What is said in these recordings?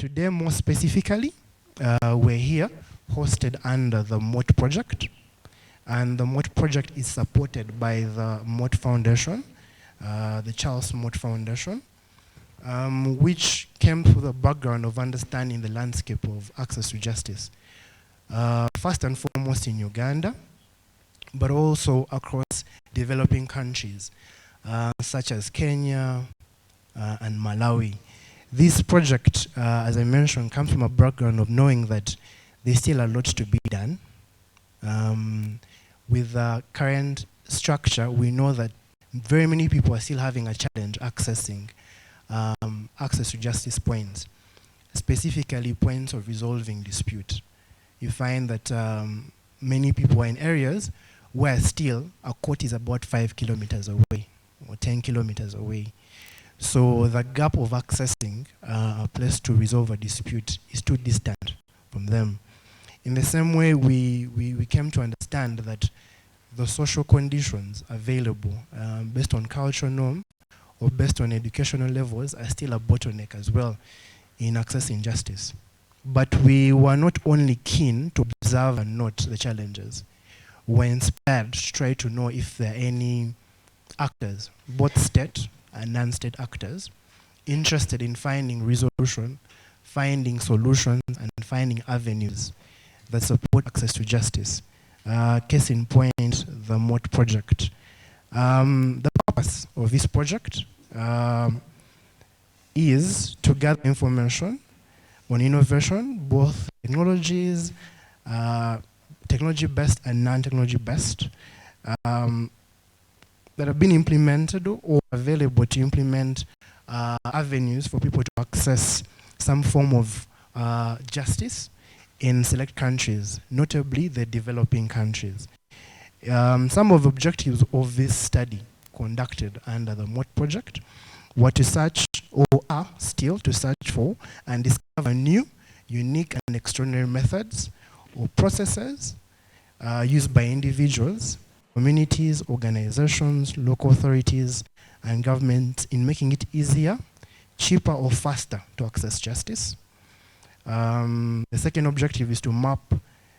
Today, more specifically, we're here hosted under the MOT project. And the MOT project is supported by the MOT Foundation, the Charles Mott Foundation, which came through the background of understanding the landscape of access to justice. First and foremost in Uganda, but also across developing countries, such as Kenya and Malawi. This project, as I mentioned, comes from a background of knowing that there's still a lot to be done. With the current structure, we know that very many people are still having a challenge accessing access to justice points, specifically points of resolving dispute. You find that many people are in areas where still a court is about 5 kilometers away or 10 kilometers away. So the gap of accessing a place to resolve a dispute is too distant from them. In the same way, we came to understand that the social conditions available based on cultural norm or based on educational levels are still a bottleneck as well in accessing justice. But we were not only keen to observe and note the challenges, we were inspired to try to know if there are any actors, both state and non-state actors, interested in finding resolution, finding solutions, and finding avenues that support access to justice. Case in point, the MOT project. The purpose of this project is to gather information on innovation, both technologies, technology-based and non-technology-based, that have been implemented or available to implement avenues for people to access some form of justice in select countries, notably the developing countries. Some of the objectives of this study conducted under the MOT project were to search, or are still to search for, and discover new, unique and extraordinary methods or processes used by individuals, communities, organizations, local authorities, and governments in making it easier, cheaper or faster to access justice. The second objective is to map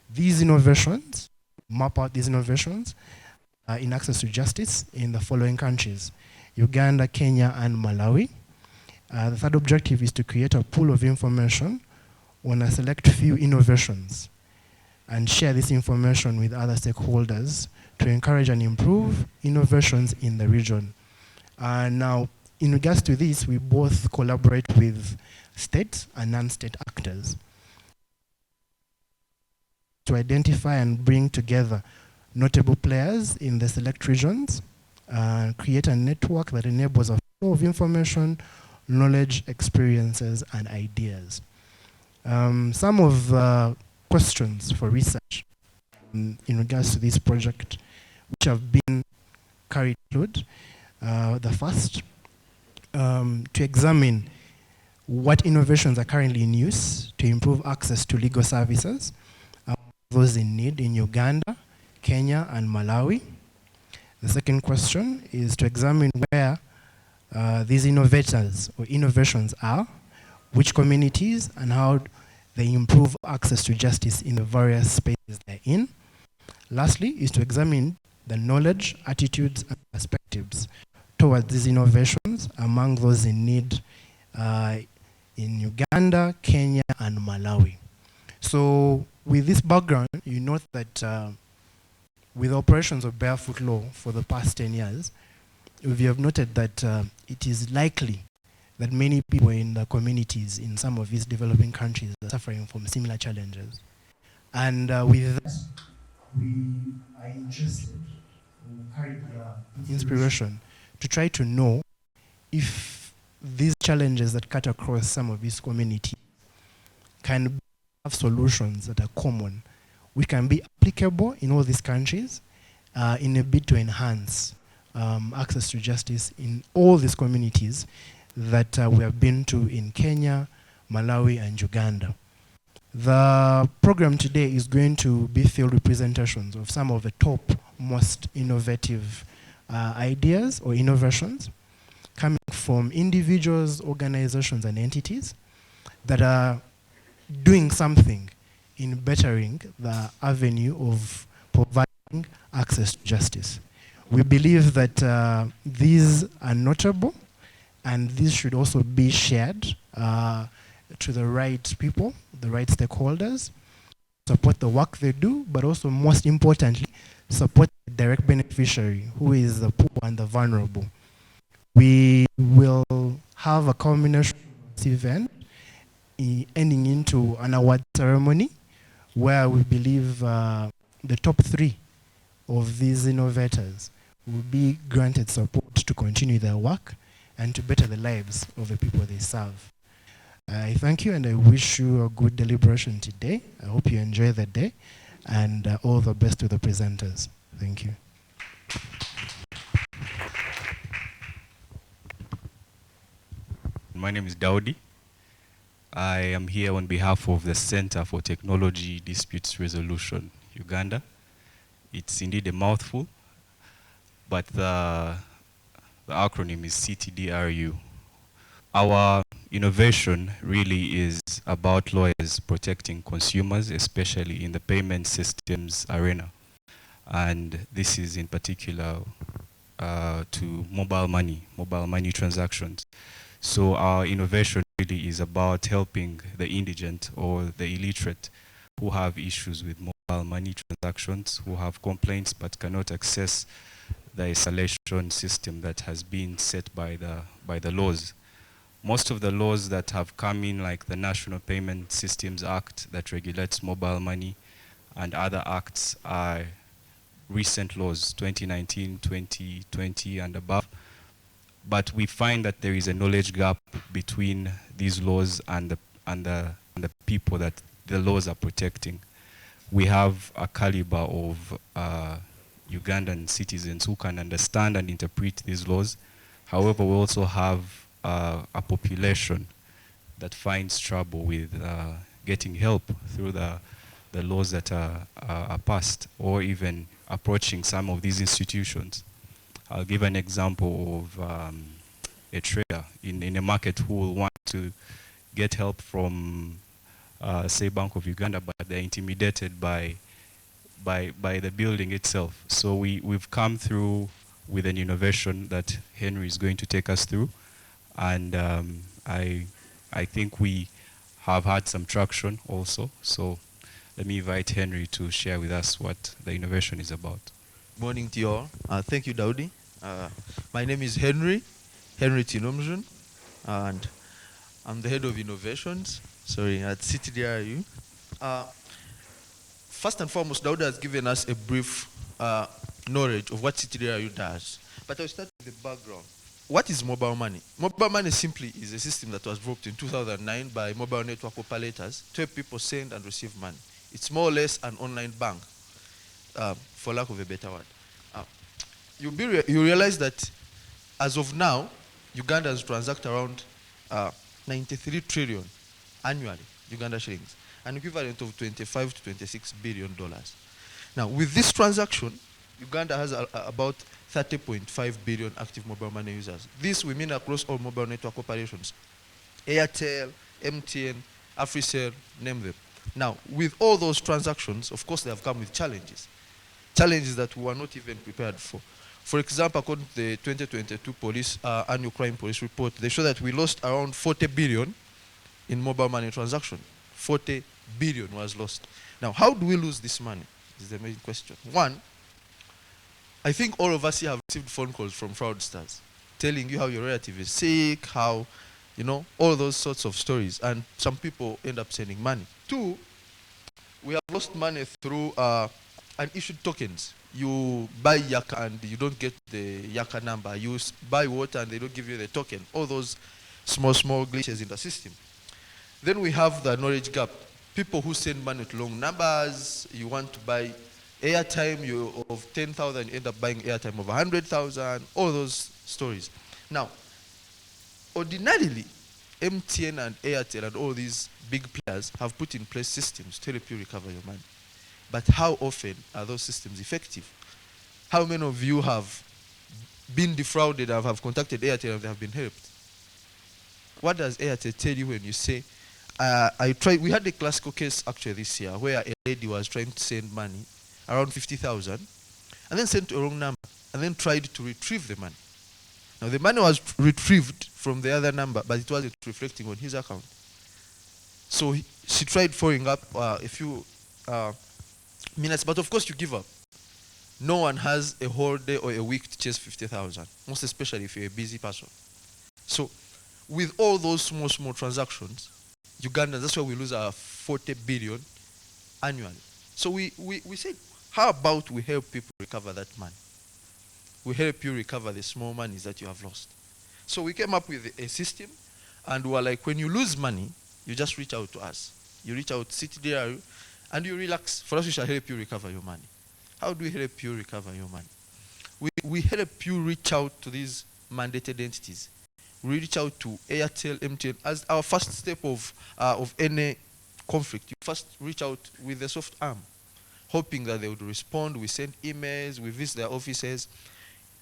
these innovations, map out these innovations in access to justice in the following countries: Uganda, Kenya, and Malawi. The third objective is to create a pool of information on a select few innovations and share this information with other stakeholders to encourage and improve innovations in the region. Now, in regards to this, we both collaborate with state and non-state actors to identify and bring together notable players in the select regions, create a network that enables a flow of information, knowledge, experiences, and ideas. Some of the questions for research in regards to this project, which have been carried out, the first, to examine what innovations are currently in use to improve access to legal services, those in need in Uganda, Kenya, and Malawi. The second question is to examine where these innovators or innovations are, which communities, and how they improve access to justice in the various spaces they're in. Lastly, is to examine the knowledge, attitudes, and perspectives towards these innovations among those in need in Uganda, Kenya, and Malawi. So with this background, you note that with operations of BarefootLaw for the past 10 years, we have noted that it is likely that many people in the communities in some of these developing countries are suffering from similar challenges. And with that, we are interested or carried the inspiration to try to know if these challenges that cut across some of these communities can have solutions that are common, which can be applicable in all these countries in a bid to enhance access to justice in all these communities that we have been to in Kenya, Malawi, and Uganda. The program today is going to be filled with presentations of some of the top most innovative ideas or innovations coming from individuals, organizations, and entities, that are doing something in bettering the avenue of providing access to justice. We believe that these are notable, and these should also be shared to the right people, the right stakeholders, support the work they do, but also most importantly, support the direct beneficiary, who is the poor and the vulnerable. We will have a culmination event ending into an award ceremony where we believe the top 3 of these innovators will be granted support to continue their work and to better the lives of the people they serve. I thank you and I wish you a good deliberation today. I hope you enjoy the day, and all the best to the presenters. Thank you. My name is Daudi. I am here on behalf of the Center for Technology Disputes Resolution, Uganda. It's indeed a mouthful, but the acronym is CTDRU. Our innovation really is about lawyers protecting consumers, especially in the payment systems arena. And this is in particular to mobile money transactions. So our innovation really is about helping the indigent or the illiterate who have issues with mobile money transactions, who have complaints but cannot access the installation system that has been set by the laws. Most of the laws that have come in, like the National Payment Systems Act that regulates mobile money, and other acts are recent laws, 2019, 2020 and above. But we find that there is a knowledge gap between these laws and the people that the laws are protecting. We have a caliber of Ugandan citizens who can understand and interpret these laws. However, we also have a population that finds trouble with getting help through the laws that are passed, or even approaching some of these institutions. I'll give an example of a trader in a market who will want to get help from, say, Bank of Uganda, but they're intimidated by the building itself. So we've come through with an innovation that Henry is going to take us through, and I think we have had some traction also. So let me invite Henry to share with us what the innovation is about. Good morning to you all. Thank you, Daudi. My name is Henry Tinomjun, and I'm the head of innovations, at CTDRU. First and foremost, Daudi has given us a brief knowledge of what CTDRU does. But I'll start with the background. What is mobile money? Mobile money simply is a system that was developed in 2009 by mobile network operators to help people send and receive money. It's more or less an online bank, for lack of a better word. You realize that as of now, Ugandans transact around 93 trillion annually, Uganda shillings, an equivalent of $25 to $26 billion. Now, with this transaction, Uganda has about 30.5 billion active mobile money users. This we mean across all mobile network operations: Airtel, MTN, Africell, name them. Now, with all those transactions, of course, they have come with challenges that we were not even prepared for. For example, according to the 2022 annual crime police report, they show that we lost around 40 billion in mobile money transaction. 40 billion was lost. Now, how do we lose this money? Is the main question. One, I think all of us here have received phone calls from fraudsters telling you how your relative is sick, how, all those sorts of stories, and some people end up sending money. Two, we have lost money through unissued tokens. You buy Yaka and you don't get the Yaka number. You buy water and they don't give you the token. All those small glitches in the system. Then we have the knowledge gap. People who send money to long numbers. You want to buy airtime of 10,000, you end up buying airtime of 100,000. All those stories. Now, ordinarily, MTN and Airtel and all these big players have put in place systems to help you recover your money. But how often are those systems effective? How many of you have been defrauded and have contacted Airtel and they have been helped? What does Airtel tell you when you say, I tried. We had a classical case actually this year where a lady was trying to send money, around 50,000, and then sent a wrong number, and then tried to retrieve the money. Now the money was retrieved from the other number, but it wasn't reflecting on his account. So she tried following up a few minutes, but of course you give up. No one has a whole day or a week to chase 50,000, most especially if you're a busy person. So with all those small transactions, Uganda, that's why we lose our 40 billion annually. So we said, how about we help people recover that money? We help you recover the small monies that you have lost. So we came up with a system, and we were like, when you lose money, you just reach out to us. You reach out to CTDRU, and you relax. For us, we shall help you recover your money. How do we help you recover your money? We help you reach out to these mandated entities. We reach out to Airtel, MTN, as our first step of any conflict. You first reach out with the soft arm, hoping that they would respond. We send emails, we visit their offices.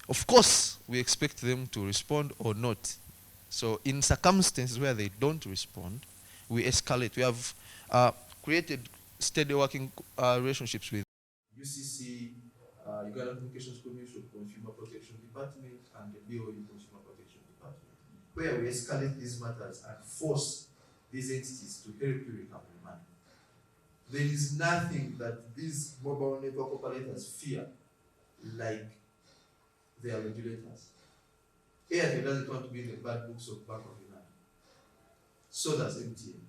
Of course, we expect them to respond or not. So in circumstances where they don't respond, we escalate. We have created steady working relationships with UCC, Uganda Communications Commission, Consumer Protection Department, and the BOE Consumer Protection Department, where we escalate these matters and force these entities to help you recover money. There is nothing that these mobile network operators fear like their regulators. Airtel doesn't want to be in the bad books of Bank of Uganda. So does MTN.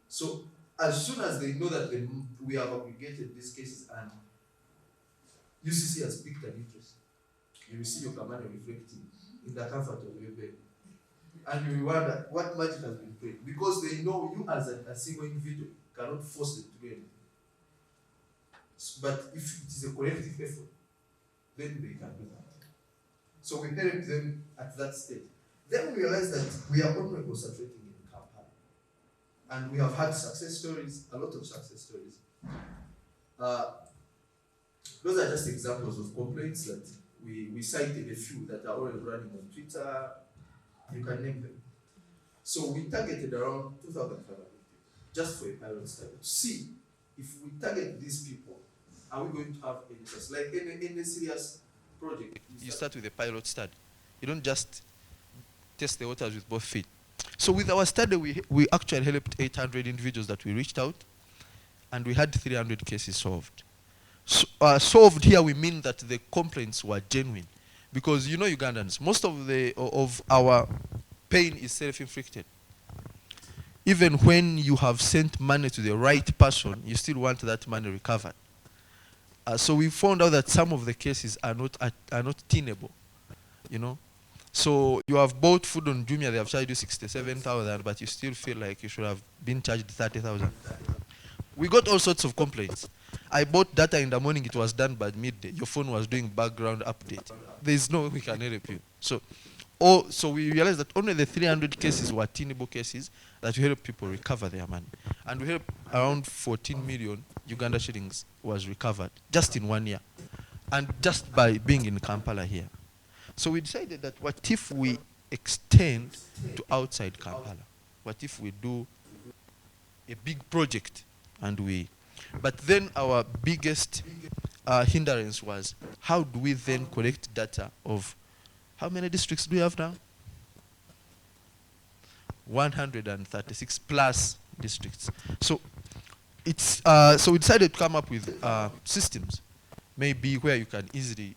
So as soon as they know that we have aggregated these cases and UCC has picked an interest, you receive your money reflecting in the comfort of your bed. And you wonder what magic has been played. Because they know you as a single individual cannot force them to do anything. But if it is a collective effort, then they can do that. So we help them at that stage. Then we realize that we are only concentrating in Kampala. And we have had success stories, a lot of success stories. Those are just examples of complaints that we cited a few that are already running on Twitter. You can name them. So we targeted around 2,500 people just for a pilot study to see if we target these people, are we going to have interest? Like any serious project, you start with a pilot study. You don't just test the waters with both feet. So with our study, we actually helped 800 individuals that we reached out, and we had 300 cases solved. So, solved here, we mean that the complaints were genuine. Because you know Ugandans, most of our pain is self-inflicted. Even when you have sent money to the right person, you still want that money recovered. So we found out that some of the cases are not tenable, you know. So you have bought food on Jumia, they have charged you 67,000, but you still feel like you should have been charged 30,000. We got all sorts of complaints. I bought data in the morning, it was done by midday. Your phone was doing background update. There is no way we can help you. So we realized that only the 300 cases were tenable cases that we help people recover their money. And we helped around 14 million Uganda shillings was recovered just in 1 year. And just by being in Kampala here. So we decided that what if we extend to outside Kampala? What if we do a big project but then our biggest hindrance was, how do we then collect data of how many districts do we have now? 136 plus districts. So so we decided to come up with systems, maybe where you can easily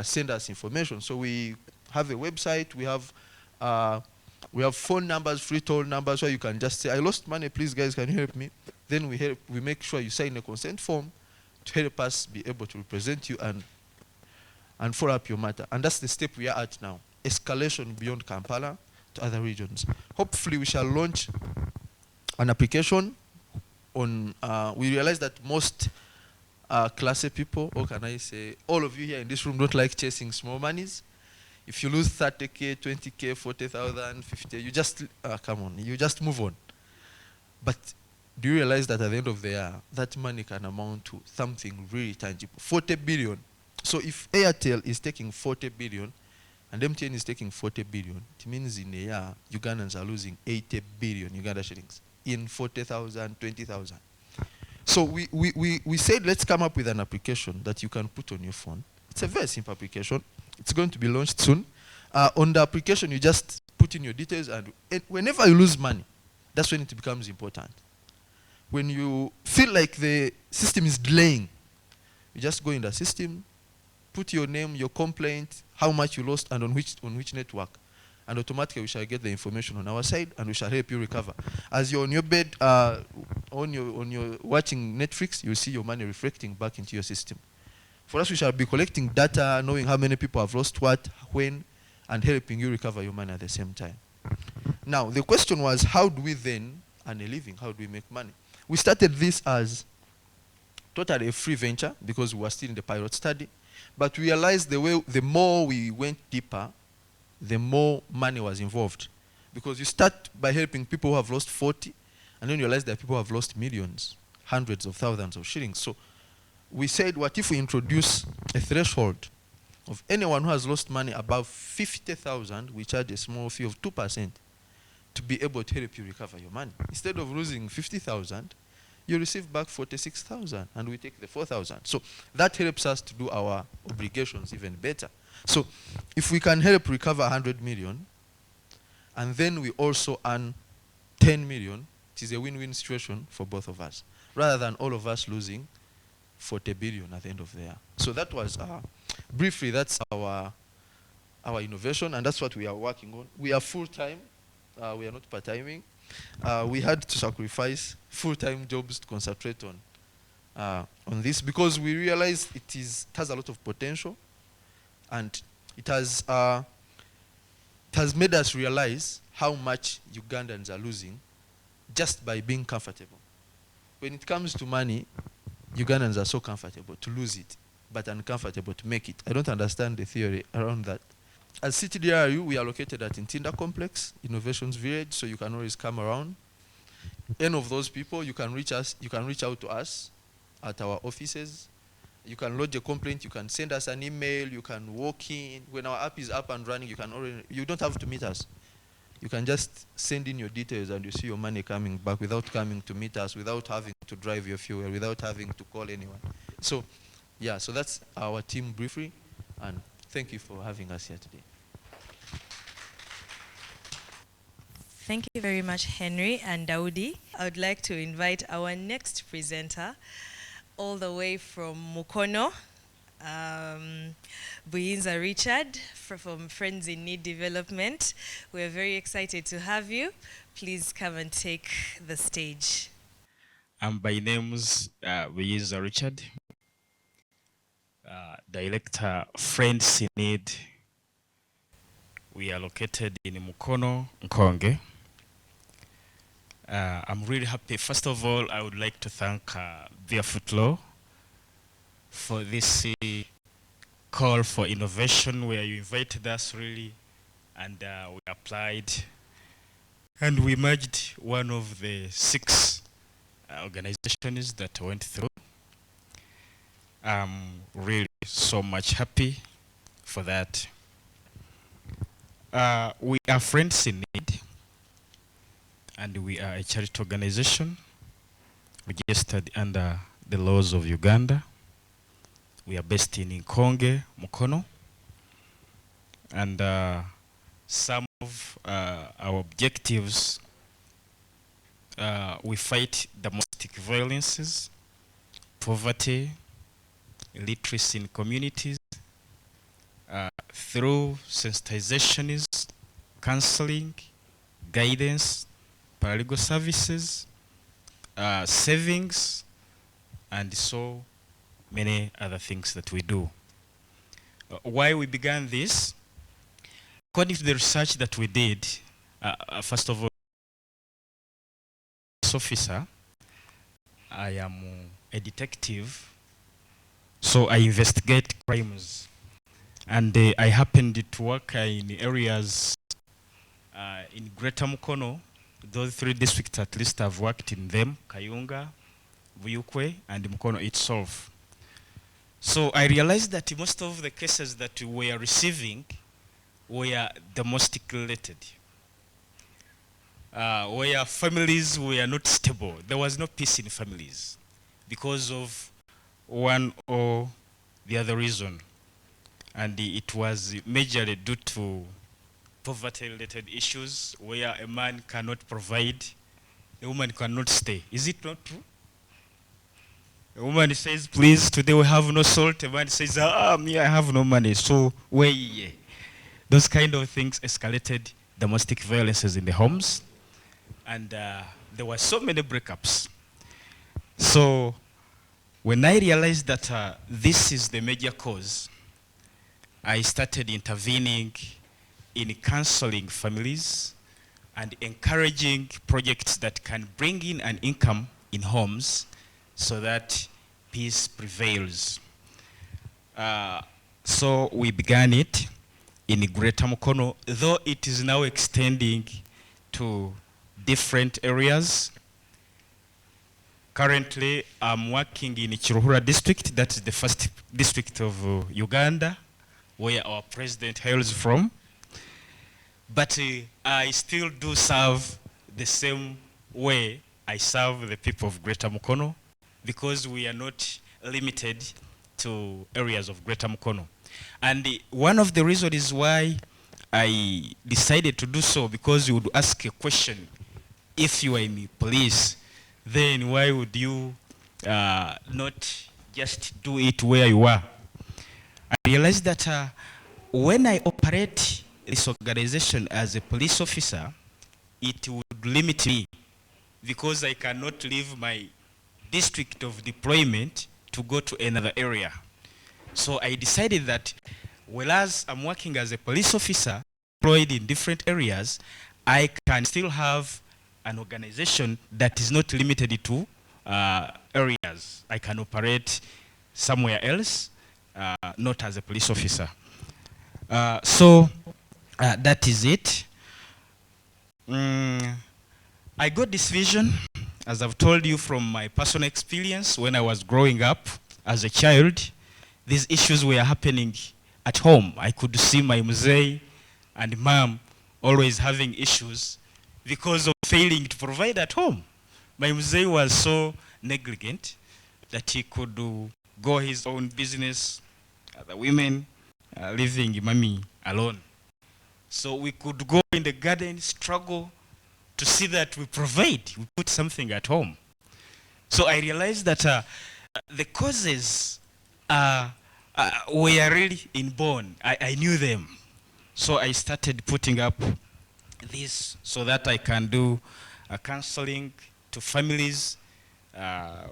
send us information. So we have a website, we have phone numbers, free toll numbers, where you can just say, I lost money, please guys, can you help me? Then we make sure you sign a consent form to help us be able to represent you and follow up your matter. And that's the step we are at now. Escalation beyond Kampala to other regions. Hopefully we shall launch an application on, we realize that most class A people, or can I say, all of you here in this room don't like chasing small monies. If you lose 30K, 20K, 40,000, 50, you just, come on, you just move on. But do you realize that at the end of the year, that money can amount to something really tangible? 40 billion. So if Airtel is taking 40 billion and MTN is taking 40 billion, it means in a year, Ugandans are losing 80 billion Uganda shillings in 40,000, 20,000. So we said, let's come up with an application that you can put on your phone. It's a very simple application. It's going to be launched soon. On the application, you just put in your details, and whenever you lose money, that's when it becomes important. When you feel like the system is delaying, you just go in the system, put your name, your complaint, how much you lost, and on which network. And automatically we shall get the information on our side, and we shall help you recover. As you're on your bed, on your watching Netflix, you'll see your money reflecting back into your system. For us, we shall be collecting data, knowing how many people have lost what, when, and helping you recover your money at the same time. Now, the question was, how do we then earn a living? How do we make money? We started this as totally a free venture because we were still in the pilot study. But we realized the more we went deeper, the more money was involved. Because you start by helping people who have lost 40, and then you realize that people have lost millions, hundreds of thousands of shillings. So we said, what if we introduce a threshold of anyone who has lost money above 50,000, we charge a small fee of 2% to be able to help you recover your money. Instead of losing 50,000, you receive back 46,000, and we take the 4,000. So that helps us to do our obligations even better. So if we can help recover 100 million, and then we also earn 10 million, it is a win-win situation for both of us, rather than all of us losing 40 billion at the end of the year. So that was, briefly, that's our innovation, and that's what we are working on. We are full-time. We are not part-timing. We had to sacrifice full-time jobs to concentrate on this, because we realized it has a lot of potential, and it has made us realize how much Ugandans are losing just by being comfortable. When it comes to money, Ugandans are so comfortable to lose it, but uncomfortable to make it. I don't understand the theory around that. As CTDRU, we are located at Intinda Complex, Innovations Village, so you can always come around. Any of those people, you can reach us. You can reach out to us at our offices. You can lodge a complaint. You can send us an email. You can walk in. When our app is up and running, you don't have to meet us. You can just send in your details, and you see your money coming back without coming to meet us, without having to drive your fuel, without having to call anyone. So, yeah, so that's our team briefly, and thank you for having us here today. Thank you very much, Henry and Daudi. I would like to invite our next presenter, all the way from Mukono, Buyinza Richard from Friends in Need Development. We're very excited to have you. Please come and take the stage. My name's Buyinza Richard, Director Friends in Need. We are located in Mukono, Nkonge. I'm really happy. First of all, I would like to thank BarefootLaw for this call for innovation where you invited us really, and we applied, and we merged one of the 6 organizations that went through. I'm really so much happy for that. We are Friends in Need, and we are a charity organization registered under the laws of Uganda. We are based in Nkonge, Mukono, and some of our objectives, we fight domestic violences, poverty, illiteracy in communities, through sensitizations, counseling, guidance, paralegal services, savings, and so many other things that we do. Why we began this? According to the research that we did, first of all, as officer, I am a detective, so I investigate crimes. And I happened to work in areas in Greater Mukono. Those 3 districts at least I've worked in them: Kayunga, Buyukwe, and Mukono itself. So I realized that most of the cases that we were receiving were domestic related. where families were not stable. There was no peace in families because of one or the other reason. And it was majorly due to poverty-related issues where a man cannot provide, a woman cannot stay. Is it not true? A woman says, please, today we have no salt. A man says, me, I have no money. So, where ye? Those kind of things escalated domestic violences in the homes. And there were so many breakups. So, when I realized that this is the major cause, I started intervening in counseling families and encouraging projects that can bring in an income in homes so that peace prevails. So we began it in Greater Mukono, though it is now extending to different areas. Currently, I'm working in Chiruhura district, that's the first district of Uganda, where our president hails from. But I still do serve the same way I serve the people of Greater Mukono, because we are not limited to areas of Greater Mukono. And one of the reasons why I decided to do so, because you would ask a question, if you are in the police, then why would you not just do it where you are? I realized that when I operate this organization as a police officer, it would limit me because I cannot leave my district of deployment to go to another area. So I decided that whereas I'm working as a police officer deployed in different areas, I can still have an organization that is not limited to areas. I can operate somewhere else, not as a police officer. So that is it. I got this vision, as I've told you, from my personal experience when I was growing up as a child. These issues were happening at home. I could see my mzee and mom always having issues because of failing to provide at home. My mzee was so negligent that he could go his own business, the women leaving mommy alone. So we could go in the garden, struggle to see that we provide, we put something at home. So I realized that the causes were really inborn. I knew them. So I started putting up this so that I can do counseling to families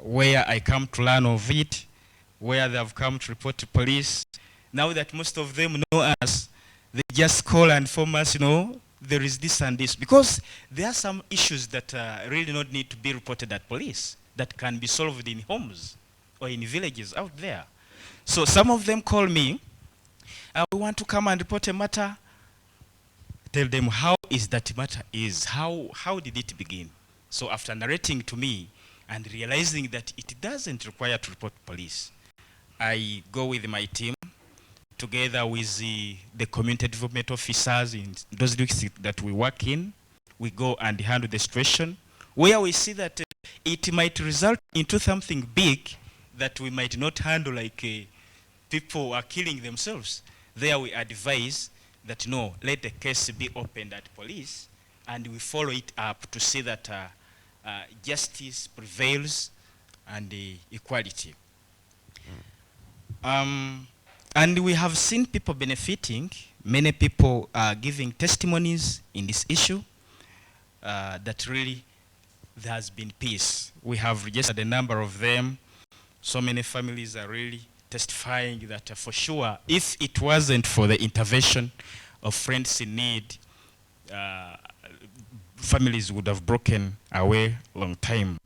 where I come to learn of it, where they have come to report to police. Now that most of them know us, they just call and inform us, there is this and this. Because there are some issues that really not need to be reported at police that can be solved in homes or in villages out there. So some of them call me, we want to come and report a matter. Tell them how is that matter is, how did it begin? So after narrating to me and realizing that it doesn't require to report police, I go with my team together with the community development officers in those districts that we work in. We go and handle the situation where we see that it might result into something big that we might not handle, like people are killing themselves. There we advise that no, let the case be opened at police, and we follow it up to see that justice prevails and equality. And we have seen people benefiting. Many people are giving testimonies in this issue that really there has been peace. We have registered a number of them. So many families are really testifying that for sure, if it wasn't for the intervention of friends in need, families would have broken away long time.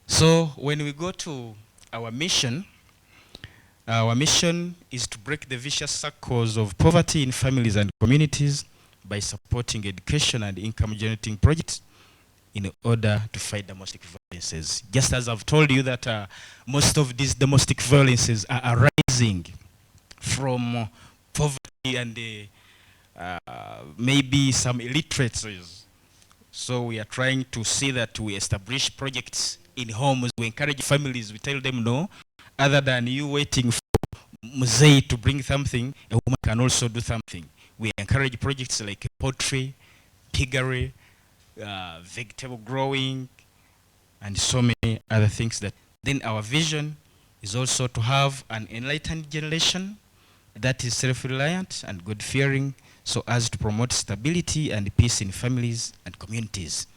So when we go to our mission is to break the vicious circles of poverty in families and communities by supporting education and income-generating projects in order to fight domestic violences. Just as I've told you that most of these domestic violences are arising from poverty and maybe some illiteracies So we are trying to see that we establish projects in homes. We encourage families. We tell them no, other than you waiting for Mzee to bring something, a woman can also do something. We encourage projects like poultry, piggery, vegetable growing, and so many other things. That then our vision is also to have an enlightened generation that is self-reliant and God-fearing, so as to promote stability and peace in families and communities.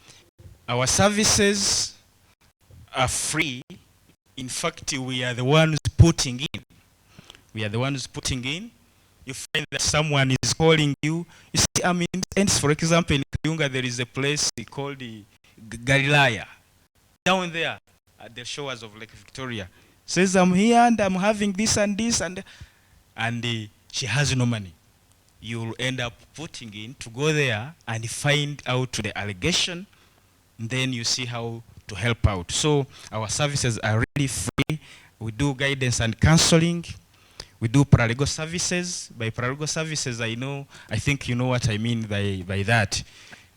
Our services are free. In fact, we are the ones putting in. We are the ones putting in. You find that someone is calling you. You see, I mean, and for example, in Kayunga, there is a place called the Galilaya. Down there at the shores of Lake Victoria. Says, I'm here and I'm having this and this, and she has no money. You'll end up putting in to go there and find out the allegation, and then you see how to help out. So our services are really free. We do guidance and counseling. We do paralegal services. By paralegal services, I think you know what I mean by that.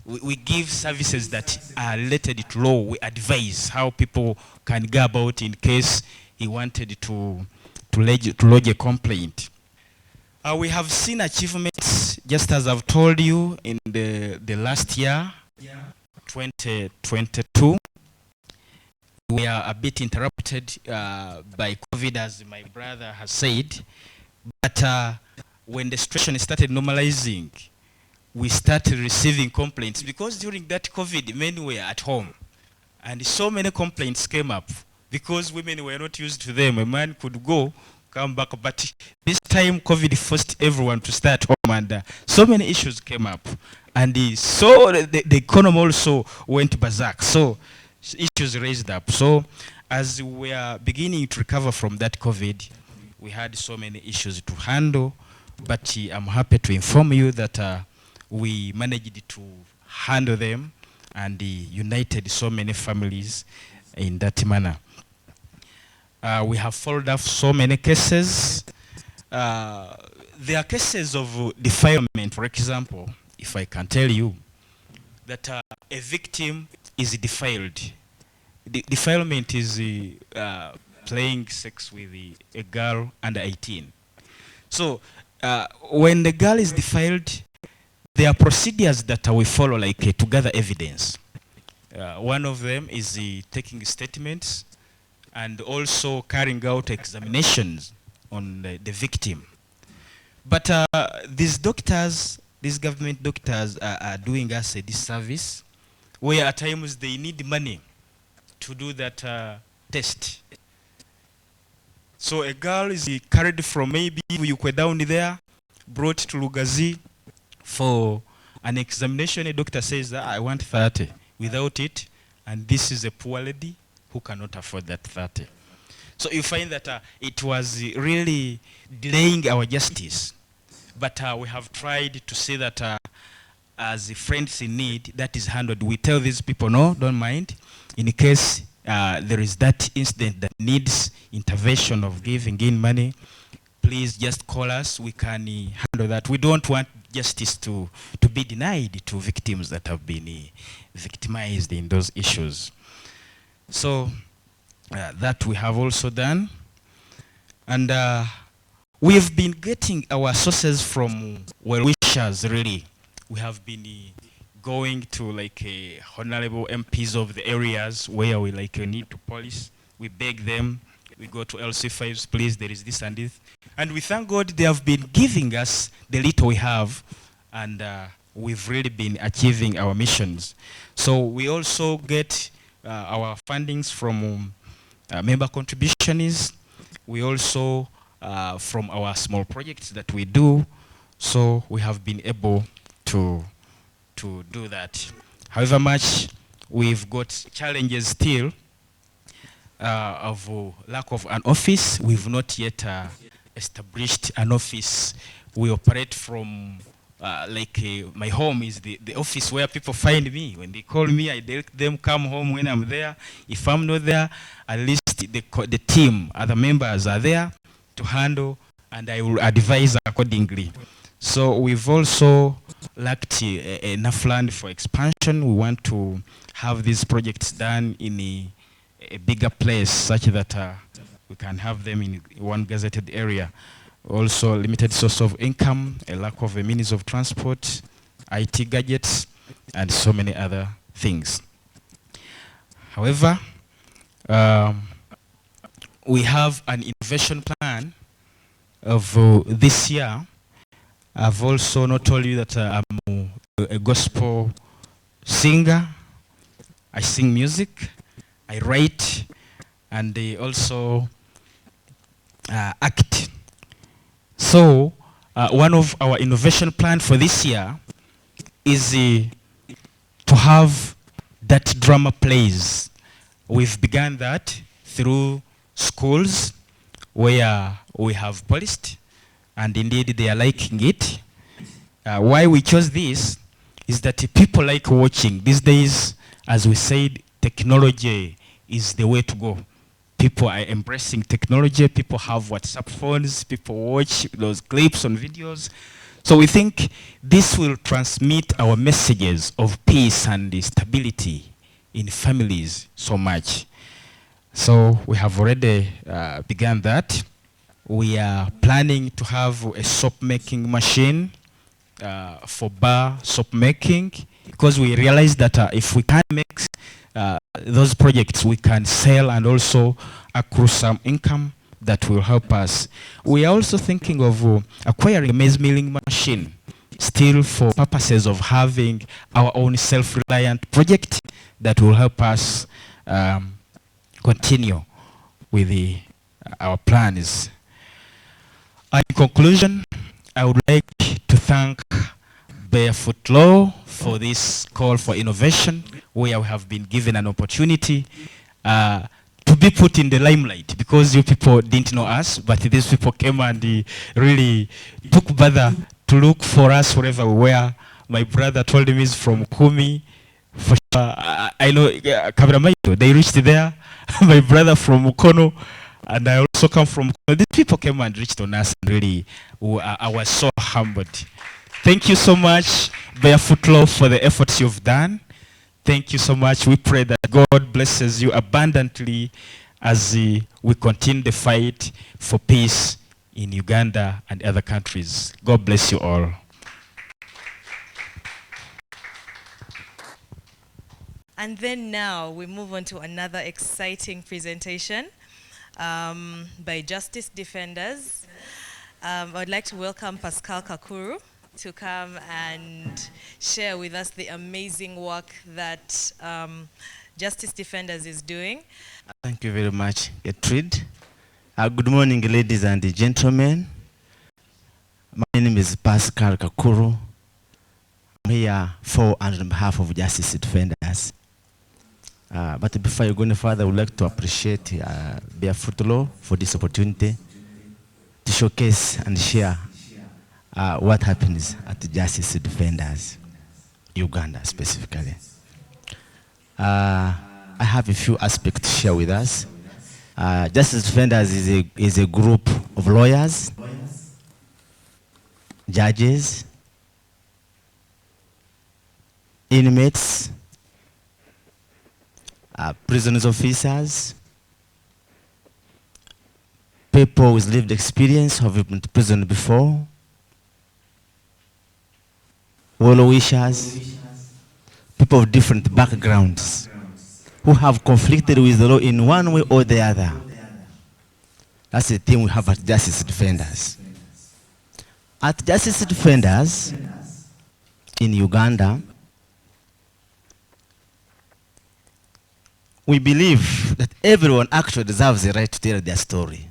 We give services that are related to law. We advise how people can go about in case he wanted to lodge a complaint. We have seen achievements, just as I've told you, in the last year, 2022. We are a bit interrupted by COVID, as my brother has said. But when the situation started normalizing, we started receiving complaints, because during that COVID, men were at home. And so many complaints came up, because women were not used to them. A man could go, come back, but this time COVID forced everyone to stay at home, and so many issues came up. And so the economy also went berserk. So issues raised up. So as we are beginning to recover from that COVID, we had so many issues to handle, but I'm happy to inform you that we managed to handle them and united so many families in that manner. We have followed up so many cases. There are cases of defilement, for example, if I can tell you, that a victim is defiled. Defilement is playing sex with a girl under 18. So when the girl is defiled, there are procedures that we follow, like to gather evidence. One of them is taking statements and also carrying out examinations on the victim. But these doctors, these government doctors are doing us a disservice, where at times they need money to do that test. So a girl is carried from maybe Ukwe down there, brought to Lugazi for an examination. A doctor says, I want 30 without it, and this is a poor lady who cannot afford that 30. So you find that it was really delaying our justice. But we have tried to say that as friends in need, that is handled. We tell these people, no, don't mind. In case there is that incident that needs intervention of giving in money, please just call us. We can handle that. We don't want justice to be denied to victims that have been victimized in those issues. So that we have also done. And we've been getting our sources from well-wishers, really. We have been going to honorable MPs of the areas where we need to police. We beg them. We go to LC5s, please, there is this and this. And we thank God they have been giving us the little we have, and we've really been achieving our missions. So we also get our fundings from member contributions. We also from our small projects that we do. So we have been able to do that. However much we've got challenges still of lack of an office. We've not yet established an office. We operate from my home is the office where people find me. When they call me, I direct them come home when I'm there. If I'm not there, at least the team, other members are there to handle, and I will advise accordingly. So we've also lacked enough land for expansion. We want to have these projects done in a bigger place such that we can have them in one gazetted area. Also, limited source of income, a lack of a means of transport, IT gadgets, and so many other things. However, we have an innovation plan of this year. I've also not told you that I'm a gospel singer. I sing music, I write, and they also act. So one of our innovation plan for this year is to have that drama plays. We've begun that through schools where we have polished, and indeed they are liking it. Why we chose this is that people like watching. These days, as we said, technology is the way to go. People are embracing technology. People have WhatsApp phones. People watch those clips on videos. So we think this will transmit our messages of peace and stability in families so much. So we have already begun that. We are planning to have a soap making machine for bar soap making, because we realize that if we can make those projects, we can sell and also accrue some income that will help us. We are also thinking of acquiring a maize milling machine, still for purposes of having our own self-reliant project that will help us continue with our plans. In conclusion, I would like to thank BarefootLaw for this call for innovation, where we have been given an opportunity to be put in the limelight, because you people didn't know us, but these people came and really took bother to look for us wherever we were. My brother told me he's from Kumi. For sure, I know Kabramaito, they reached there. My brother from Mukono, and I also come from Mukono. These people came and reached on us, and really, I was so humbled. Thank you so much, BarefootLaw, for the efforts you've done. Thank you so much. We pray that God blesses you abundantly as we continue the fight for peace in Uganda and other countries. God bless you all. And then now we move on to another exciting presentation by Justice Defenders. I would like to welcome Pascal Kakuru to come and share with us the amazing work that Justice Defenders is doing. Thank you very much, Gertrude. Good morning, ladies and gentlemen. My name is Pascal Kakuru. I'm here for and on behalf of Justice Defenders. But before you go any further, I would like to appreciate BarefootLaw for this opportunity to showcase and share what happens at Justice Defenders, Uganda specifically. I have a few aspects to share with us. Justice Defenders is a group of lawyers, judges, inmates, prisoners officers, people with lived experience who have been to prison before, well-wishers, people of different backgrounds who have conflicted with the law in one way or the other. That's the thing we have at Justice Defenders. At Justice Defenders in Uganda, we believe that everyone actually deserves the right to tell their story.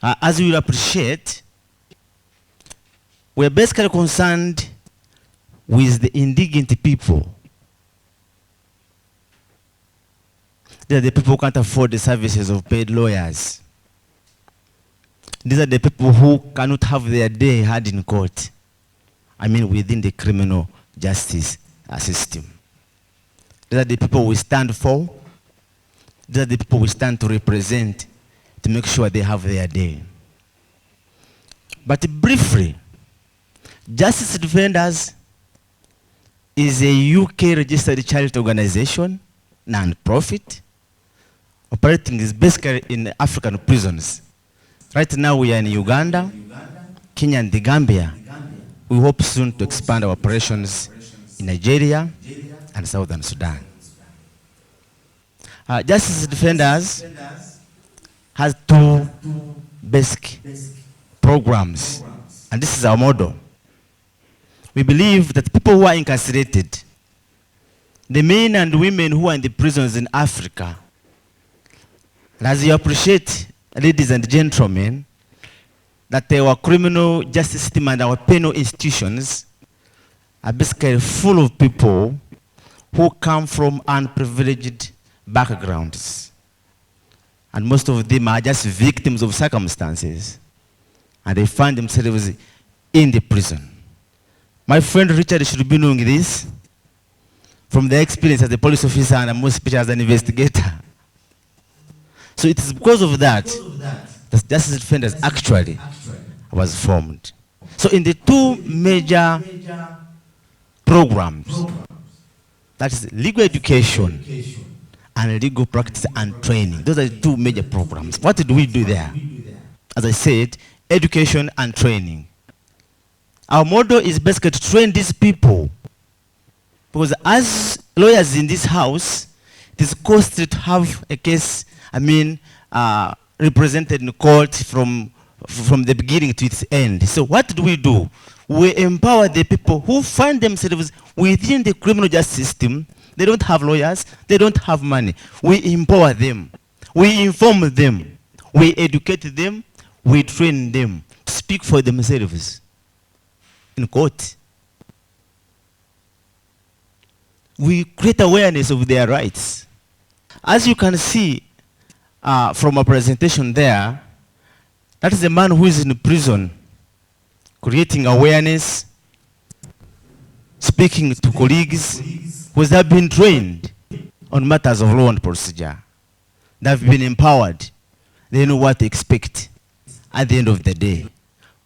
As you will appreciate, we're basically concerned with the indigent people. These are the people who can't afford the services of paid lawyers. These are the people who cannot have their day heard in court. I mean, within the criminal justice system. These are the people we stand for. These are the people we stand to represent, to make sure they have their day. But briefly, Justice Defenders is a UK registered charity organization, non-profit, operating is basically in African prisons. Right now we are in Uganda, Kenya and the Gambia. We hope soon to expand our operations in Nigeria and Southern Sudan. Justice Defenders has two basic programs, and this is our model. We believe that people who are incarcerated, the men and women who are in the prisons in Africa, and as you appreciate, ladies and gentlemen, that our criminal justice system and our penal institutions are basically full of people who come from unprivileged backgrounds. And most of them are just victims of circumstances. And they find themselves in the prison. My friend Richard should be knowing this from their experience as a police officer and most especially as an investigator. So it is because of that that Justice Defenders actually was formed. So in the two major programs, that is legal education and legal practice and training. Those are the two major programs. What did we do there? As I said, education and training. Our model is basically to train these people, because as lawyers in this house, it is costly to have a case, represented in court from the beginning to its end. So what do? We empower the people who find themselves within the criminal justice system. They don't have lawyers, they don't have money. We empower them, we inform them, we educate them, we train them to speak for themselves in court. We create awareness of their rights. As you can see from a presentation there, that is a man who is in prison, creating awareness, speaking to colleagues who have been trained on matters of law and procedure. They have been empowered. They know what to expect at the end of the day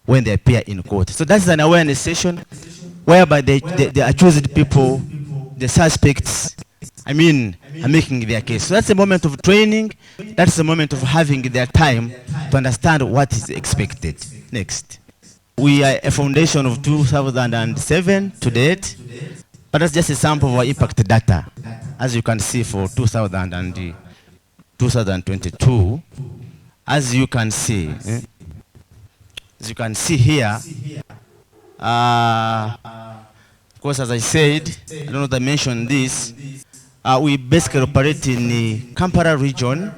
when they appear in court. So that's an awareness session whereby they accuse the people, the suspects, are making their case. So that's a moment of training. That's a moment of having their time to understand what is expected. Next. We are a foundation of 2007 to date, but that's just a sample of our impact data. As you can see for 2022, as you can see here, of course, as I said, I don't know if I mentioned this, we basically operate in the Kampala region,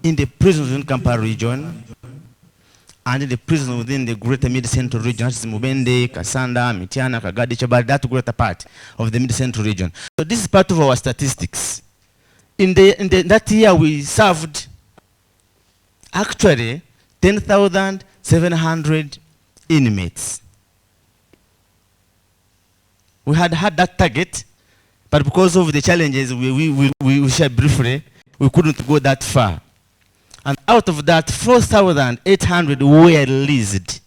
in the prisons in Kampala region, and in the prison within the greater mid-central region, which is Mubende, Kasanda, Mitiana, Kagadi, Chabal, that greater part of the mid-central region. So this is part of our statistics. In that year, we served actually 10,700 inmates. We had that target, but because of the challenges we shared briefly, we couldn't go that far. And out of that, 4,800 were released.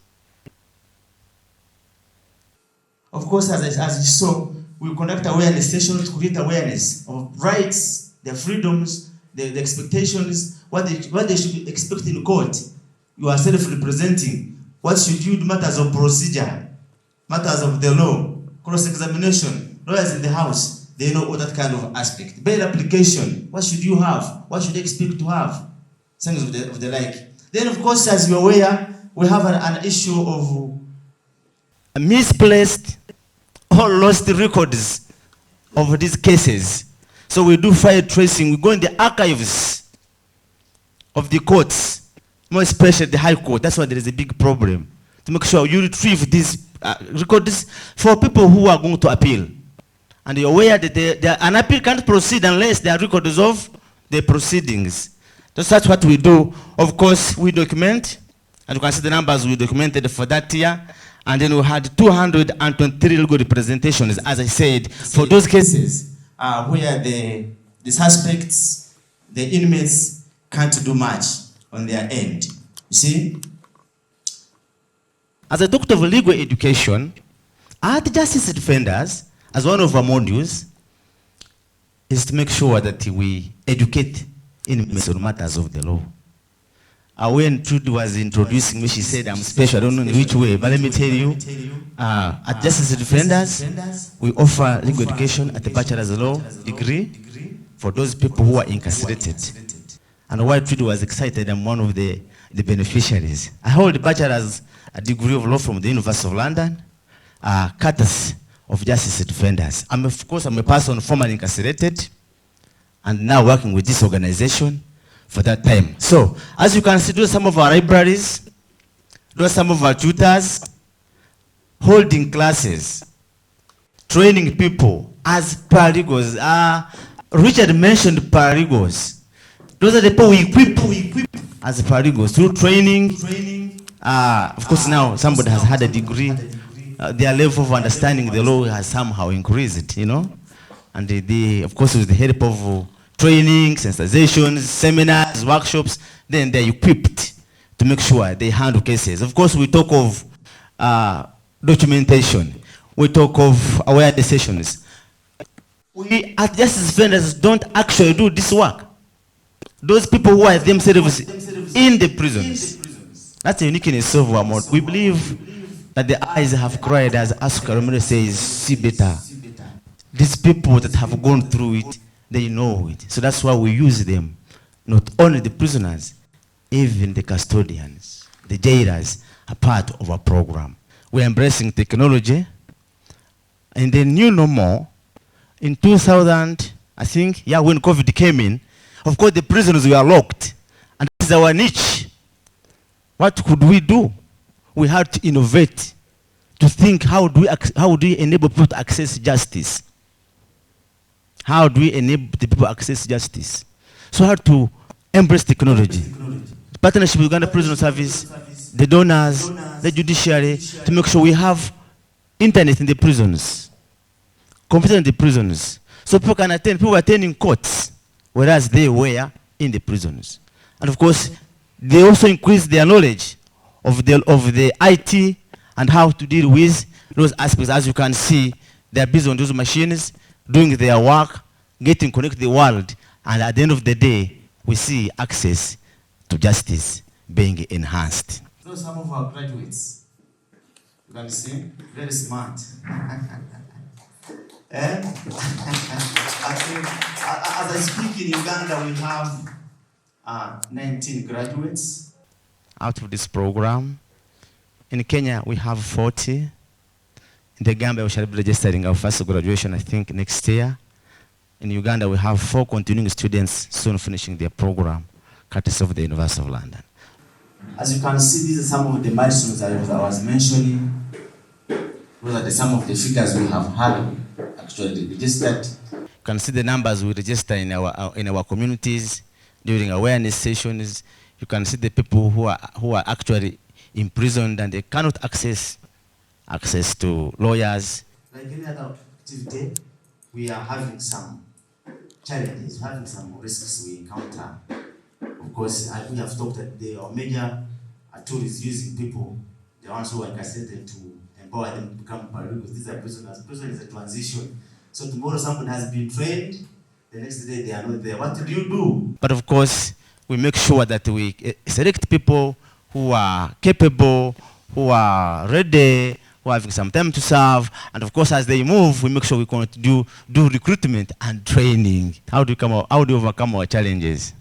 Of course, as you saw, we conduct awareness sessions to create awareness of rights, their freedoms, the expectations, what they should expect in court. You are self-representing. What should you do? Matters of procedure, matters of the law, cross-examination, lawyers in the house, they know all that kind of aspect. Bail application, what should you have? What should they expect to have? Things of the like. Then, of course, as you're aware, we have an issue of misplaced or lost records of these cases. So we do file tracing. We go in the archives of the courts, more especially the High Court. That's why there is a big problem. To make sure you retrieve these records for people who are going to appeal. And you're aware that an appeal can't proceed unless there are records of the proceedings. So that's what we do. Of course, we document, and you can see the numbers we documented for that year. And then we had 223 legal representations, as I said, for those cases where the suspects, the inmates can't do much on their end. You see? As a doctor of legal education, At Justice Defenders, as one of our modules, is to make sure that we educate inmates on matters of the law. When Trudy was introducing me, she said, I'm special, I don't know in which way, but let me tell you, at Justice Defenders, we offer legal education at the bachelor's law degree for those people who are incarcerated. And while Trudy was excited, I'm one of the beneficiaries. I hold a bachelor's degree of law from the University of London, courtesy of Justice Defenders. Of course, I'm a person formerly incarcerated and now working with this organization for that time. So, as you can see, those are some of our libraries, those are some of our tutors, holding classes, training people as paralegals. Richard mentioned paralegals. Those are the people we equip as paralegals through training. Of course, now somebody has had a degree. Their level of understanding the law has somehow increased, you know. And of course, with the help of training, sensitizations, seminars, workshops, then they're equipped to make sure they handle cases. Of course, we talk of documentation. We talk of awareness sessions. We, as Justice Defenders, don't actually do this work. Those people who are themselves in the prisons, that's the uniqueness of our model. We believe that the eyes have cried, as Asuka Romero says, see better. These people that have gone through it, they know it. So that's why we use them. Not only the prisoners, even the custodians, the jailers are part of our program. We're embracing technology. And the new normal, in 2000, I think, yeah, when COVID came in, of course the prisons were locked. And this is our niche. What could we do? We had to innovate, to think how do we enable people to access justice? How do we enable the people to access justice? So how to embrace technology. Partnership with Uganda Prison Service, the donors, the judiciary, to make sure we have internet in the prisons, computer in the prisons, so people can attend. People were attending courts, whereas they were in the prisons. And of course, they also increase their knowledge of the IT and how to deal with those aspects. As you can see, they're busy on those machines, doing their work, getting connected to the world, and at the end of the day, we see access to justice being enhanced. Those are some of our graduates. You can see, very smart. And as I speak, in Uganda, we have 19 graduates out of this program. In Kenya, we have 40. In the Gambia, we shall be registering our first graduation, I think, next year. In Uganda, we have 4 continuing students soon finishing their program, courtesy of the University of London. As you can see, these are some of the milestones that I was mentioning. Those are some of the figures we have had actually registered. You can see the numbers we register in our communities during awareness sessions. You can see the people who are actually imprisoned and they cannot access to lawyers. Like any other activity, we are having some challenges, having some risks we encounter. Of course, we have talked that our major tool is using people, the ones who are incarcerated, to empower them to become paralegals. These are prisoners. Prison is a transition. So tomorrow someone has been trained, the next day they are not there. What do you do? But of course, we make sure that we select people who are capable, who are ready, who are having some time to serve. And of course, as they move, we make sure we continue to do recruitment and training. How do we overcome our challenges?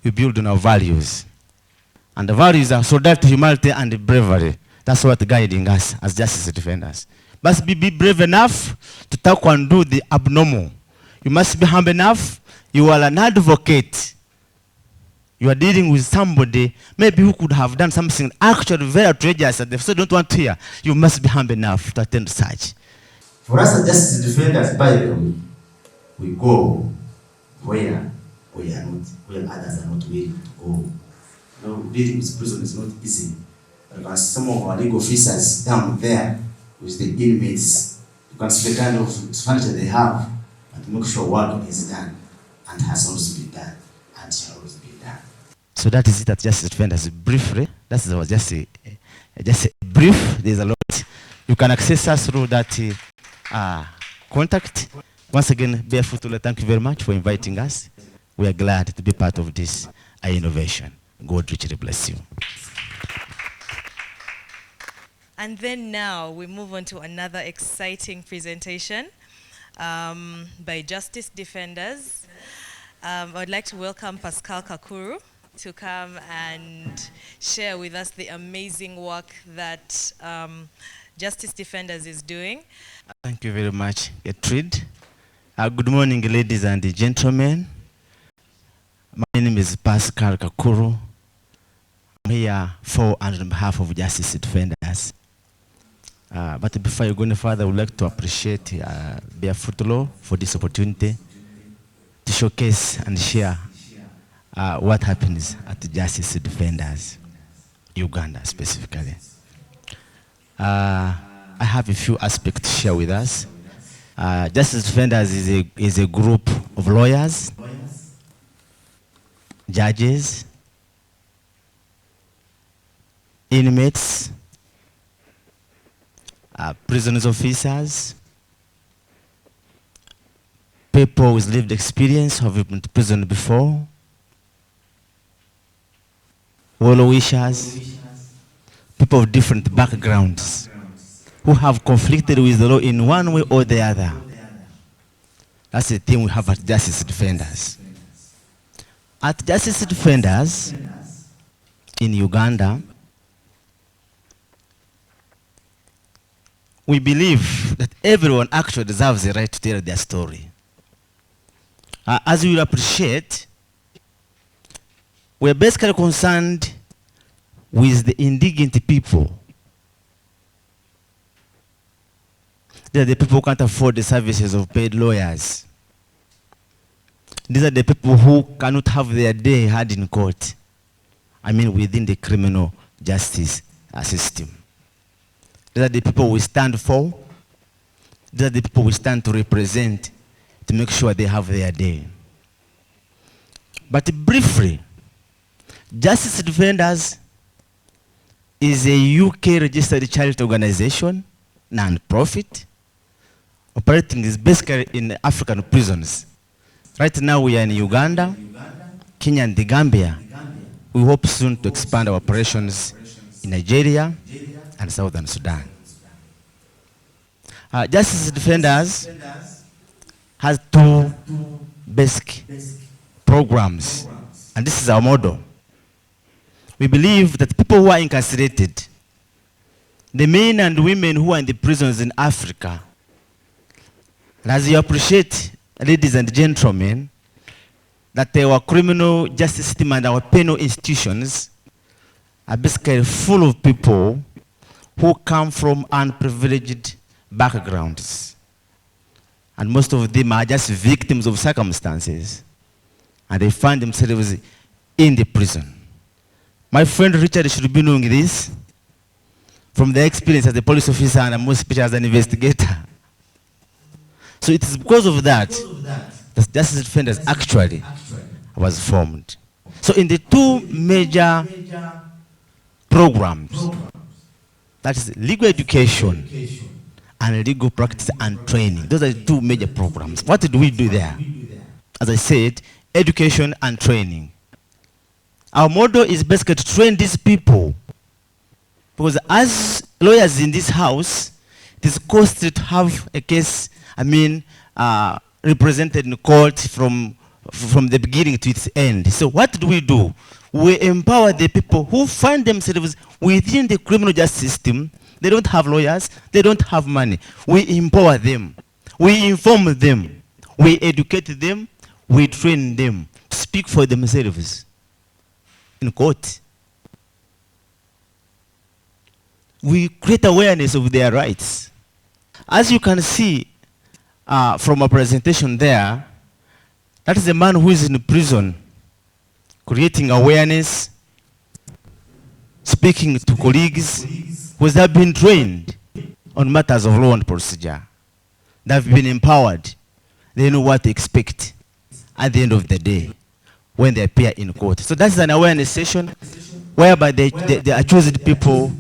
We build on our values. And the values are solidarity, humanity, and bravery. That's what guiding us as justice defenders. Must be brave enough to tackle and do the abnormal. You must be humble enough. You are an advocate. You are dealing with somebody maybe who could have done something actually very outrageous that they still don't want to hear. You must be humble enough to attend such. For us as justice defenders, by the way, we go where others are not willing to go. You know, dealing with prison is not easy. Because some of our legal officers down there with the inmates, you can see the kind of furniture they have, and to make sure work is done and has also been done and shall always be done. So that is it at Justice Defenders briefly. That was just a brief. There's a lot You can access us through that contact. Once again, BarefootLaw, thank you very much for inviting us. We are glad to be part of this innovation. God richly bless you. And then now we move on to another exciting presentation by Justice Defenders. I would like to welcome Pascal Kakuru to come and share with us the amazing work that Justice Defenders is doing. Thank you very much, Gertrude. Good morning, ladies and gentlemen. My name is Pascal Kakuru. I'm here for and on behalf of Justice Defenders. But before I go any further, I would like to appreciate BarefootLaw for this opportunity to showcase and share what happens at Justice Defenders, Uganda specifically. I have a few aspects to share with us. Justice Defenders is a group of lawyers, judges, inmates, prisoners officers, people with lived experience who have been to prison before, well-wishers, people of different backgrounds who have conflicted with the law in one way or the other. That's the thing we have at Justice Defenders. At Justice Defenders in Uganda, we believe that everyone actually deserves the right to tell their story. As you will appreciate, we're basically concerned with the indigent people. These are the people who can't afford the services of paid lawyers. These are the people who cannot have their day heard in court. I mean, within the criminal justice system. These are the people we stand for. These are the people we stand to represent, to make sure they have their day. But briefly, Justice Defenders is a UK registered charity organization, non-profit, operating is basically in African prisons. Right now we are in Uganda, Kenya and the Gambia. We hope soon to expand our operations in Nigeria and Southern Sudan. Justice Defenders has two basic programs, and this is our model. We believe that people who are incarcerated, the men and women who are in the prisons in Africa, and as you appreciate, ladies and gentlemen, that our criminal justice system and our penal institutions are basically full of people who come from unprivileged backgrounds. And most of them are just victims of circumstances. And they find themselves in the prison. My friend Richard should be knowing this from their experience as a police officer and most especially as an investigator. So it is because of that that Justice Defenders actually was formed. So in the two major programs, that is legal education and legal practice and training. Those are the two major programs. What do we do there? As I said, education and training. Our model is basically to train these people. Because as lawyers in this house, it is costly to have a case, represented in court from the beginning to its end. So what do? We empower the people who find themselves within the criminal justice system. They don't have lawyers, they don't have money. We empower them, we inform them, we educate them, we train them to speak for themselves in court. We create awareness of their rights. As you can see from our presentation there, that is a man who is in prison, creating awareness, speaking to colleagues who have been trained on matters of law and procedure. They have been empowered. They know what to expect at the end of the day when they appear in court. So that's an awareness session whereby the accused people,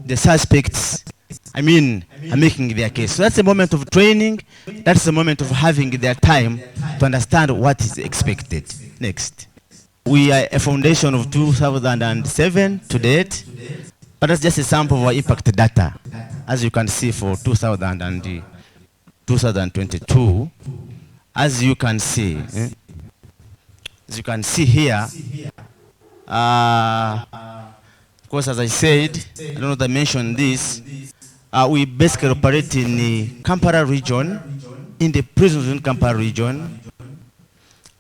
the suspects, making their case. So that's the moment of training. That's the moment of having their time to understand what is expected. Next. We are a foundation of 2007 to date, but that's just a sample of our impact data. As you can see for 2022, as you can see here, of course, as I said, I don't know if I mentioned this, we basically operate in the Kampala region, in the prisons within Kampala region,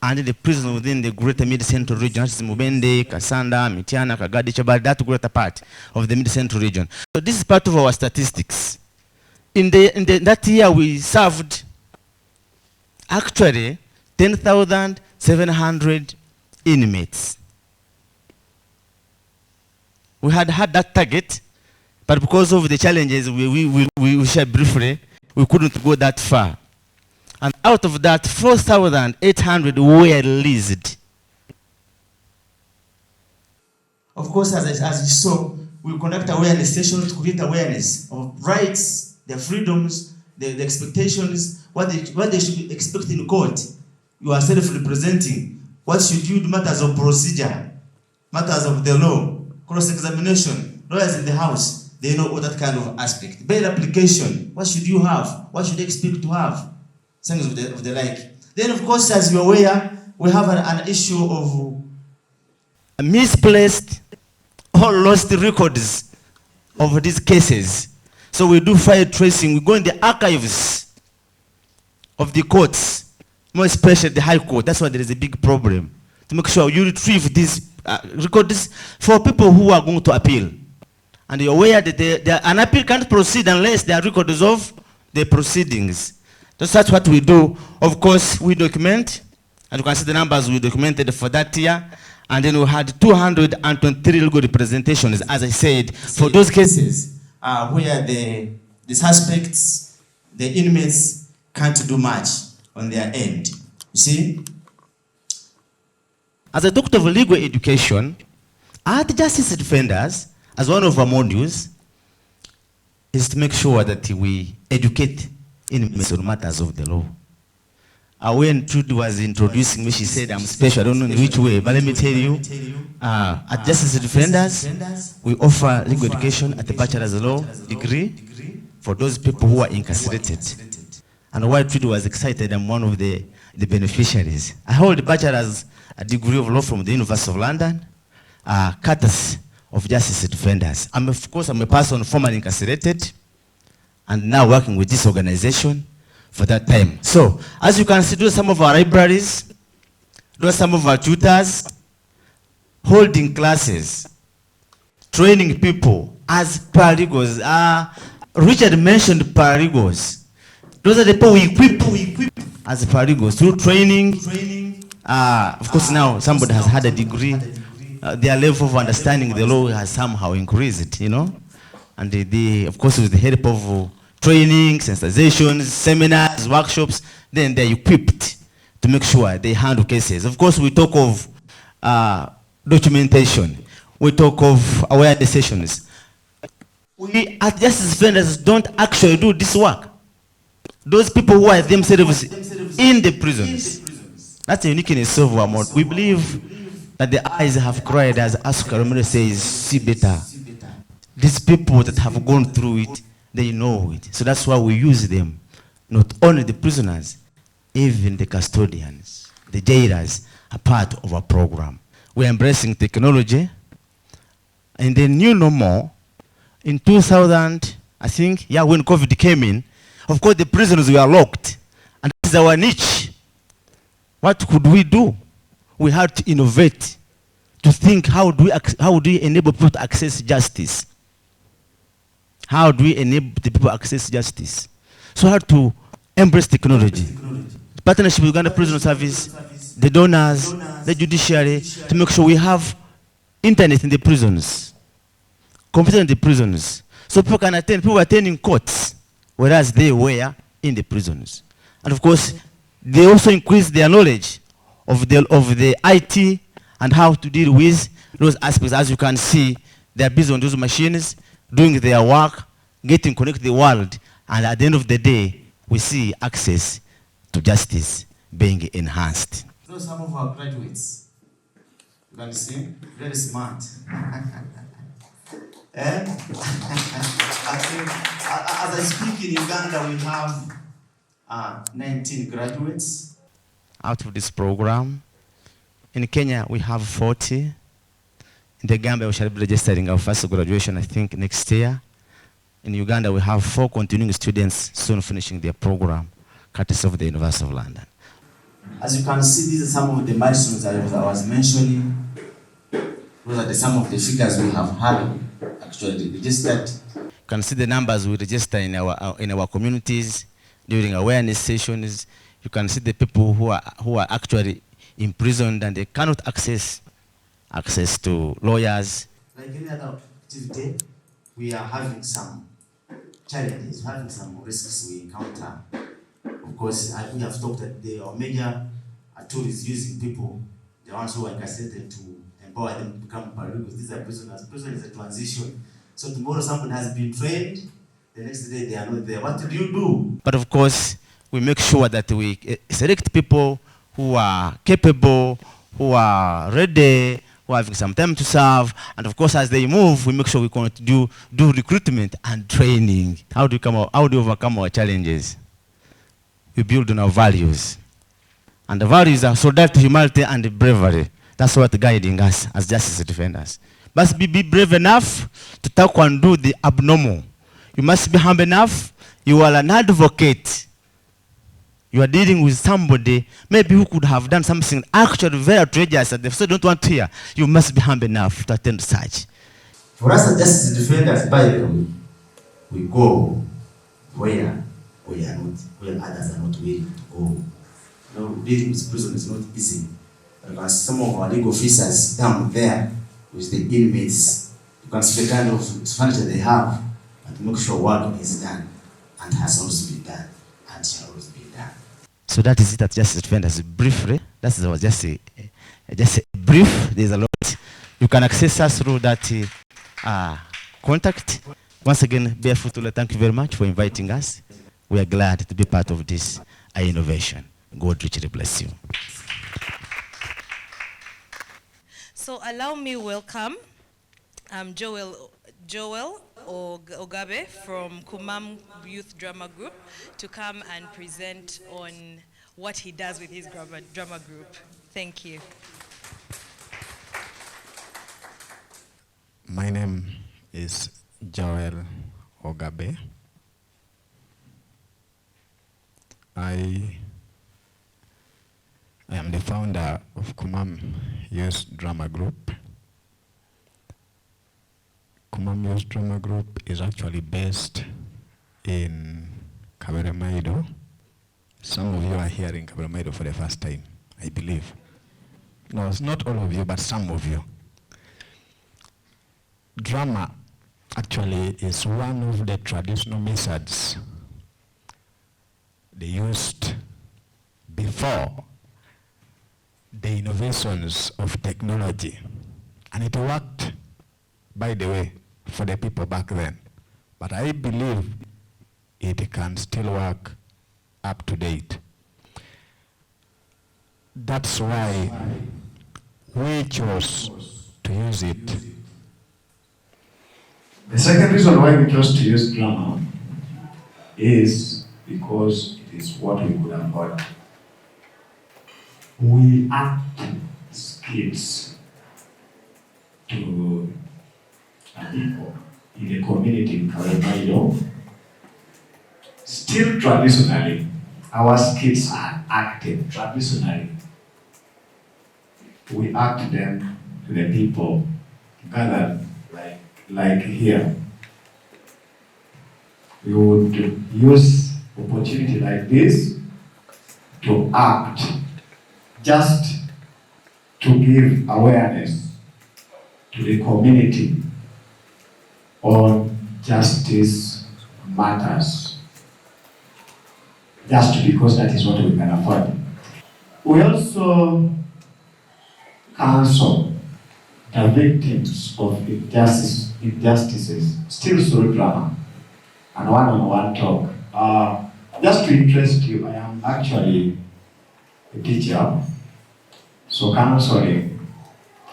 and in the prisons within the greater mid-central region, which is Mubende, Kasanda, Mitiana, Kagadi, Chabad, that greater part of the mid-central region. So this is part of our statistics. In that year, we served actually 10,700 inmates. We had that target, but because of the challenges we shared briefly, we couldn't go that far. And out of that, 4,800 were released. Of course, as you saw, we conduct awareness sessions to create awareness of rights, their freedoms, the expectations, what they should expect in court. You are self-representing. What should you do? Matters of procedure, matters of the law, cross-examination, lawyers in the house, they know all that kind of aspect. Bail application, what should you have? What should they expect to have? Things of the like. Then, of course, as you're aware, we have an issue of misplaced or lost records of these cases. So we do file tracing. We go in the archives of the courts, more especially the High Court. That's why there is a big problem, to make sure you retrieve these records for people who are going to appeal. And you're aware that an appeal can't proceed unless there are records of the proceedings. That's what we do. Of course, we document, and you can see the numbers we documented for that year. And then we had 223 legal representations, as I said, for those cases where the suspects, the inmates can't do much on their end. You see? As a doctor of legal education, at Justice Defenders, as one of our modules, is to make sure that we educate inmates on matters of the law. When Trudy was introducing me, she said, I'm special, I don't know in which way, but let me tell you, at Justice Defenders, we offer legal education at the bachelor's law degree for those people who are incarcerated. And while Trudy was excited, I'm one of the beneficiaries. I hold a bachelor's degree of law from the University of London, courtesy of Justice Defenders. Of course, I'm a person formerly incarcerated, and now working with this organization for that time. So, as you can see, those are some of our libraries, those are some of our tutors, holding classes, training people as paralegals. Richard mentioned paralegals. Those are the people we equip as paralegals through training. Of course, now somebody has had a degree. Their level of understanding the law has somehow increased, you know. And of course, with the help of training, sensitizations, seminars, workshops, then they're equipped to make sure they handle cases. Of course, we talk of documentation. We talk of awareness sessions. We, as Justice Defenders, don't actually do this work. Those people who are themselves in the prisons. That's the uniqueness of our model. We believe that the eyes have cried, as Asuka Romero says, see better. These people that have gone through it, they know it. So that's why we use them. Not only the prisoners, even the custodians, the jailers are part of our program. We're embracing technology. And the new normal, in 2000, I think, yeah, when COVID came in, of course the prisons were locked. And this is our niche. What could we do? We had to innovate, to think how do we enable people to access justice? How do we enable the people to access justice? So how to embrace technology. Partnership with Uganda Prison Service, the donors, the judiciary, to make sure we have internet in the prisons, computer in the prisons. So people can attend, people attend in courts, whereas they were in the prisons. And of course, they also increase their knowledge of the IT and how to deal with those aspects. As you can see, they are busy on those machines, doing their work, getting connected to the world, and at the end of the day, we see access to justice being enhanced. So some of our graduates, you can see, very smart. And as I speak, in Uganda, we have 19 graduates out of this program. In Kenya, we have 40. In the Gambia, we shall be registering our first graduation, I think, next year. In Uganda, we have 4 continuing students soon finishing their program, courtesy of the University of London. As you can see, these are some of the milestones that I was mentioning. Those are some of the figures we have had actually registered. You can see the numbers we register in our communities during awareness sessions. You can see the people who are actually imprisoned and they cannot access to lawyers. Like any other activity, we are having some challenges, having some risks we encounter. Of course, as we have talked today, our major tool is using people, the ones who are incarcerated, to empower them to become paralegals. These are prisoners. Prison is a transition. So tomorrow someone has been trained, the next day they are not there. What do you do? But of course, we make sure that we select people who are capable, who are ready, who are having some time to serve. And of course, as they move, we make sure we continue to do recruitment and training. How do we overcome our challenges? We build on our values. And the values are solidarity, humanity, and bravery. That's what guiding us as justice defenders. Must be brave enough to tackle and do the abnormal. You must be humble enough. You are an advocate. You are dealing with somebody maybe who could have done something actually very outrageous that they so don't want to hear. You must be humble enough to attend such. For us as justice defenders, by the way, we go where others are not willing to go. You know, dealing with prison is not easy. Because some of our legal officers down there with the inmates, you can see the kind of furniture they have, and to make sure work is done and has always been done and shall always be done. So that is it at Justice Defenders briefly. That was just a brief. There's a lot. You can access us through that contact. Once again, BarefootLaw, thank you very much for inviting us. We are glad to be part of this innovation. God richly bless you. So allow me welcome Joel Ogabe from Kumam Youth Drama Group to come and present on what he does with his drama group. Thank you. My name is Joel Ogabe. I am the founder of Kumam Youth Drama Group. Kumam Youth Drama Group is actually based in Kaberemaido. Some of you are here in Kaberemaido for the first time, I believe. No, it's not all of you, but some of you. Drama actually is one of the traditional methods they used before the innovations of technology. And it worked, by the way, for the people back then. But I believe it can still work up to date. That's why we chose to use it. The second reason why we chose to use drama is because it is what we could afford. We act skits to people in the community in Kaberemaido. Still traditionally, our skits are acted traditionally. We act them to the people gathered like here. We would use opportunity like this to act, just to give awareness to the community on justice matters, just because that is what we can afford. We also counsel the victims of injustices still through drama. and one-on-one talk. Just to interest you, I am actually a teacher, so counseling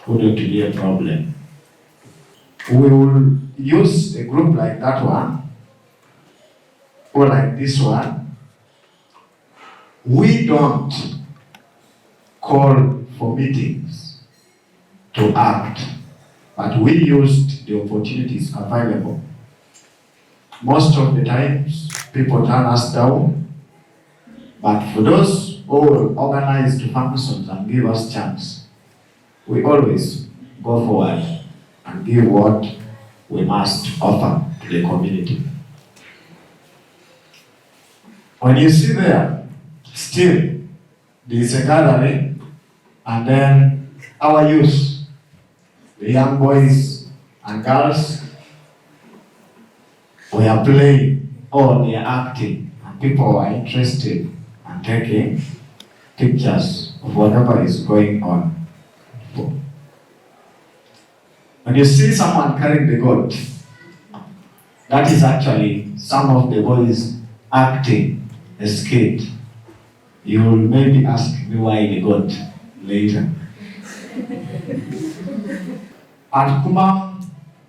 wouldn't be a problem. We will use a group like that one, or like this one. We don't call for meetings to act, but we used the opportunities available. Most of the times, people turn us down, but for those who will organize the functions and give us chance, we always go forward and give what we must offer to the community. When you see there, still, there is a gathering, and then our youth, the young boys and girls, we are playing or they are acting, and people are interested and taking pictures of whatever is going on. When you see someone carrying the goat, that is actually some of the boys acting a skit. You will maybe ask me why the goat later. At Kumam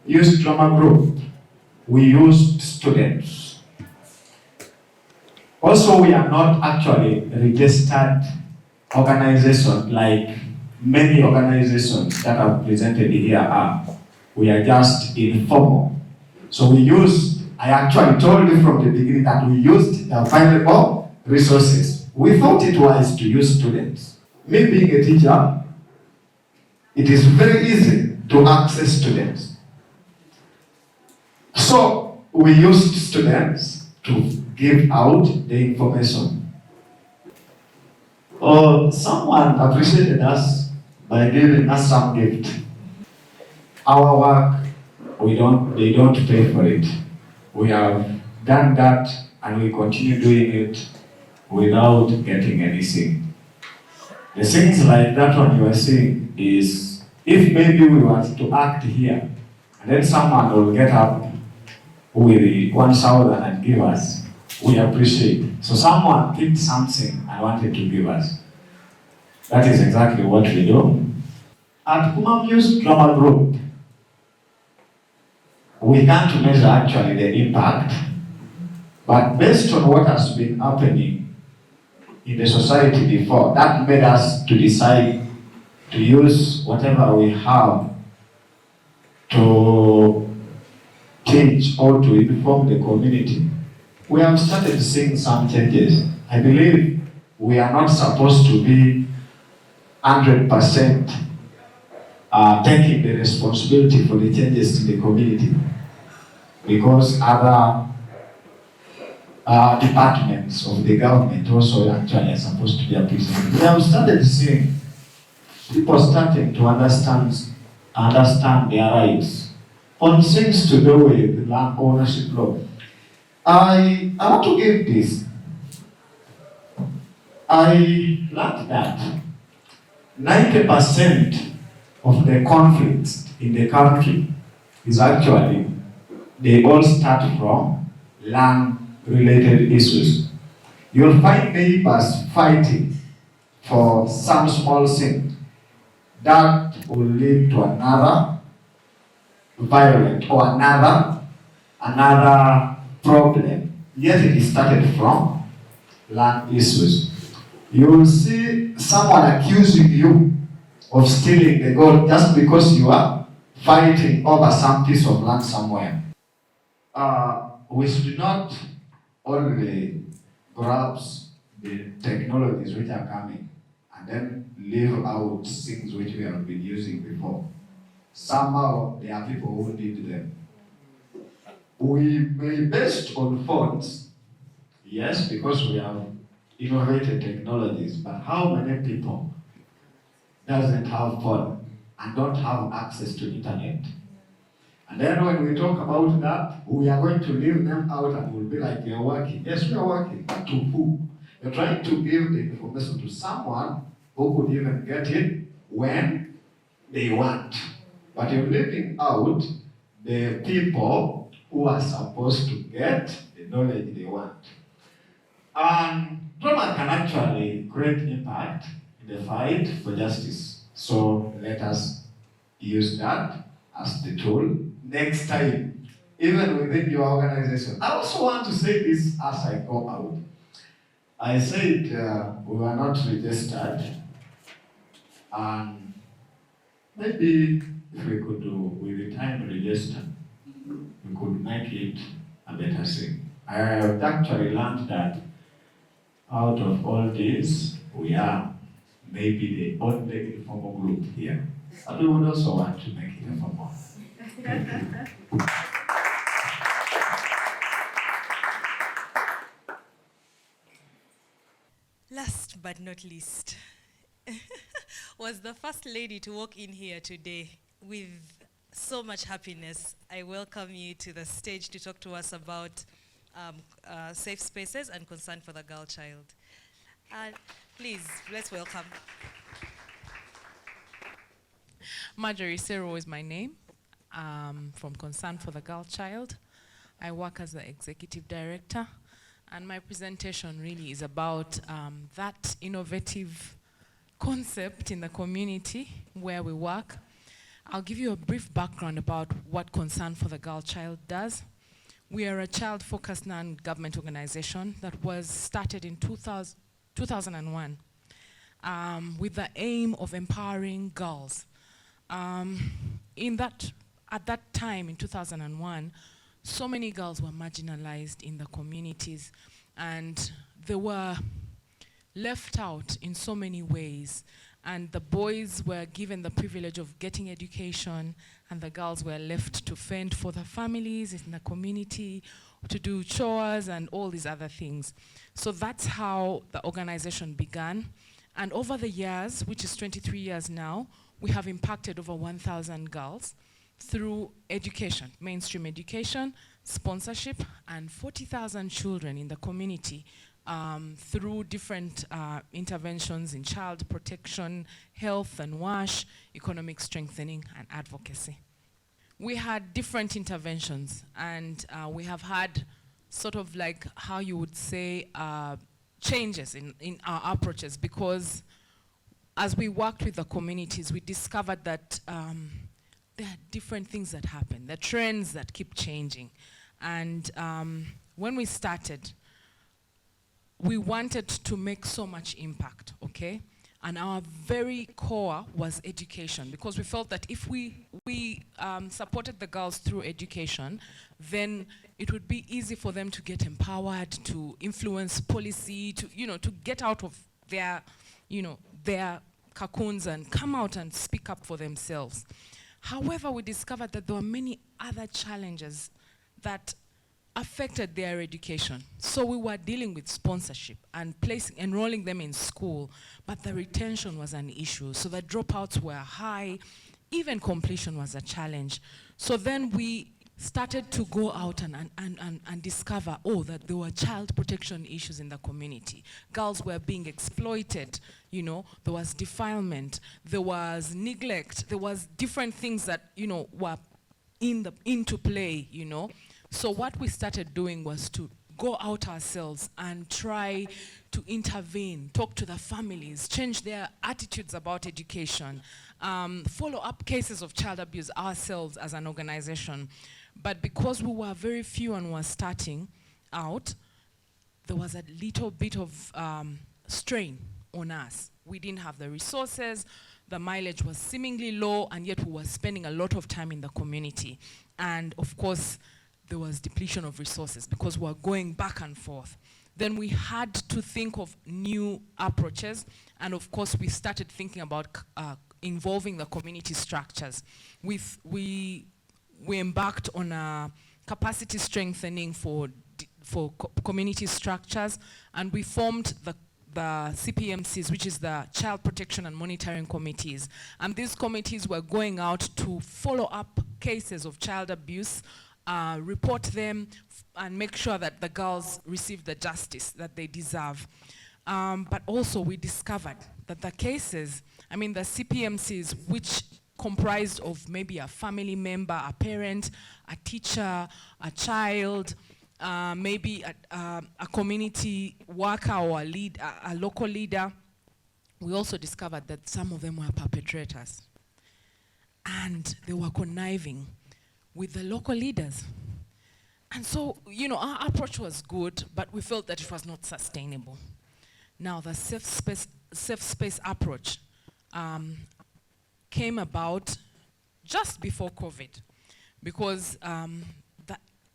Youth Drama Group, we used students. Also, we are not actually a registered organization like many organizations that are presented here are. We are just informal. So I actually told you from the beginning that we used the available resources. We thought it wise to use students. Me being a teacher, it is very easy to access students. So we used students to give out the information. Someone appreciated us by giving us some gift. Our work, they don't pay for it. We have done that and we continue doing it without getting anything. The things like that one you are seeing is, if maybe we want to act here, and then someone will get up with 1,000 and give us, we appreciate. So someone picked something and wanted to give us. That is exactly what we do. At Kumam Youth Drama Group, we can't measure actually the impact, but based on what has been happening in the society before, that made us to decide to use whatever we have to teach or to inform the community. We have started seeing some changes. I believe we are not supposed to be 100% taking the responsibility for the changes in the community, because other departments of the government also actually are supposed to be appreciated. We have started seeing people starting to understand their rights on things to do with land ownership law. I want to give this. I learned that 90% of the conflicts in the country is actually, they all start from land-related issues. You'll find neighbors fighting for some small thing that will lead to another violent or another problem. Yet it started from land issues. You will see someone accusing you of stealing the gold just because you are fighting over some piece of land somewhere. We should not only grasp the technologies which are coming and then leave out things which we have been using before. Somehow there are people who need them. We may based on phones, yes, because we have innovated technologies, but how many people doesn't have phone and don't have access to internet? And then when we talk about that, we are going to leave them out and we'll be like, you're working. Yes, we are working, but to who? You're trying to give the information to someone who could even get it when they want. But you're leaving out the people who are supposed to get knowledge they want. And drama can actually create impact in the fight for justice. So let us use that as the tool next time, even within your organization. I also want to say this as I go out. I said we were not registered, and maybe if we could do with the time register, we could make it a better thing. I have actually learned that out of all this, we are maybe the only informal group here. And we would also want to make it a formal. Last but not least, was the first lady to walk in here today with so much happiness. I welcome you to the stage to talk to us about safe spaces and concern for the girl child. Please, let's welcome. Marjorie Sero is my name, from Concern for the Girl Child. I work as the executive director, and my presentation really is about that innovative concept in the community where we work. I'll give you a brief background about what Concern for the Girl Child does. We are a child-focused non-government organization that was started in 2001 with the aim of empowering girls. At that time, in 2001, so many girls were marginalized in the communities, and they were left out in so many ways. And the boys were given the privilege of getting education, and the girls were left to fend for their families in the community, to do chores and all these other things. So that's how the organization began. And over the years, which is 23 years now, we have impacted over 1,000 girls through education, mainstream education, sponsorship, and 40,000 children in the community through different interventions in child protection, health and WASH, economic strengthening, and advocacy. We had different interventions, and we have had sort of like how you would say changes in our approaches, because as we worked with the communities, we discovered that there are different things that happen, the trends that keep changing. And when we started, we wanted to make so much impact, okay? And our very core was education, because we felt that if we supported the girls through education, then it would be easy for them to get empowered, to influence policy, to get out of their, their cocoons and come out and speak up for themselves. However, we discovered that there were many other challenges that affected their education. So we were dealing with sponsorship and enrolling them in school, but the retention was an issue. So the dropouts were high, even completion was a challenge. So then we started to go out and discover, that there were child protection issues in the community. Girls were being exploited, there was defilement, there was neglect, there was different things that, were into play, So what we started doing was to go out ourselves and try to intervene, talk to the families, change their attitudes about education, follow up cases of child abuse ourselves as an organization. But because we were very few and were starting out, there was a little bit of strain on us. We didn't have the resources, the mileage was seemingly low, and yet we were spending a lot of time in the community. And of course, there was depletion of resources because we were going back and forth. Then we had to think of new approaches, and of course we started thinking about involving the community structures. We embarked on a capacity strengthening for community structures, and we formed the CPMCs, which is the Child Protection and Monitoring Committees. And these committees were going out to follow up cases of child abuse, report them, and make sure that the girls receive the justice that they deserve. But also we discovered that the cases, the CPMCs, which comprised of maybe a family member, a parent, a teacher, a child, maybe a community worker or a local leader, we also discovered that some of them were perpetrators. And they were conniving with the local leaders. And so, our approach was good, but we felt that it was not sustainable. Now, the safe space approach came about just before COVID, because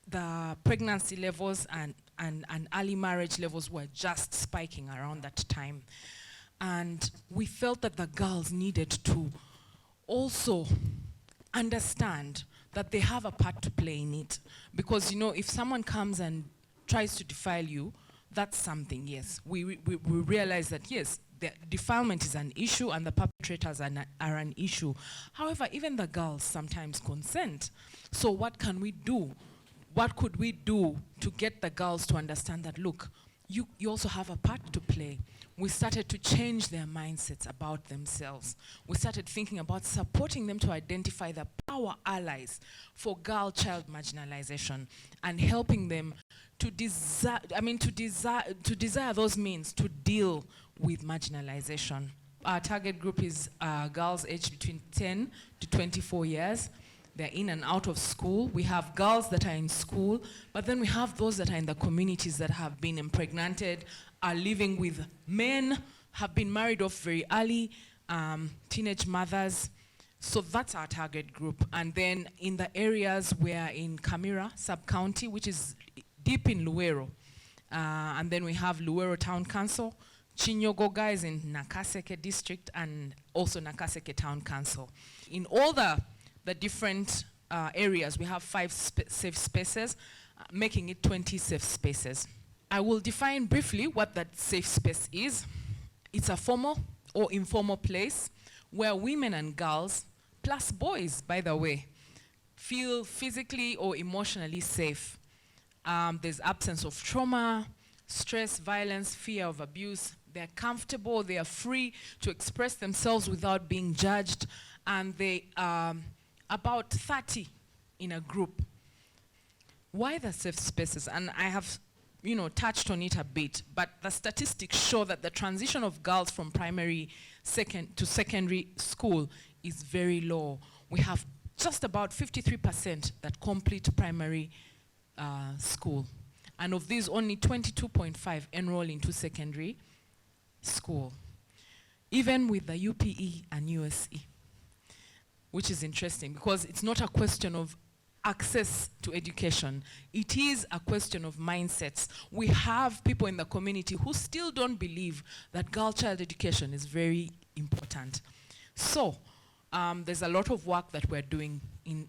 the pregnancy levels and early marriage levels were just spiking around that time. And we felt that the girls needed to also understand that they have a part to play in it. Because, if someone comes and tries to defile you, that's something, yes. We realize that, yes, the defilement is an issue and the perpetrators are an issue. However, even the girls sometimes consent. So what can we do? What could we do to get the girls to understand that, look, you also have a part to play? We started to change their mindsets about themselves. We started thinking about supporting them to identify the power allies for girl-child marginalization and helping them to desire those means to deal with marginalization. Our target group is girls aged between 10 to 24 years. They're in and out of school. We have girls that are in school, but then we have those that are in the communities that have been impregnated, are living with men, have been married off very early, teenage mothers. So that's our target group. And then in the areas where in Kamira sub-county, which is deep in Luwero, and then we have Luwero Town Council, Chinyogoga is in Nakaseke district, and also Nakaseke Town Council. In all the different areas, we have 5 safe spaces, making it 20 safe spaces. I will define briefly what that safe space is. It's a formal or informal place where women and girls, plus boys, by the way, feel physically or emotionally safe. There's absence of trauma, stress, violence, fear of abuse. They're comfortable, they are free to express themselves without being judged, and they about 30 in a group. Why the safe spaces? And I have touched on it a bit, but the statistics show that the transition of girls from primary to secondary school is very low. We have just about 53% that complete primary school. And of these, only 22.5 enroll into secondary school, even with the UPE and USE, which is interesting because it's not a question of access to education. It is a question of mindsets. We have people in the community who still don't believe that girl-child education is very important. So there's a lot of work that we're doing in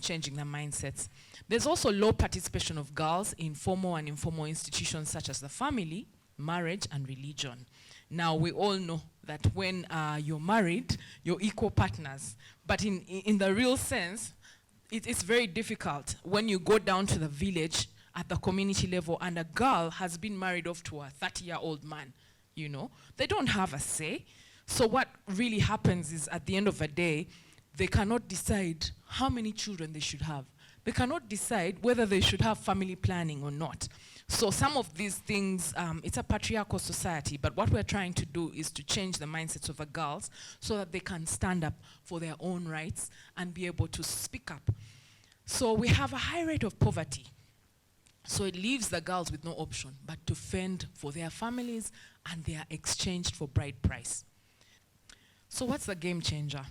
changing the mindsets. There's also low participation of girls in formal and informal institutions such as the family, marriage, and religion. Now, we all know that when you're married, you're equal partners. But in the real sense, it's very difficult when you go down to the village at the community level and a girl has been married off to a 30-year-old man, They don't have a say. So what really happens is at the end of the day, they cannot decide how many children they should have. They cannot decide whether they should have family planning or not. So some of these things, it's a patriarchal society, but what we're trying to do is to change the mindsets of the girls so that they can stand up for their own rights and be able to speak up. So we have a high rate of poverty. So it leaves the girls with no option but to fend for their families, and they are exchanged for bride price. So what's the game changer?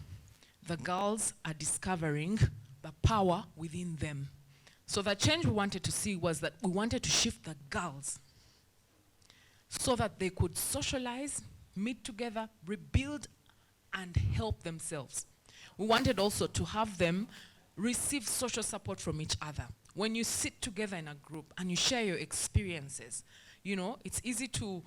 The girls are discovering the power within them. So the change we wanted to see was that we wanted to shift the girls so that they could socialize, meet together, rebuild, and help themselves. We wanted also to have them receive social support from each other. When you sit together in a group and you share your experiences, it's easy to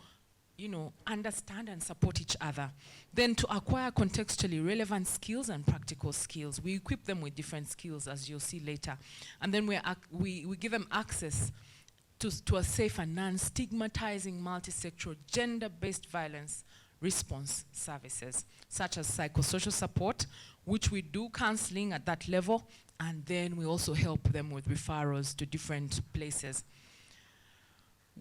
understand and support each other. Then to acquire contextually relevant skills and practical skills. We equip them with different skills, as you'll see later. And then we give them access to a safe and non-stigmatizing, multi-sectoral, gender-based violence response services, such as psychosocial support, which we do counseling at that level, and then we also help them with referrals to different places.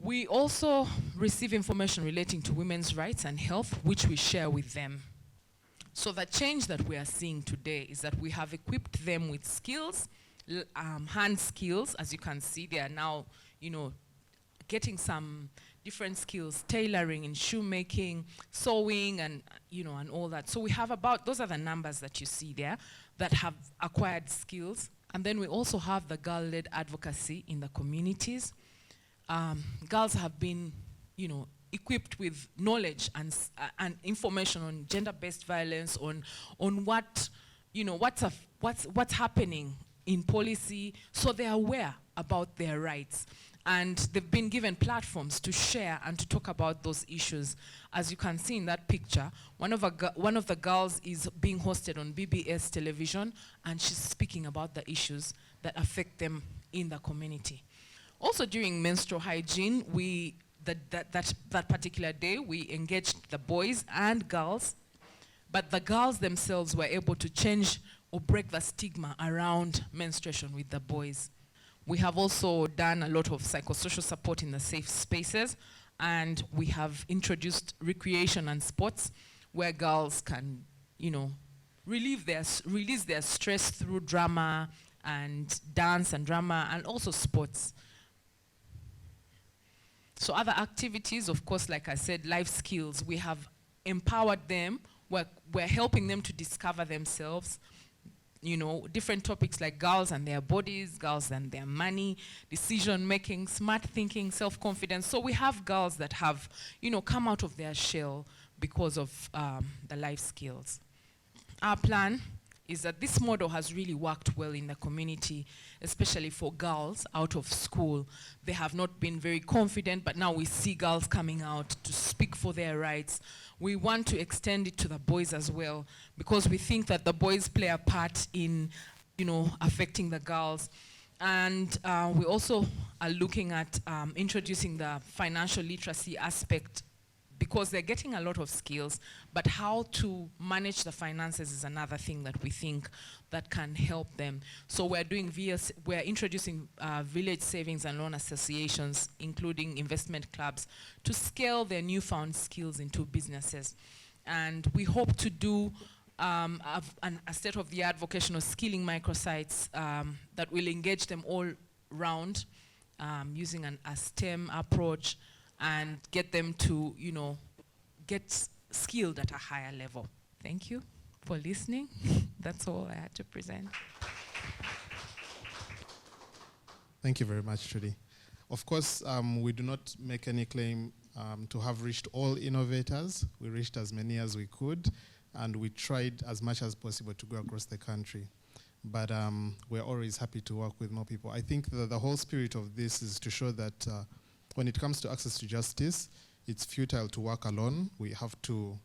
We also receive information relating to women's rights and health, which we share with them. So the change that we are seeing today is that we have equipped them with skills, hand skills. As you can see, they are now, getting some different skills, tailoring and shoemaking, sewing, and and all that. So we have those are the numbers that you see there that have acquired skills. And then we also have the girl-led advocacy in the communities. Girls have been, equipped with knowledge and information on gender-based violence, on what, what's happening in policy, so they're aware about their rights. And they've been given platforms to share and to talk about those issues. As you can see in that picture, one of the girls is being hosted on BBS television, and she's speaking about the issues that affect them in the community. Also during menstrual hygiene, that particular day, we engaged the boys and girls, but the girls themselves were able to change or break the stigma around menstruation with the boys. We have also done a lot of psychosocial support in the safe spaces, and we have introduced recreation and sports where girls can, release their stress through drama and dance and drama, and also sports. So other activities, of course, like I said, life skills, we have empowered them. We're helping them to discover themselves. Different topics like girls and their bodies, girls and their money, decision-making, smart thinking, self-confidence. So we have girls that have, come out of their shell because of the life skills. Our plan is that this model has really worked well in the community, especially for girls out of school. They have not been very confident, but now we see girls coming out to speak for their rights. We want to extend it to the boys as well, because we think that the boys play a part in, affecting the girls. And we also are looking at introducing the financial literacy aspect, because they're getting a lot of skills, but how to manage the finances is another thing that we think that can help them. So we're introducing village savings and loan associations, including investment clubs, to scale their newfound skills into businesses. And we hope to do a state-of-the-art vocational skilling microsites that will engage them all round using a STEM approach, and get them to, get skilled at a higher level. Thank you for listening. That's all I had to present. Thank you very much, Trudy. Of course, we do not make any claim to have reached all innovators. We reached as many as we could, and we tried as much as possible to go across the country. But we're always happy to work with more people. I think the whole spirit of this is to show that when it comes to access to justice, it's futile to work alone. We have to,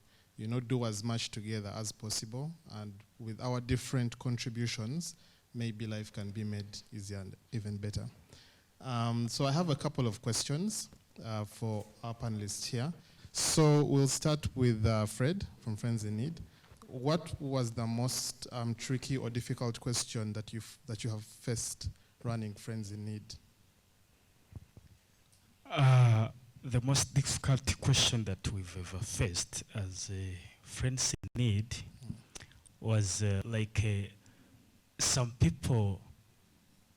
do as much together as possible. And with our different contributions, maybe life can be made easier and even better. So I have a couple of questions for our panelists here. So we'll start with Fred from Friends in Need. What was the most tricky or difficult question that you have faced running Friends in Need? The most difficult question that we've ever faced as Friends in Need was some people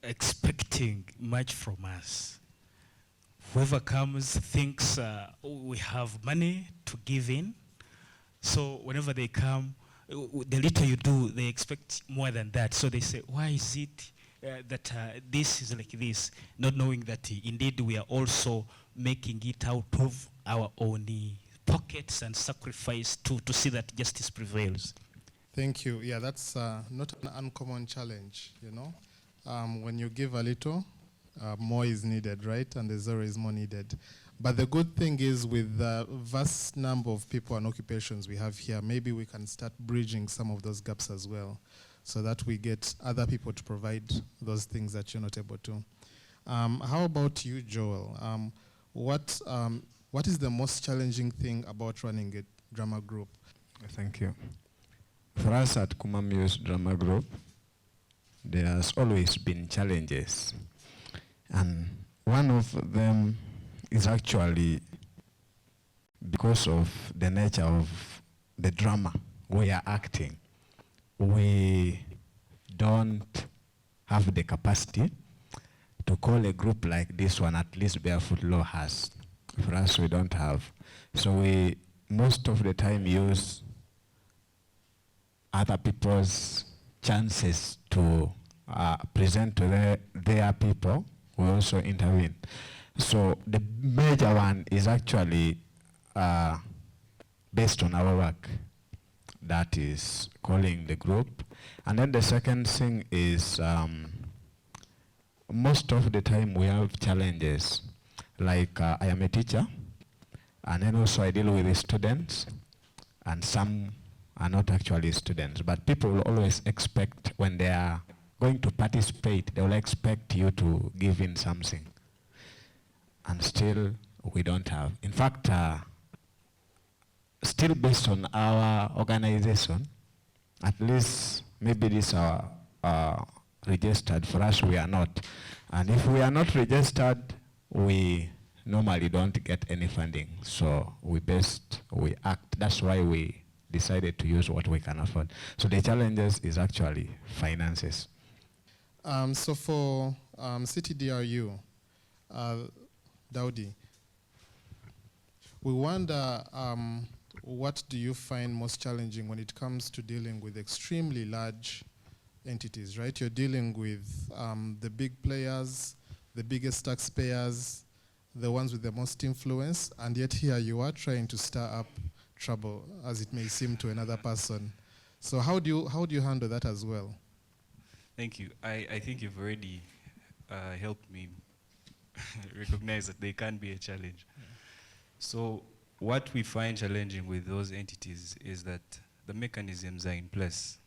expecting much from us. Whoever comes thinks we have money to give in. So whenever they come, the little you do, they expect more than that. So they say, why is it that this is like this? Not knowing that indeed we are also making it out of our own pockets and sacrifice to see that justice prevails. Thank you. Yeah, that's not an uncommon challenge, When you give a little, more is needed, right? And there's always more needed. But the good thing is, with the vast number of people and occupations we have here, maybe we can start bridging some of those gaps as well, so that we get other people to provide those things that you're not able to. How about you, Joel? What is the most challenging thing about running a drama group? Thank you. For us at Kumami's Drama Group, there has always been challenges. And one of them is actually because of the nature of the drama we are acting. We don't have the capacity to call a group like this one, at least BarefootLaw has. For us, we don't have. So we most of the time use other people's chances to present to their people. We also intervene. So the major one is actually based on our work. That is calling the group. And then the second thing is most of the time we have challenges. Like I am a teacher, and then also I deal with the students, and some are not actually students, but people will always expect when they are going to participate, they will expect you to give in something. And still we don't have. In fact, still based on our organization, at least maybe these are registered. For us, we are not. And if we are not registered, we normally don't get any funding. So we act. That's why we decided to use what we can afford. So the challenges is actually finances. So for CTDRU, Daudi, we wonder what do you find most challenging when it comes to dealing with extremely large entities, right? You're dealing with the big players, the biggest taxpayers, the ones with the most influence, and yet here you are trying to stir up trouble, as it may seem to another person. So how do you handle that as well? Thank you. I think you've already helped me recognize that they can be a challenge. So what we find challenging with those entities is that the mechanisms are in place,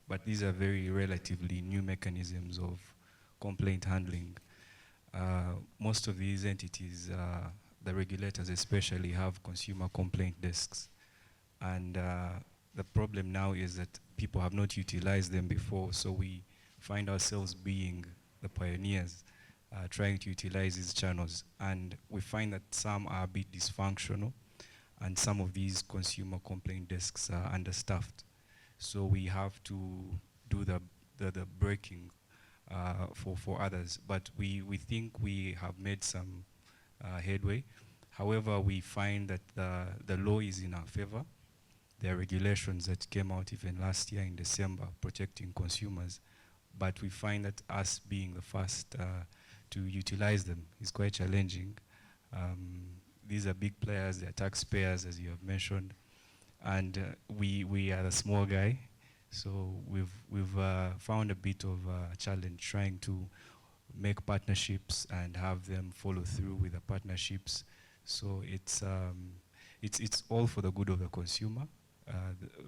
but these are very relatively new mechanisms of complaint handling. Most of these entities, the regulators especially, have consumer complaint desks. And the problem now is that people have not utilized them before, so we find ourselves being the pioneers, trying to utilize these channels. And we find that some are a bit dysfunctional, and some of these consumer complaint desks are understaffed. So we have to do the breaking for others. But we think we have made some headway. However, we find that the law is in our favor. There are regulations that came out even last year in December protecting consumers, but we find that us being the first to utilize them is quite challenging. These are big players, they're taxpayers, as you have mentioned, and we are the small guy, so we've found a bit of a challenge trying to make partnerships and have them follow through with the partnerships. So it's all for the good of the consumer.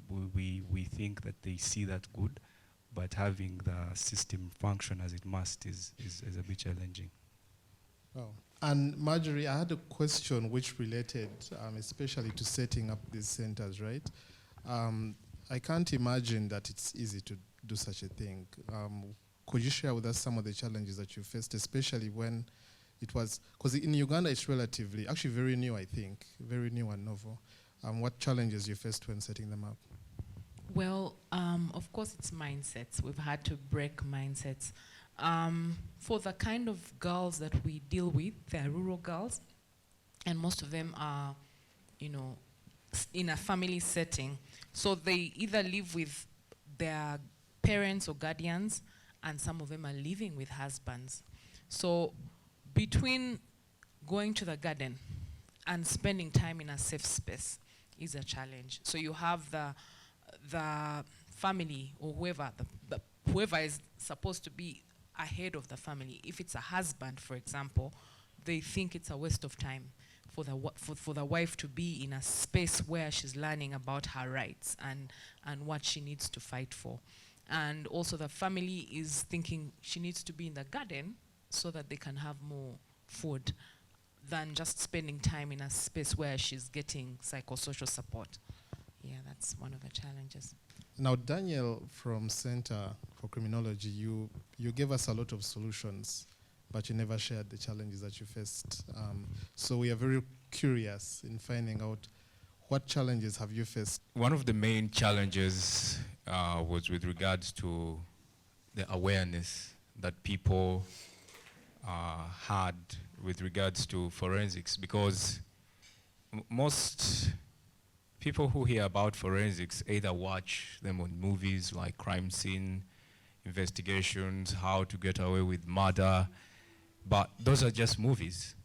We think that they see that good, but having the system function as it must is a bit challenging. Oh. And Marjorie, I had a question which related especially to setting up these centers, right? I can't imagine that it's easy to do such a thing. Could you share with us some of the challenges that you faced, especially when it was, because in Uganda it's relatively, actually very new, I think, very new and novel. What challenges you faced when setting them up? Well, of course it's mindsets. We've had to break mindsets. For the kind of girls that we deal with, they're rural girls, and most of them are, in a family setting. So they either live with their parents or guardians, and some of them are living with husbands. So between going to the garden and spending time in a safe space is a challenge. So you have the family or whoever is supposed to be ahead of the family. If it's a husband, for example, they think it's a waste of time for the wife to be in a space where she's learning about her rights and what she needs to fight for. And also the family is thinking she needs to be in the garden so that they can have more food than just spending time in a space where she's getting psychosocial support. Yeah, that's one of the challenges. Now, Daniel from Center for Criminology, you gave us a lot of solutions but you never shared the challenges that you faced. So we are very curious in finding out what challenges have you faced. One of the main challenges was with regards to the awareness that people had with regards to forensics, because most people who hear about forensics either watch them on movies like crime scene investigations, how to get away with murder, but those are just movies.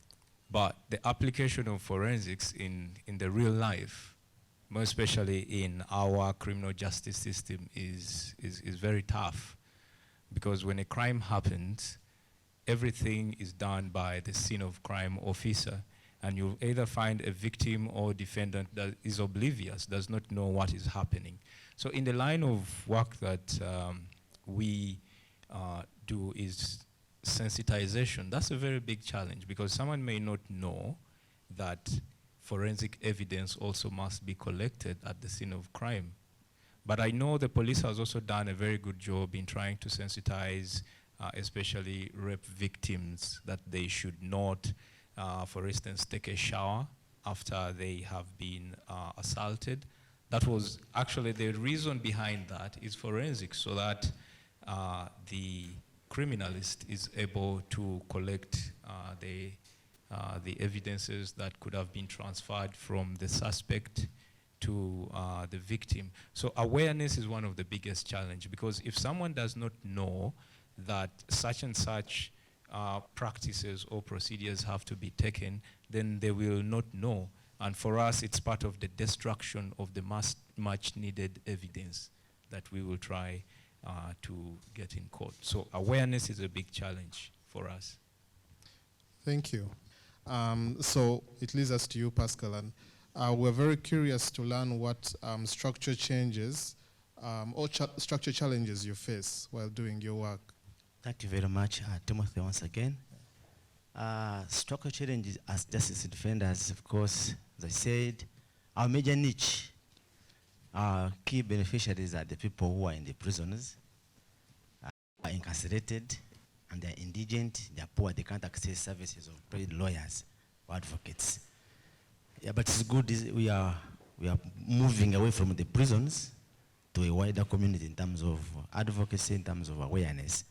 But the application of forensics in the real life, more especially in our criminal justice system, is very tough. Because when a crime happens, everything is done by the scene of crime officer. And you'll either find a victim or defendant that is oblivious, does not know what is happening. So in the line of work that we do is sensitization. That's a very big challenge, because someone may not know that forensic evidence also must be collected at the scene of crime. But I know the police has also done a very good job in trying to sensitize especially rape victims that they should not, for instance, take a shower after they have been assaulted. That was actually the reason behind that is forensics, so that the criminalist is able to collect the evidences that could have been transferred from the suspect to the victim. So awareness is one of the biggest challenges, because if someone does not know that such and such practices or procedures have to be taken, then they will not know. And for us, it's part of the destruction of the much needed evidence that we will try to get in court. So awareness is a big challenge for us. Thank you. So it leads us to you, Pascal. And we're very curious to learn what structure changes or structure challenges you face while doing your work. Thank you very much, Timothy, once again. Structure challenges as justice defenders, of course, as I said, our major niche, our key beneficiaries are the people who are in the prisons, are incarcerated, and they're indigent, they're poor, they can't access services of paid lawyers or advocates. Yeah, but it's good, we are moving away from the prisons to a wider community in terms of advocacy, in terms of awareness.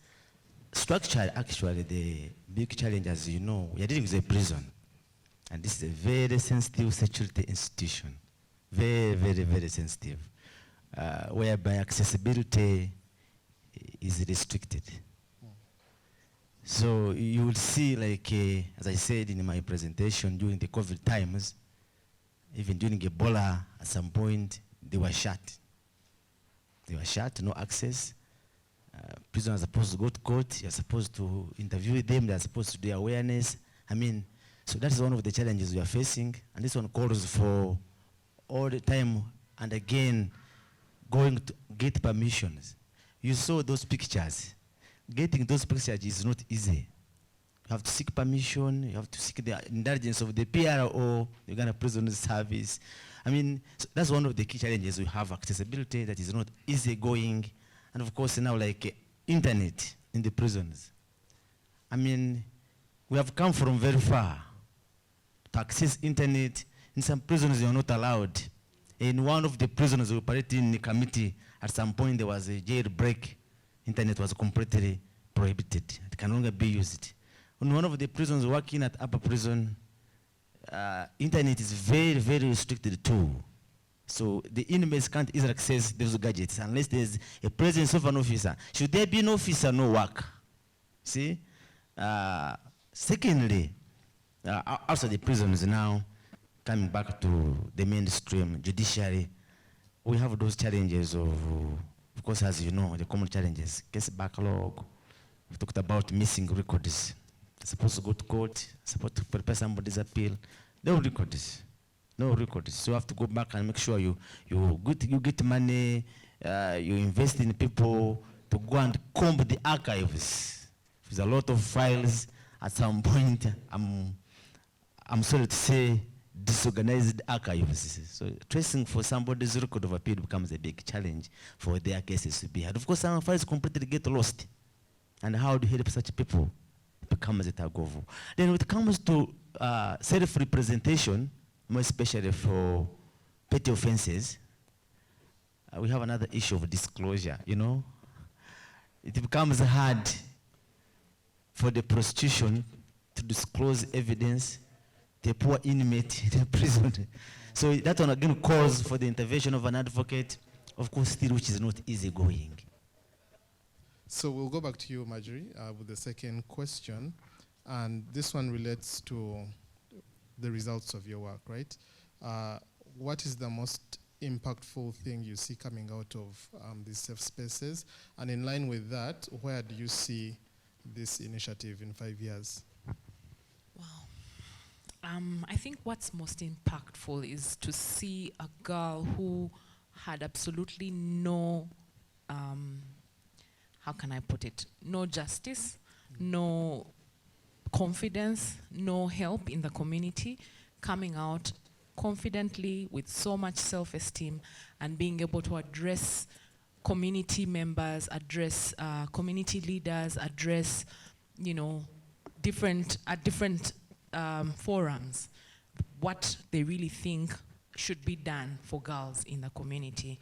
Structure, actually, the big challenge, as you know, we are dealing with a prison. And this is a very sensitive security institution. Very, very, very sensitive. Whereby accessibility is restricted. So you will see, like, as I said in my presentation, during the COVID times, even during Ebola, at some point, they were shut. They were shut, no access. Prisoners are supposed to go to court, you're supposed to interview them, they're supposed to do awareness. I mean, so that is one of the challenges we are facing, and this one calls for all the time and again going to get permissions. You saw those pictures. Getting those pictures is not easy. You have to seek permission, you have to seek the indulgence of the PRO, the Uganda Prison Service. I mean, so that's one of the key challenges we have, accessibility that is not easy going. And of course now, like internet in the prisons. I mean, we have come from very far to access internet. In some prisons you are not allowed. In one of the prisons we operated in the committee, at some point there was a jailbreak. Internet was completely prohibited. It can no longer be used. In one of the prisons working at upper prison, internet is very, very restricted too. So the inmates can't easily access those gadgets unless there's a presence of an officer. Should there be no officer, no work? See? Secondly, outside the prisons now, coming back to the mainstream judiciary, we have those challenges of course, as you know, the common challenges, case backlog. We talked about missing records. Supposed to go to court, supposed to prepare somebody's appeal. No records. No records. So you have to go back and make sure you get money, you invest in people to go and comb the archives. There's a lot of files. At some point, I'm sorry to say, disorganized archives. So tracing for somebody's record of appeal becomes a big challenge for their cases to be had. Of course, some files completely get lost. And how do you help such people becomes a tug of war. Then when it comes to self-representation, more especially for petty offenses, we have another issue of disclosure, you know. It becomes hard for the prosecution to disclose evidence, the poor inmate in the prison. So that one again calls for the intervention of an advocate, of course, still, which is not easy going. So we'll go back to you, Marjorie, with the second question. And this one relates to the results of your work, right? What is the most impactful thing you see coming out of these safe spaces? And in line with that, where do you see this initiative in 5 years? Wow. I think what's most impactful is to see a girl who had absolutely no, how can I put it, no justice, no confidence, no help in the community, coming out confidently with so much self-esteem and being able to address community members, address community leaders, address, you know, different forums, what they really think should be done for girls in the community.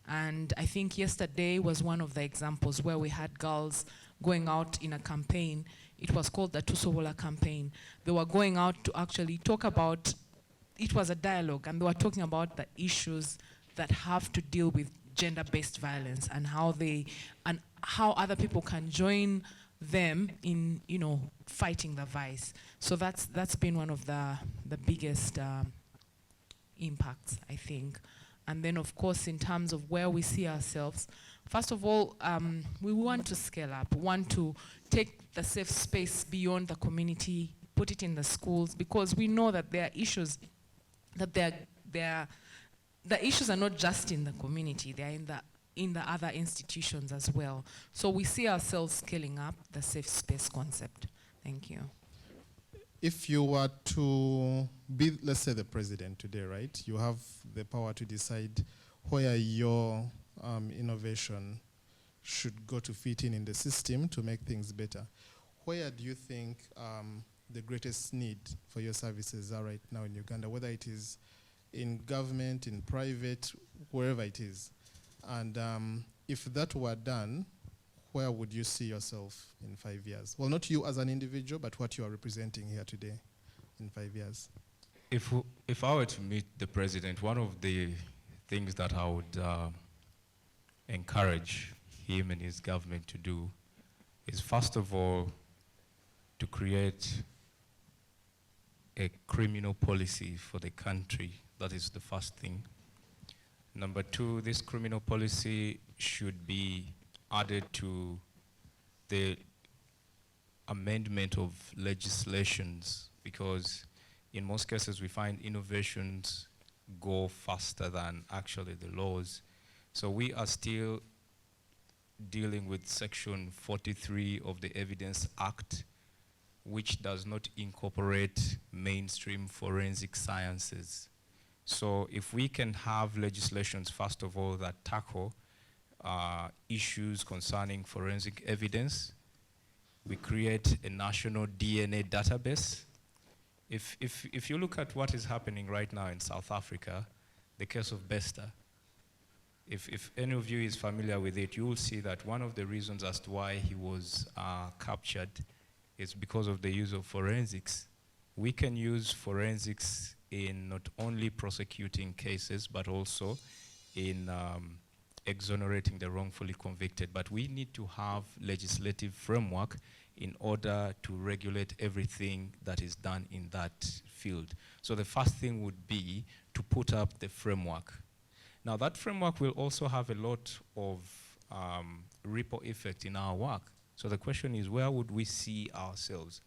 And I think yesterday was one of the examples where we had girls going out in a campaign. It was called the Tusobola campaign. They were going out to actually talk about, it was a dialogue, and they were talking about the issues that have to deal with gender-based violence and how other people can join them in, you know, fighting the vice. So that's been one of the biggest impacts, I think. And then, of course, in terms of where we see ourselves, first of all, we want to scale up. We want to take the safe space beyond the community, put it in the schools, because we know that there are issues, that the issues are not just in the community, they are in the other institutions as well. So we see ourselves scaling up the safe space concept. Thank you. If you were to be, let's say, the president today, right? You have the power to decide where your innovation should go to fit in the system to make things better. Where do you think the greatest need for your services are right now in Uganda, whether it is in government, in private, wherever it is? And if that were done, where would you see yourself in 5 years? Well, not you as an individual, but what you are representing here today in 5 years. If I were to meet the president, one of the things that I would encourage him and his government to do is, first of all, to create a criminal policy for the country. That is the first thing. Number two, this criminal policy should be added to the amendment of legislations, because in most cases we find innovations go faster than actually the laws. So we are still dealing with Section 43 of the Evidence Act, which does not incorporate mainstream forensic sciences. So if we can have legislations, first of all, that tackle issues concerning forensic evidence, we create a national DNA database. If you look at what is happening right now in South Africa, the case of Bester, if any of you is familiar with it, you will see that one of the reasons as to why he was captured is because of the use of forensics. We can use forensics in not only prosecuting cases, but also in exonerating the wrongfully convicted. But we need to have legislative framework in order to regulate everything that is done in that field. So the first thing would be to put up the framework. Now that framework will also have a lot of ripple effect in our work. So the question is, where would we see ourselves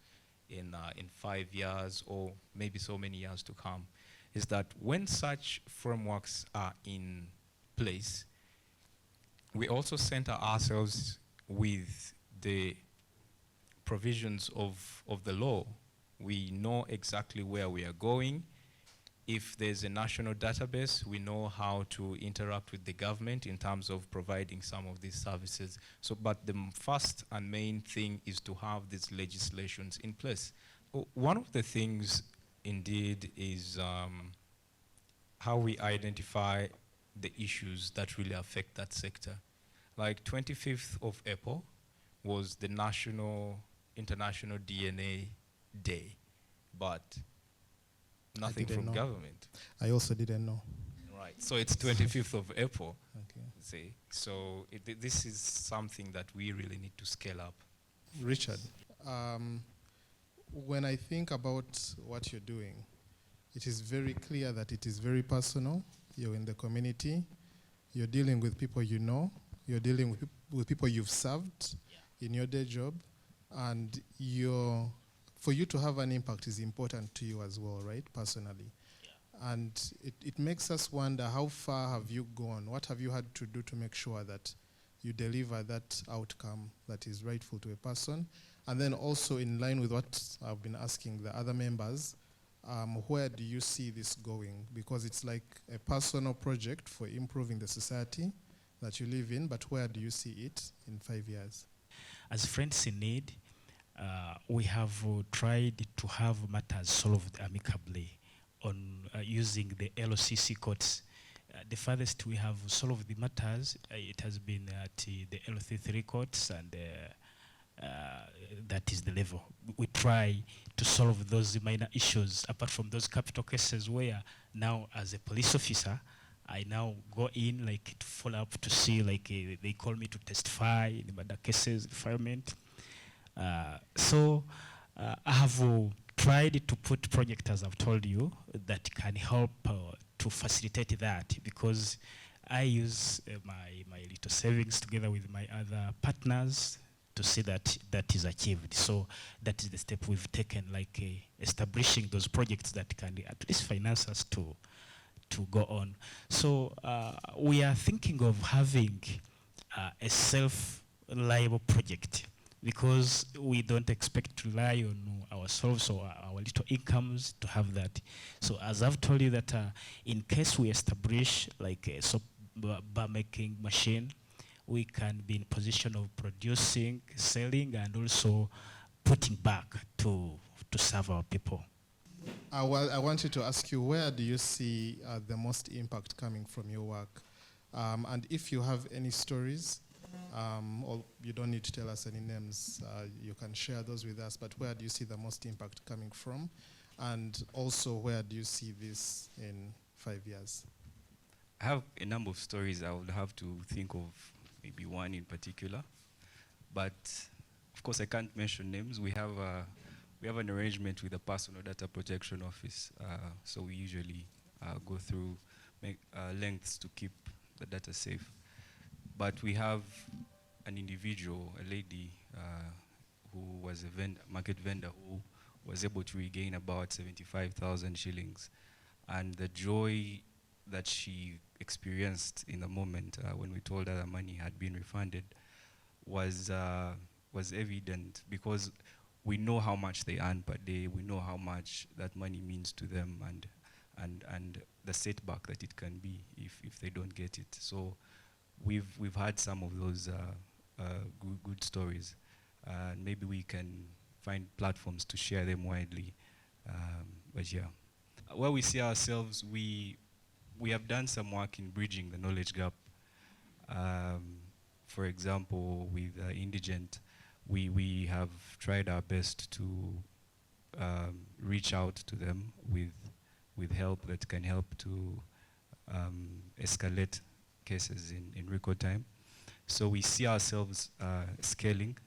in 5 years, or maybe so many years to come? Is that when such frameworks are in place, we also center ourselves with the provisions of the law. We know exactly where we are going, If there's a national database, we know how to interact with the government in terms of providing some of these services. So, but the first and main thing is to have these legislations in place. One of the things, indeed, is how we identify the issues that really affect that sector. Like 25th of April was the International DNA Day, but nothing from government. I also didn't know. Right, so it's 25th of April. Okay. See, so this is something that we really need to scale up. Richard, when I think about what you're doing, it is very clear that it is very personal. You're in the community. You're dealing with people you know. You're dealing with people you've served in your day job. And for you to have an impact is important to you as well, right, personally. Yeah. And it makes us wonder, how far have you gone? What have you had to do to make sure that you deliver that outcome that is rightful to a person? And then also in line with what I've been asking the other members, where do you see this going? Because it's like a personal project for improving the society that you live in, but where do you see it in 5 years? As friends in need, we have tried to have matters solved amicably on using the LOCC courts. The farthest we have solved the matters, it has been at the L33 courts, and that is the level. We try to solve those minor issues, apart from those capital cases where now as a police officer, I now go in like to follow up to see, like they call me to testify in the murder cases, defilement. So I have tried to put projects, as I've told you, that can help to facilitate that, because I use my little savings together with my other partners to see that that is achieved. So that is the step we've taken, like establishing those projects that can at least finance us to go on. So we are thinking of having a self-reliable project, because we don't expect to rely on ourselves or our little incomes to have that. So as I've told you that in case we establish like a soap bar making machine, we can be in position of producing, selling, and also putting back to serve our people. I want you to ask you, where do you see the most impact coming from your work? And if you have any stories, or you don't need to tell us any names, you can share those with us, but where do you see the most impact coming from? And also, where do you see this in 5 years? I have a number of stories. I would have to think of maybe one in particular, but of course I can't mention names. We have an arrangement with the Personal Data Protection Office, so we usually go through lengths to keep the data safe. But we have an individual, a lady who was a market vendor, who was able to regain about 75,000 shillings. And the joy that she experienced in the moment when we told her the money had been refunded was evident, because we know how much they earn per day, we know how much that money means to them, and the setback that it can be if they don't get it. So we've had some of those good stories. Maybe we can find platforms to share them widely. But yeah, where we see ourselves, we have done some work in bridging the knowledge gap. For example, with Indigent, we have tried our best to reach out to them with help that can help to escalate cases in record time. So we see ourselves scaling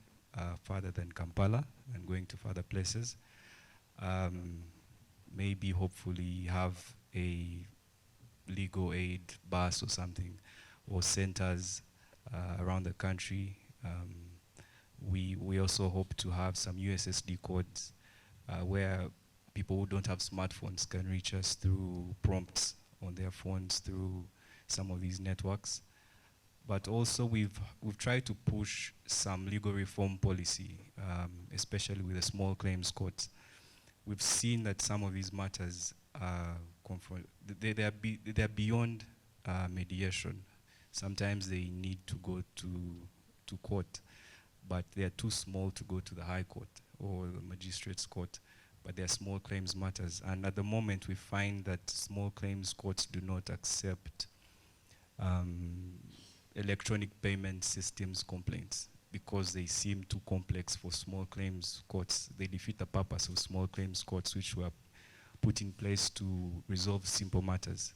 further than Kampala and going to further places. Maybe hopefully have a legal aid bus or something, or centers around the country. We also hope to have some USSD codes where people who don't have smartphones can reach us through prompts on their phones through some of these networks. But also we've tried to push some legal reform policy, especially with the small claims courts. We've seen that some of these matters they are beyond mediation. Sometimes they need to go to court, but they are too small to go to the High Court or the Magistrates Court, but they are small claims matters. And at the moment, we find that small claims courts do not accept electronic payment systems complaints because they seem too complex for small claims courts. They defeat the purpose of small claims courts, which were put in place to resolve simple matters.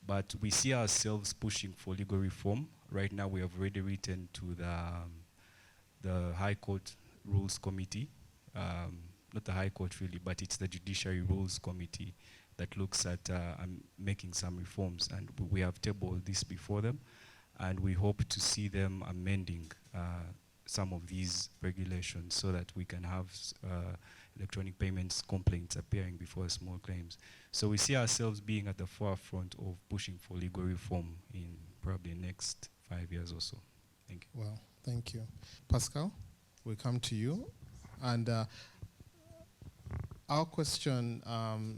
But we see ourselves pushing for legal reform. Right now, we have already written to the High Court Rules Committee, not the High Court really, but it's the Judiciary Rules Committee that looks at making some reforms. And we have tabled this before them, and we hope to see them amending some of these regulations so that we can have electronic payments complaints appearing before small claims. So we see ourselves being at the forefront of pushing for legal reform in probably the next 5 years or so. Thank you. Well, thank you. Pascal, we come to you. And our question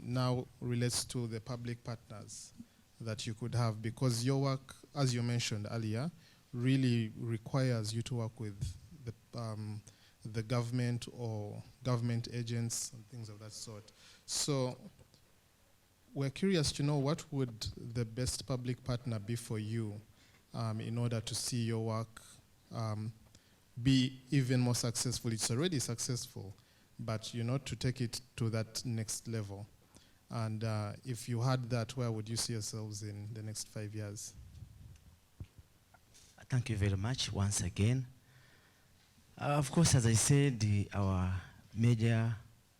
now relates to the public partners that you could have, because your work, as you mentioned earlier, really requires you to work with the government or government agents and things of that sort. So we're curious to know, what would the best public partner be for you in order to see your work be even more successful? It's already successful, but to take it to that next level. And if you had that, where would you see yourselves in the next 5 years? Thank you very much once again. Of course, as I said, our major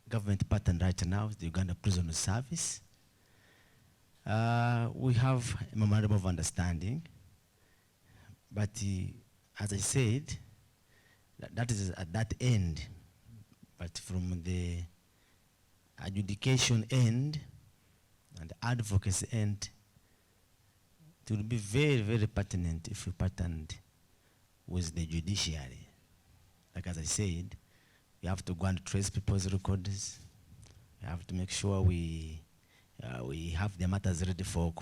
government partner right now is the Uganda Prison Service. We have a memorandum of understanding, but as I said, that is at that end. But from the adjudication end and advocacy end, it would be very, very pertinent if we partnered with the judiciary. Like as I said, we have to go and trace people's records. We have to make sure we have the matters ready for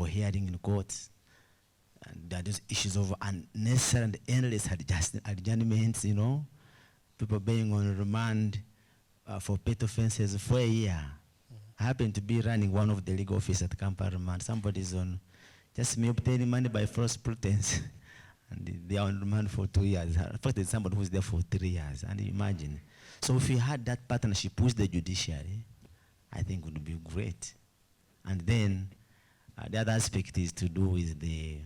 hearing in courts. And there are those issues of unnecessary and endless adjournments, people being on remand for pet offenses for a year. I happen to be running one of the legal offices at Kampala remand. Somebody's on just me obtaining money by false pretense. And they are on remand for 2 years. In fact, there's somebody who's there for 3 years. And imagine. So if we had that partnership with the judiciary, I think it would be great. And then the other aspect is to do with the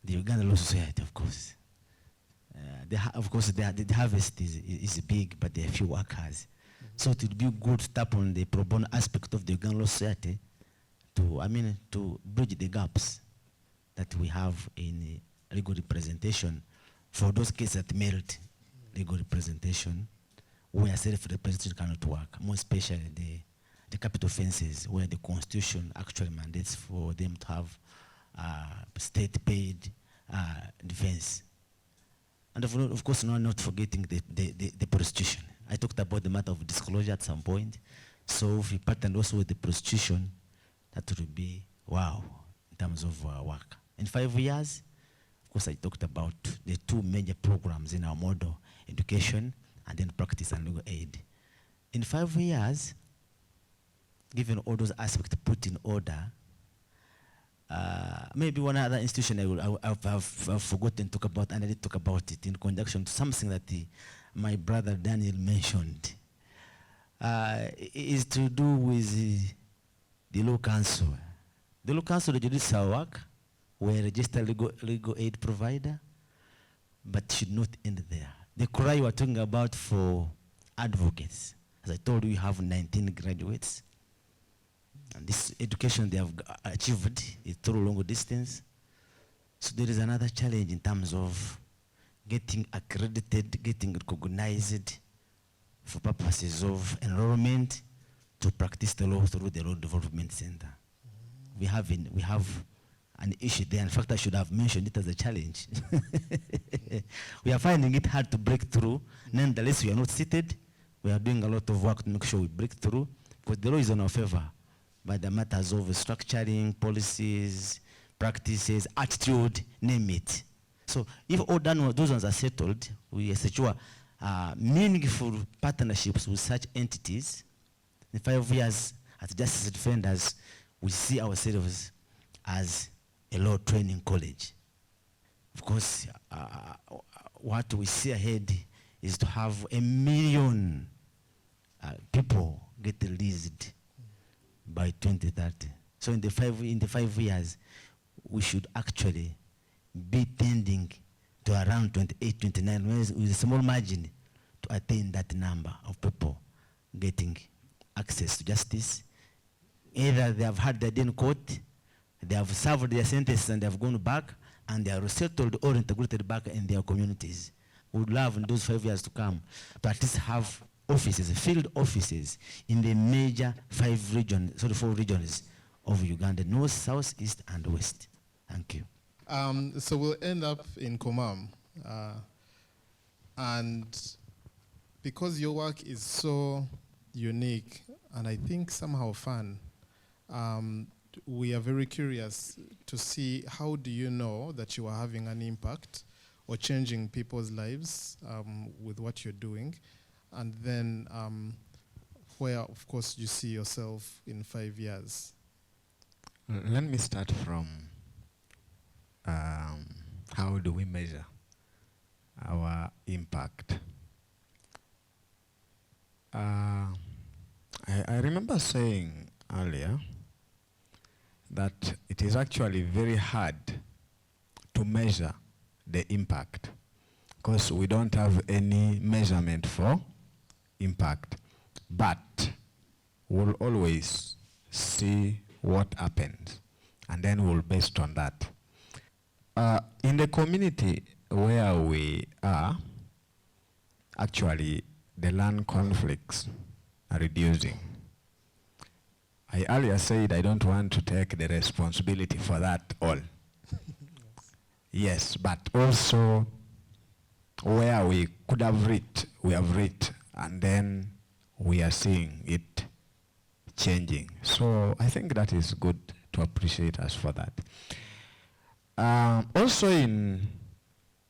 Uganda Law Society, of course. Of course, the harvest is big, but there are few workers. So it would be good to tap on the pro bono aspect of the Uganda Law Society to bridge the gaps that we have in legal representation for those cases that merit legal representation, where self-representation cannot work, more especially the capital offenses, where the Constitution actually mandates for them to have state-paid defense. And of course, not forgetting the prostitution. I talked about the matter of disclosure at some point. So if we partner also with the prostitution, that would be wow in terms of work. In 5 years, of course, I talked about the two major programs in our model, education and then practice and legal aid. In 5 years, given all those aspects put in order, maybe one other institution I've forgotten to talk about, and I did talk about it in conjunction to something that my brother Daniel mentioned, is to do with the Law Council. The Law Council, the judicial work, we're a registered legal aid provider, but should not end there. The cry we're talking about for advocates, as I told you, we have 19 graduates. And this education they have achieved is through long distance. So there is another challenge in terms of getting accredited, getting recognized for purposes of enrollment to practice the law through the Law Development Center. We have an issue there. In fact, I should have mentioned it as a challenge. We are finding it hard to break through. Nonetheless, we are not seated. We are doing a lot of work to make sure we break through. because the law is in our favor, but the matters of structuring, policies, practices, attitude, name it. So if all those ones are settled, we secure meaningful partnerships with such entities. In 5 years, as justice defenders, we see ourselves as a law training college. Of course, what we see ahead is to have 1 million people get released by 2030. So in the 5 years, we should actually be tending to around 28, 29, with a small margin to attain that number of people getting access to justice. Either they have had their day in court, they have served their sentences and they have gone back, and they are resettled or integrated back in their communities. We would love in those 5 years to come to at least have offices, field offices in the major 4 regions of Uganda, north, south, east, and west. Thank you. So we'll end up in Komam. And because your work is so unique and I think somehow fun, we are very curious to see how do you know that you are having an impact or changing people's lives with what you're doing, and then where, of course, you see yourself in 5 years. Let me start from how do we measure our impact. I remember saying earlier that it is actually very hard to measure the impact because we don't have any measurement for impact, but we'll always see what happens and then we'll based on that. In the community where we are, actually the land conflicts are reducing. I earlier said I don't want to take the responsibility for that all. Yes, but also where we could have reached, we have reached, and then we are seeing it changing. So I think that is good to appreciate us for that. Also in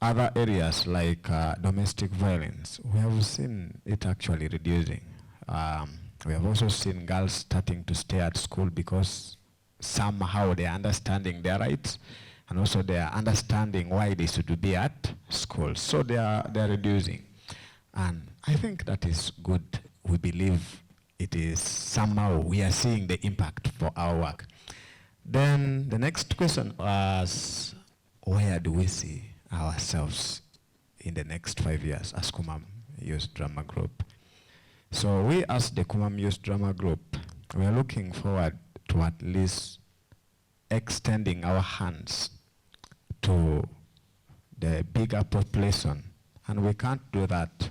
other areas like domestic violence, we have seen it actually reducing. We have also seen girls starting to stay at school because somehow they are understanding their rights and also they are understanding why they should be at school. So they are reducing. And I think that is good. We believe it is somehow we are seeing the impact for our work. Then the next question was, where do we see ourselves in the next 5 years as Kumam Youth Drama Group? So we as the Kumam Youth Drama Group, we are looking forward to at least extending our hands to the bigger population. And we can't do that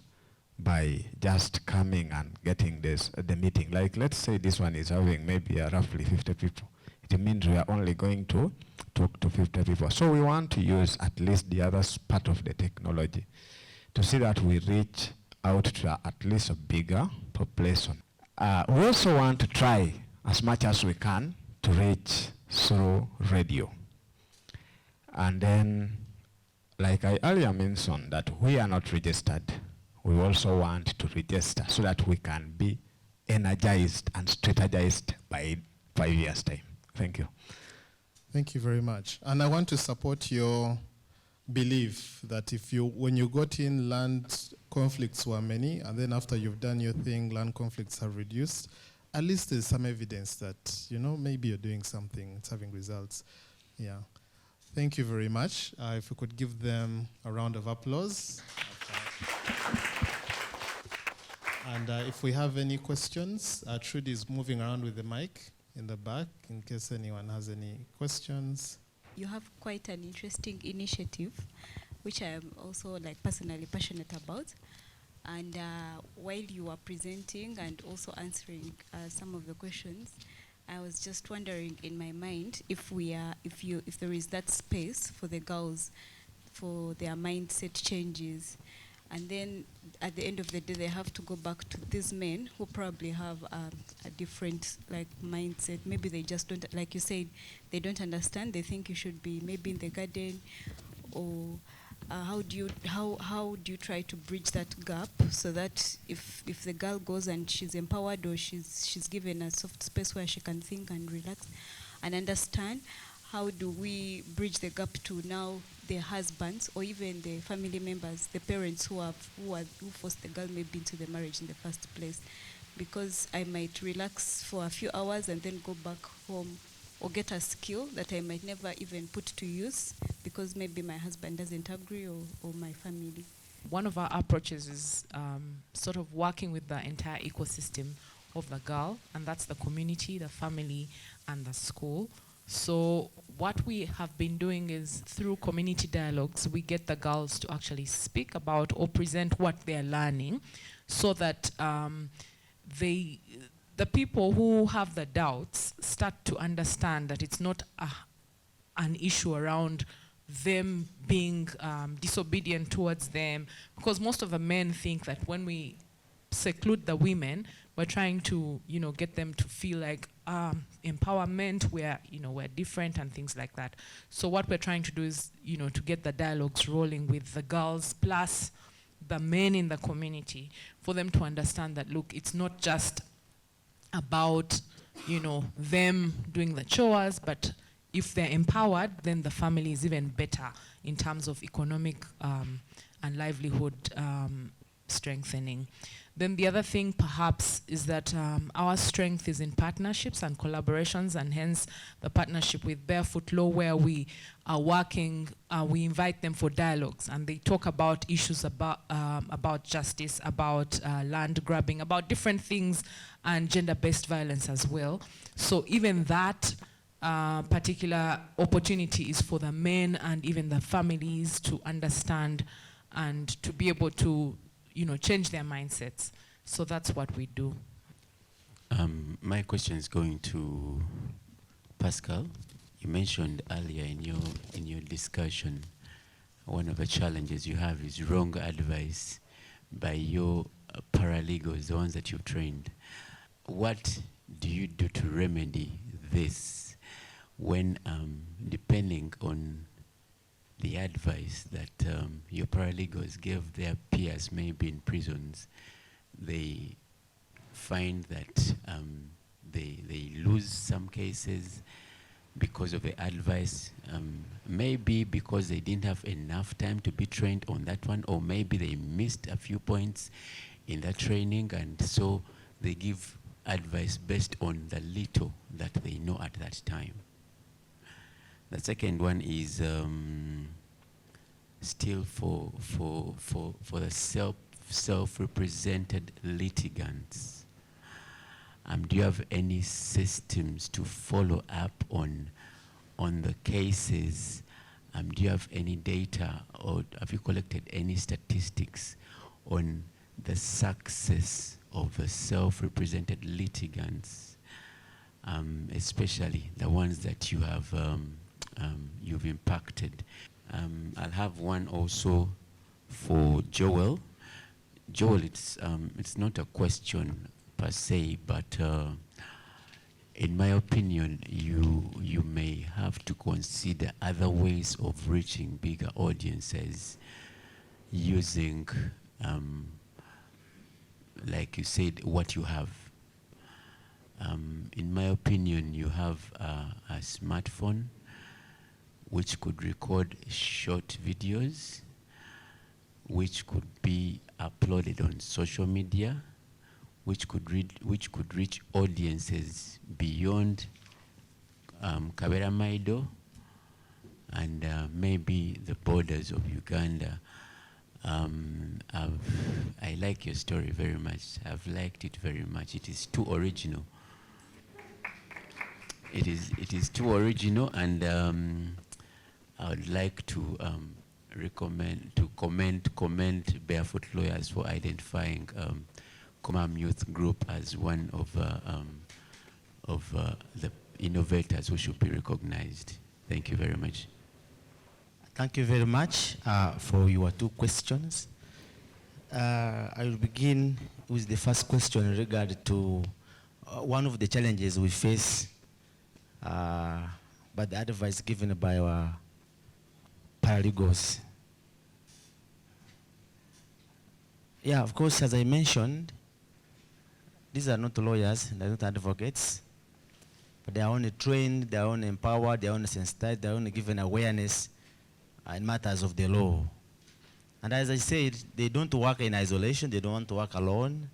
by just coming and getting the meeting. Like let's say this one is having maybe roughly 50 people. It means we are only going to talk to 50 people. So we want to use at least the other part of the technology to see that we reach out to at least a bigger population. We also want to try as much as we can to reach through radio. And then, like I earlier mentioned, that we are not registered. We also want to register so that we can be energized and strategized by 5 years' time. Thank you. Thank you very much. And I want to support your belief that when you got in, land conflicts were many, and then after you've done your thing, land conflicts have reduced. At least there's some evidence that, maybe you're doing something, it's having results. Yeah. Thank you very much. If we could give them a round of applause. And if we have any questions, Trudy is moving around with the mic in the back in case anyone has any questions. You have quite an interesting initiative, which I am also personally passionate about. And while you were presenting and also answering some of the questions, I was just wondering in my mind if there is that space for the girls, for their mindset changes, and then at the end of the day they have to go back to these men who probably have a different like mindset. Maybe they just don't, like you said, they don't understand. They think you should be maybe in the garden, or how do you try to bridge that gap so that if the girl goes and she's empowered, or she's given a soft space where she can think and relax and understand, how do we bridge the gap to now the husbands or even the family members, the parents who forced the girl maybe into the marriage in the first place? Because I might relax for a few hours and then go back home or get a skill that I might never even put to use because maybe my husband doesn't agree, or my family. One of our approaches is sort of working with the entire ecosystem of the girl, and that's the community, the family, and the school. So what we have been doing is through community dialogues, we get the girls to actually speak about or present what they're learning, so that the people who have the doubts start to understand that it's not an issue around them being disobedient towards them, because most of the men think that when we seclude the women, we're trying to, get them to feel like empowerment, we're different and things like that. So what we're trying to do is, to get the dialogues rolling with the girls plus the men in the community, for them to understand that, look, it's not just about, them doing the chores, but if they're empowered, then the family is even better in terms of economic and livelihood strengthening. Then the other thing perhaps is that our strength is in partnerships and collaborations, and hence the partnership with BarefootLaw, where we are working, we invite them for dialogues, and they talk about issues about justice, about land grabbing, about different things, and gender-based violence as well. So even that particular opportunity is for the men and even the families to understand and to be able to change their mindsets. So that's what we do. My question is going to Pascal. You mentioned earlier in your discussion, one of the challenges you have is wrong advice by your paralegals, the ones that you've trained. What do you do to remedy this when, depending on the advice that your paralegals gave their peers, maybe in prisons, they find that they lose some cases because of the advice, maybe because they didn't have enough time to be trained on that one, or maybe they missed a few points in that training, and so they give advice based on the little that they know at that time. The second one is still for the self-represented litigants. Do you have any systems to follow up on the cases? Do you have any data, or have you collected any statistics on the success of the self-represented litigants, especially the ones that you have you've impacted? I'll have one also for Joel. Joel, it's not a question per se, but in my opinion, you may have to consider other ways of reaching bigger audiences using, like you said, what you have. In my opinion, you have a smartphone which could record short videos, which could be uploaded on social media, which could reach audiences beyond Kabera Maido and maybe the borders of Uganda. I like your story very much. I've liked it very much. It is too original. It is too original, and I would like to commend Barefoot Lawyers for identifying Comam Youth Group as one of the innovators who should be recognized. Thank you very much. Thank you very much for your two questions. I will begin with the first question in regard to one of the challenges we face by the advice given by our paralegals. Yeah, of course, as I mentioned, these are not lawyers, they're not advocates, but they are only trained, they are only empowered, they are only sensitized, they are only given awareness in matters of the law. And as I said, they don't work in isolation, they don't want to work alone.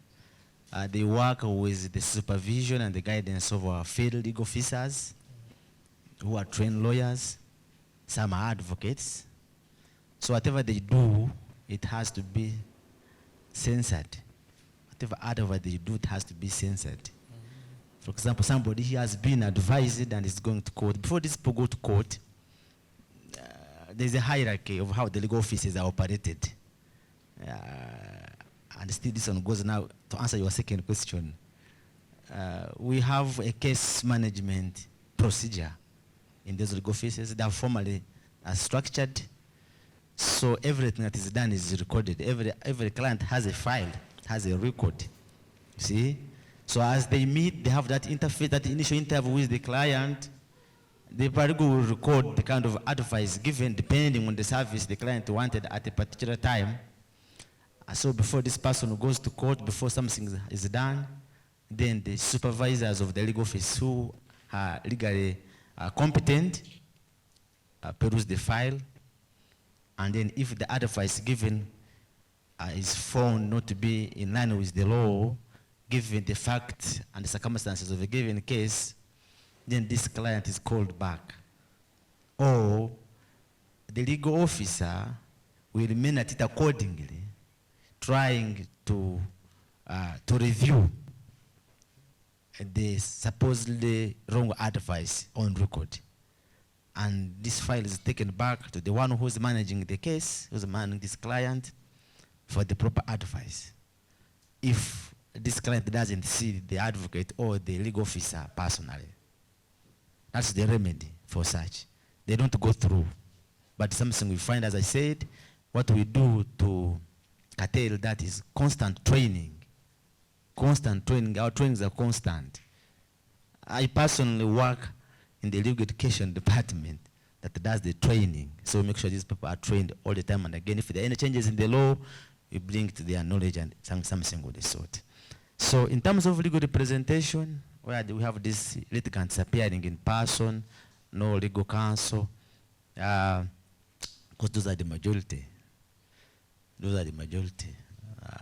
They work with the supervision and the guidance of our field legal officers who are trained lawyers. Some are advocates. So whatever they do, it has to be censored. Whatever advice they do, it has to be censored. For example, somebody he has been advised and is going to court. Before these people go to court, there's a hierarchy of how the legal offices are operated. And still this one goes now to answer your second question. We have a case management procedure in those legal offices that are formally structured. So everything that is done is recorded. Every client has a file, has a record. See? So as they meet, they have that interface, that initial interview with the client. The paralegal will record the kind of advice given depending on the service the client wanted at a particular time. So before this person goes to court, before something is done, then the supervisors of the legal office who are legally competent peruse the file, and then if the advice given is found not to be in line with the law, given the facts and the circumstances of a given case, then this client is called back. Or the legal officer will remain at it accordingly, trying to review the supposedly wrong advice on record. And this file is taken back to the one who's managing the case, who's managing this client, for the proper advice. If this client doesn't see the advocate or the legal officer personally, that's the remedy for such. They don't go through. But something we find, as I said, what we do to curtail that is constant training. Constant training. Our trainings are constant. I personally work in the legal education department that does the training. So we make sure these people are trained all the time. And again, if there are any changes in the law, we bring to their knowledge and something of the sort. So in terms of legal representation, where we have these litigants appearing in person, no legal counsel, because those are the majority. Those are the majority.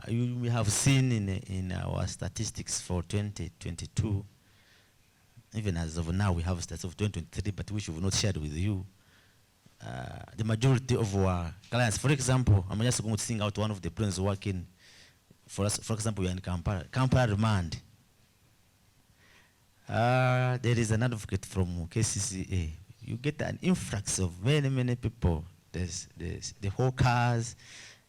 We have seen in our statistics for 2022, even as of now we have stats of 2023, but which we have not shared with you. The majority of our clients, for example, I'm just going to sing out one of the planes working for us. For example, we are in Kampala remand. There is an advocate from KCCA. You get an influx of many, many people. There's the hawkers,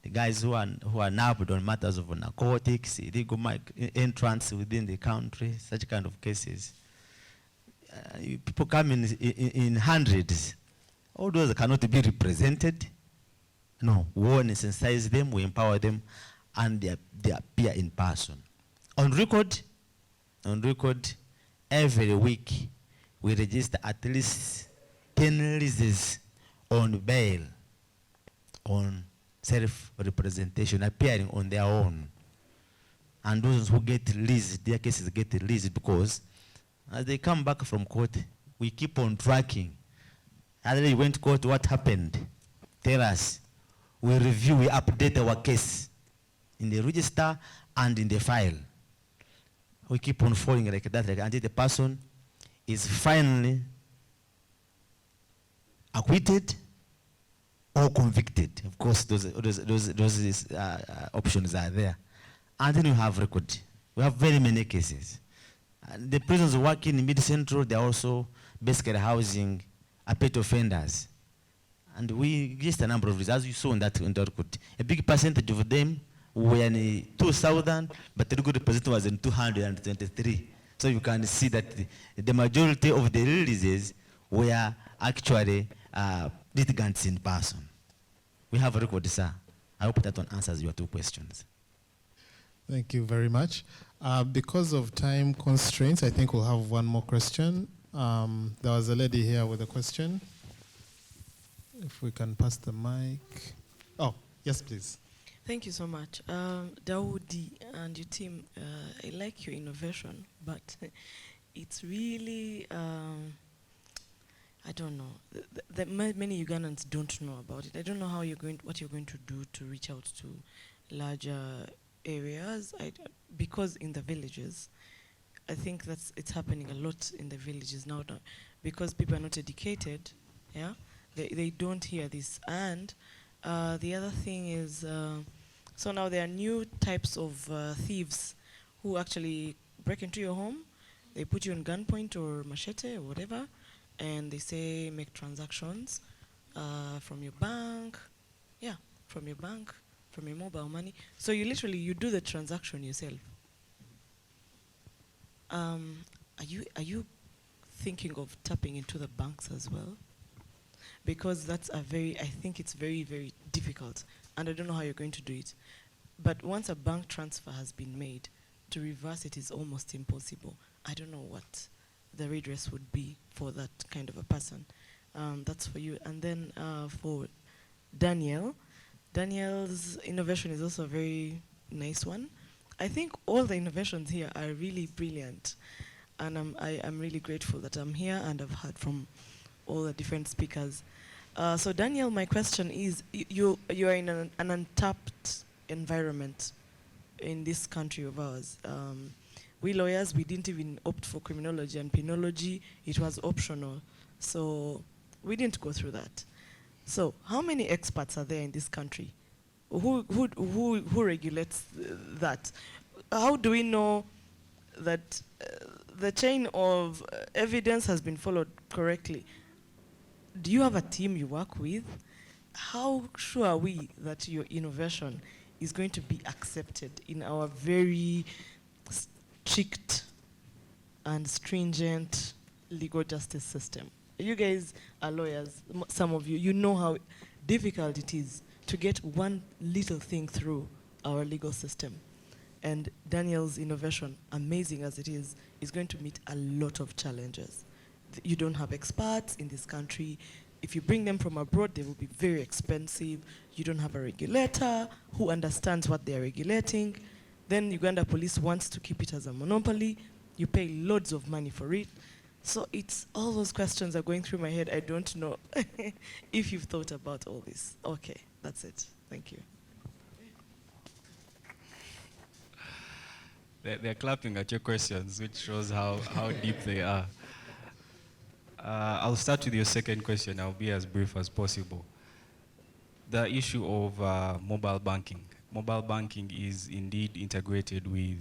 the guys who are nabbed on matters of narcotics, illegal entrance within the country, such kind of cases. People come in hundreds. All those cannot be represented. No, we want to sensitize them, we empower them, and they appear in person. On record, every week, we register at least 10 releases on bail, on self-representation, appearing on their own. And those who get released, their cases get released because as they come back from court, we keep on tracking. As they went to court, what happened? Tell us. We review, we update our case in the register and in the file. We keep on following like that until the person is finally acquitted or convicted. Of course, those options are there. And then we have record. We have very many cases. And the prisons working in Mid-Central, they're also basically housing appellate offenders. And we just a number of results, as you saw in that record. A big percentage of them were in 2000, but the legal representative was in 223. So you can see that the majority of the releases were actually litigants in person. We have a record, sir. I hope that one answers your two questions. Thank you very much. Because of time constraints, I think we'll have one more question. There was a lady here with a question. If we can pass the mic. Oh, yes, please. Thank you so much. Daudi and your team, I like your innovation, but it's really, I don't know. Many Ugandans don't know about it. I don't know how what you're going to do to reach out to larger areas. Because in the villages, I think it's happening a lot in the villages now, because people are not educated. Yeah, they don't hear this. And the other thing is, so now there are new types of thieves who actually break into your home. They put you on gunpoint or machete or whatever, and they say make transactions from your bank. Yeah, from your bank, from your mobile money. So you do the transaction yourself. Are you thinking of tapping into the banks as well? Because I think it's very, very difficult, and I don't know how you're going to do it. But once a bank transfer has been made, to reverse it is almost impossible. I don't know what the redress would be for that kind of a person. That's for you. And then for Daniel, Daniel's innovation is also a very nice one. I think all the innovations here are really brilliant, and I'm really grateful that I'm here and I've heard from all the different speakers. So Daniel, my question is, you are in an untapped environment in this country of ours. We lawyers, we didn't even opt for criminology and penology. It was optional. So we didn't go through that. So how many experts are there in this country? Who regulates that? How do we know that the chain of evidence has been followed correctly? Do you have a team you work with? How sure are we that your innovation is going to be accepted in our very strict and stringent legal justice system? You guys are lawyers, some of you know how difficult it is to get one little thing through our legal system. And Daniel's innovation, amazing as it is going to meet a lot of challenges. You don't have experts in this country. If you bring them from abroad, they will be very expensive. You don't have a regulator who understands what they're regulating. Then Uganda police wants to keep it as a monopoly. You pay loads of money for it. So it's all those questions are going through my head. I don't know if you've thought about all this. Okay, that's it. Thank you. They're clapping at your questions, which shows how deep they are. I'll start with your second question. I'll be as brief as possible. The issue of mobile banking. Mobile banking is indeed integrated with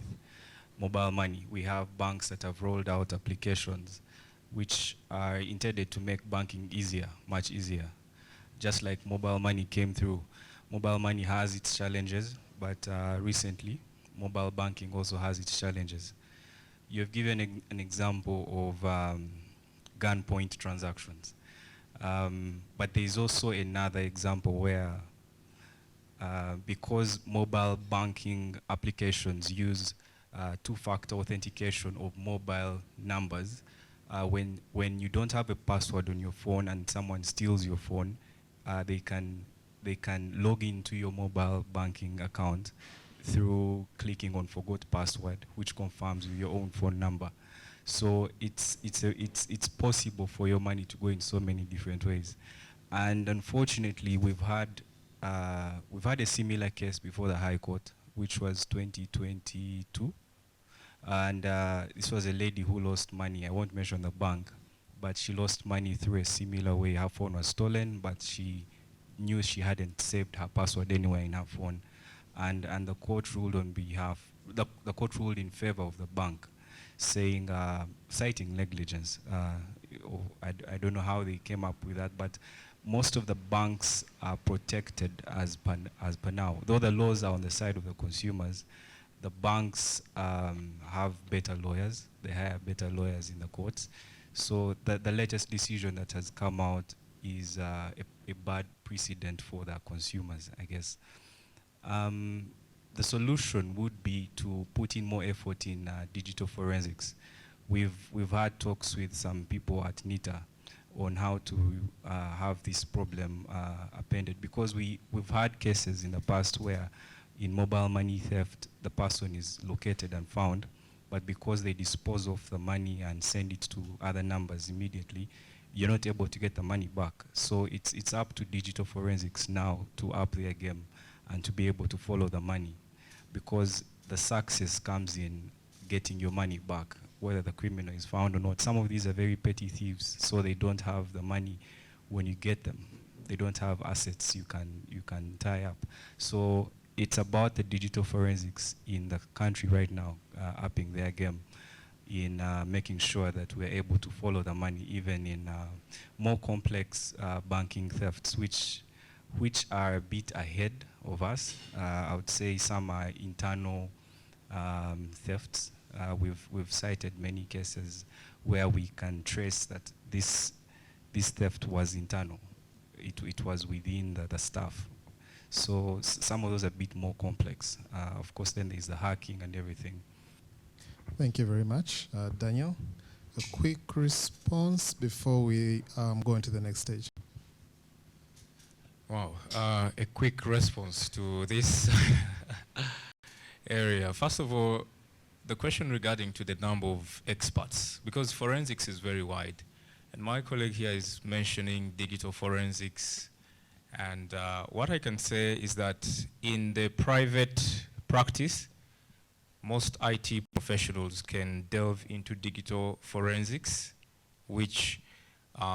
mobile money. We have banks that have rolled out applications which are intended to make banking easier, much easier. Just like mobile money came through. Mobile money has its challenges, but recently, mobile banking also has its challenges. You've given an example of gunpoint transactions. But there's also another example where because mobile banking applications use two-factor authentication of mobile numbers, when you don't have a password on your phone and someone steals your phone, they can log into your mobile banking account through clicking on forgot password, which confirms with your own phone number. So it's possible for your money to go in so many different ways. And unfortunately, we've had a similar case before the High Court, which was 2022. And this was a lady who lost money. I won't mention the bank, but she lost money through a similar way. Her phone was stolen, but she knew she hadn't saved her password anywhere in her phone. And the court ruled on behalf, the court ruled in favor of the bank, saying, citing negligence. I don't know how they came up with that, but most of the banks are protected as per now. Though the laws are on the side of the consumers, the banks have better lawyers. They hire better lawyers in the courts. So the latest decision that has come out is a bad precedent for the consumers, I guess. the solution would be to put in more effort in digital forensics. We've had talks with some people at NITA on how to have this problem appended, because we've had cases in the past where in mobile money theft, the person is located and found, but because they dispose of the money and send it to other numbers immediately, you're not able to get the money back. So it's up to digital forensics now to up their game and to be able to follow the money, because the success comes in getting your money back, whether the criminal is found or not. Some of these are very petty thieves, so they don't have the money when you get them. They don't have assets you can tie up. So it's about the digital forensics in the country right now, upping their game in making sure that we're able to follow the money, even in more complex banking thefts, which are a bit ahead of us. I would say some are internal thefts. We've cited many cases where we can trace that this theft was internal. It was within the staff. So some of those are a bit more complex. Of course, then there's the hacking and everything. Thank you very much. Daniel, a quick response before we go into the next stage. Wow, a quick response to this area. First of all, the question regarding to the number of experts, because forensics is very wide. And my colleague here is mentioning digital forensics. And what I can say is that in the private practice, most IT professionals can delve into digital forensics, which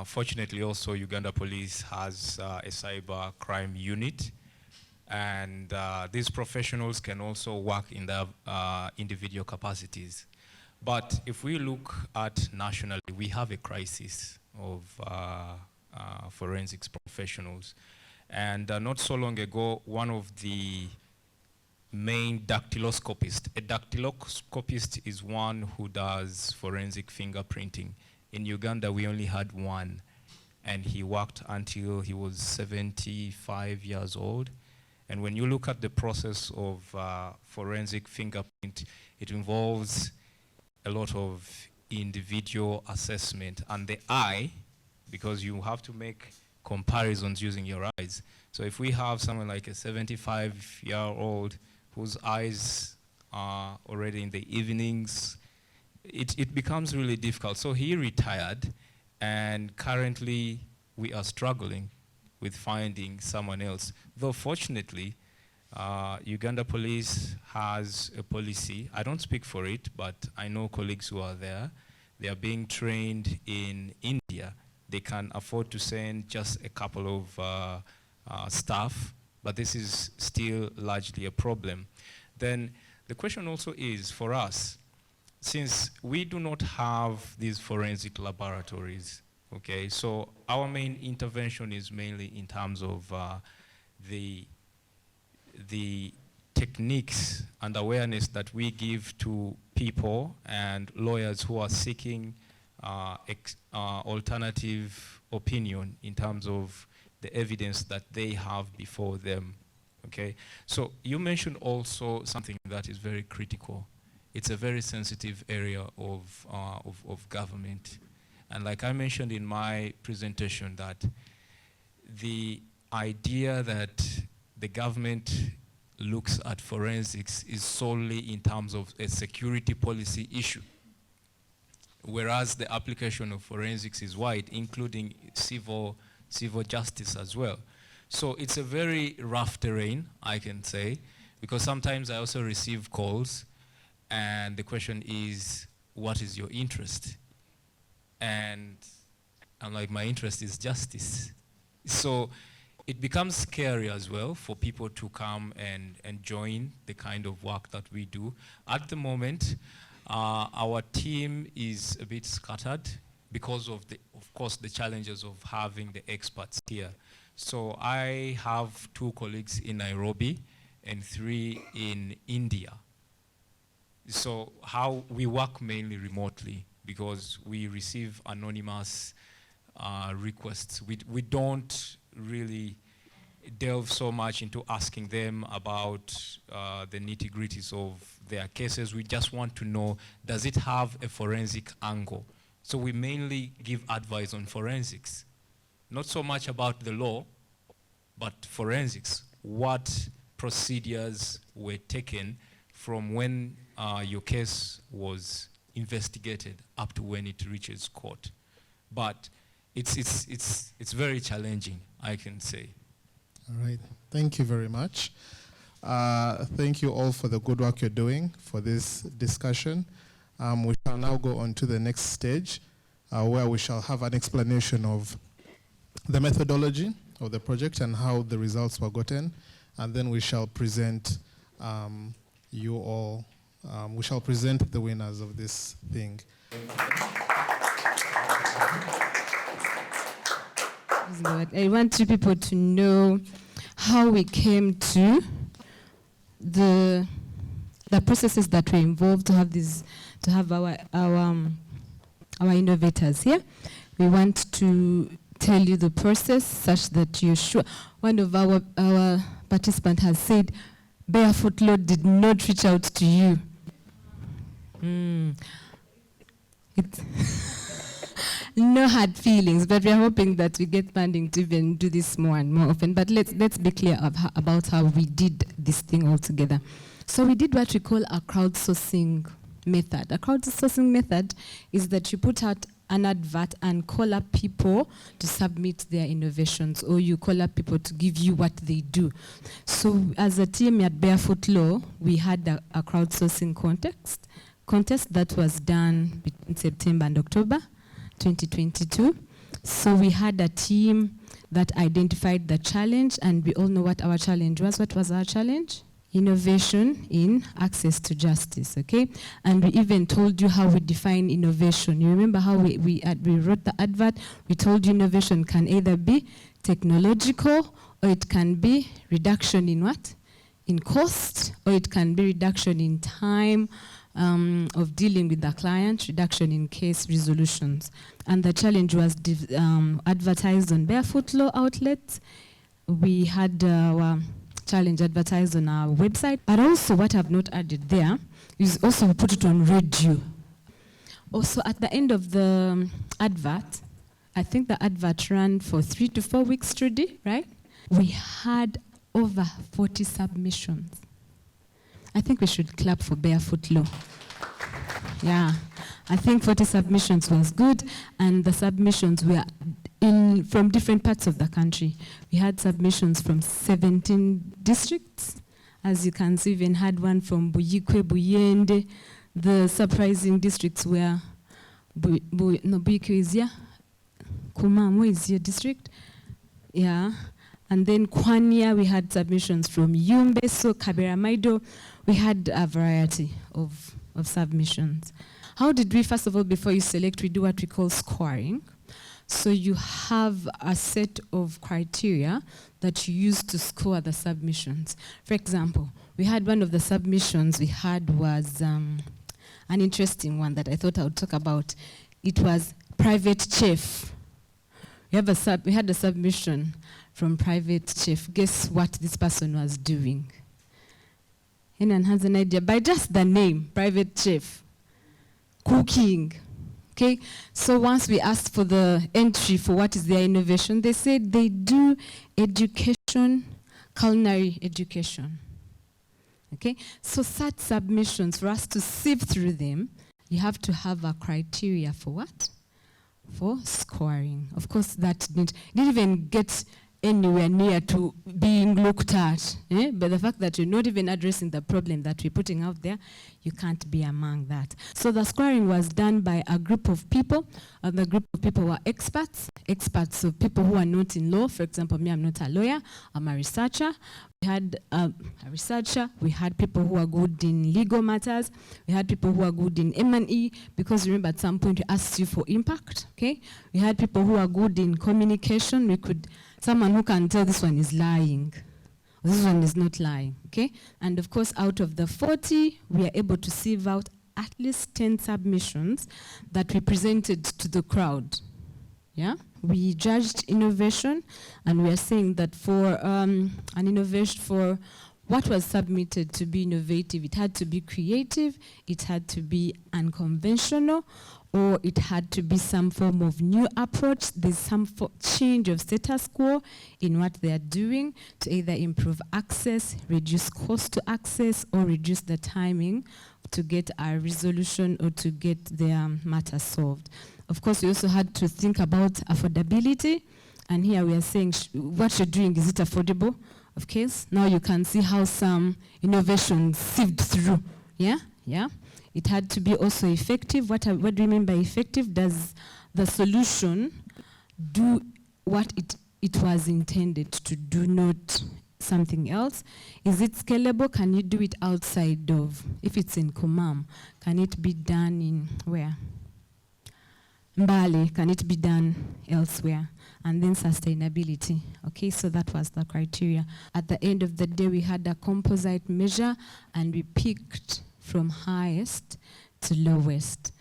fortunately also Uganda Police has a cyber crime unit. And these professionals can also work in their individual capacities. But if we look at nationally, we have a crisis of forensics professionals. And not so long ago, one of the main dactyloscopists, a dactyloscopist is one who does forensic fingerprinting. In Uganda, we only had one, and he worked until he was 75 years old. And when you look at the process of forensic fingerprint, it involves a lot of individual assessment. And the eye, because you have to make comparisons using your eyes. So if we have someone like a 75-year-old whose eyes are already in the evenings, it becomes really difficult. So he retired, and currently we are struggling with finding someone else. Though fortunately, Uganda Police has a policy. I don't speak for it, but I know colleagues who are there. They are being trained in India. They can afford to send just a couple of staff, but this is still largely a problem. Then the question also is for us, since we do not have these forensic laboratories, okay, so our main intervention is mainly in terms of the techniques and awareness that we give to people and lawyers who are seeking alternative opinion in terms of the evidence that they have before them, okay? So you mentioned also something that is very critical. It's a very sensitive area of government. And like I mentioned in my presentation, that the idea that the government looks at forensics is solely in terms of a security policy issue, whereas the application of forensics is wide, including civil justice as well. So it's a very rough terrain, I can say, because sometimes I also receive calls, and the question is, what is your interest? And I'm like, my interest is justice. So it becomes scary as well for people to come and join the kind of work that we do. At the moment, our team is a bit scattered because of course, the challenges of having the experts here. So I have 2 colleagues in Nairobi and 3 in India. So how we work mainly remotely, because we receive anonymous requests. We don't really delve so much into asking them about the nitty-gritties of their cases. We just want to know, does it have a forensic angle? So we mainly give advice on forensics. Not so much about the law, but forensics. What procedures were taken from when your case was investigated up to when it reaches court. But it's very challenging, I can say. All right, thank you very much. Thank you all for the good work you're doing for this discussion. We shall now go on to the next stage where we shall have an explanation of the methodology of the project and how the results were gotten, and then we shall present you all, we shall present the winners of this thing. I want you people to know how we came to the processes that were involved to have our innovators here. We want to tell you the process such that you're sure. One of our participants has said, BarefootLaw did not reach out to you. No hard feelings, but we're hoping that we get funding to even do this more and more often. But let's be clear about how we did this thing all together. So we did what we call a crowdsourcing method. A crowdsourcing method is that you put out an advert and call up people to submit their innovations, or you call up people to give you what they do. So as a team at BarefootLaw, we had a crowdsourcing contest that was done between September and October 2022. So we had a team that identified the challenge, and we all know what our challenge was. What was our challenge? Innovation in access to justice, okay? And we even told you how we define innovation. You remember how we wrote the advert? We told you innovation can either be technological, or it can be reduction in what? In cost, or it can be reduction in time of dealing with the client, reduction in case resolutions. And the challenge was advertised on BarefootLaw outlets. We had our challenge advertised on our website, but also what I've not added there is also we put it on radio. Also at the end of the advert, I think the advert ran for 3 to 4 weeks, Trudy, right? We had over 40 submissions. I think we should clap for BarefootLaw. Yeah, I think 40 submissions was good, and the submissions were from different parts of the country. We had submissions from 17 districts. As you can see, we even had one from Buyikwe, Buyende. The surprising districts were Buyikwe is here, Kumamo is your district. Yeah. And then Kwanya, we had submissions from Yumbeso, Kaberamaido. We had a variety of submissions. How did we, first of all, before you select, we do what we call scoring. So you have a set of criteria that you use to score the submissions. For example, we had one of the submissions we had was an interesting one that I thought I would talk about. It was private chef. We had a submission from private chef. Guess what this person was doing? Anyone has an idea? By just the name, private chef, cooking. Okay, so once we asked for the entry for what is their innovation, they said they do education, culinary education. Okay, so such submissions, for us to sift through them, you have to have a criteria for what? For scoring. Of course, that didn't even get anywhere near to being looked at. But the fact that you're not even addressing the problem that we're putting out there, you can't be among that. So the scoring was done by a group of people, and the group of people were experts, so people who are not in law. For example, me, I'm not a lawyer, I'm a researcher. We had a researcher, we had people who are good in legal matters, we had people who are good in M&E, because remember at some point we asked you for impact, okay? We had people who are good in communication. Someone who can tell this one is lying, or this one is not lying, okay? And of course, out of the 40, we are able to sieve out at least 10 submissions that we presented to the crowd. Yeah, we judged innovation, and we are saying that for an innovation, for what was submitted to be innovative, it had to be creative, it had to be unconventional, or it had to be some form of new approach. There's some change of status quo in what they are doing to either improve access, reduce cost to access, or reduce the timing to get a resolution or to get their matter solved. Of course, we also had to think about affordability, and here we are saying what you're doing, is it affordable? Of course, now you can see how some innovations sieved through. Yeah. It had to be also effective. What do we mean by effective? Does the solution do what it was intended to do, not something else? Is it scalable? Can you do it outside of, if it's in Komam, can it be done in where? Mbale, can it be done elsewhere? And then sustainability. Okay, so that was the criteria. At the end of the day, we had a composite measure, and we picked from highest to lowest.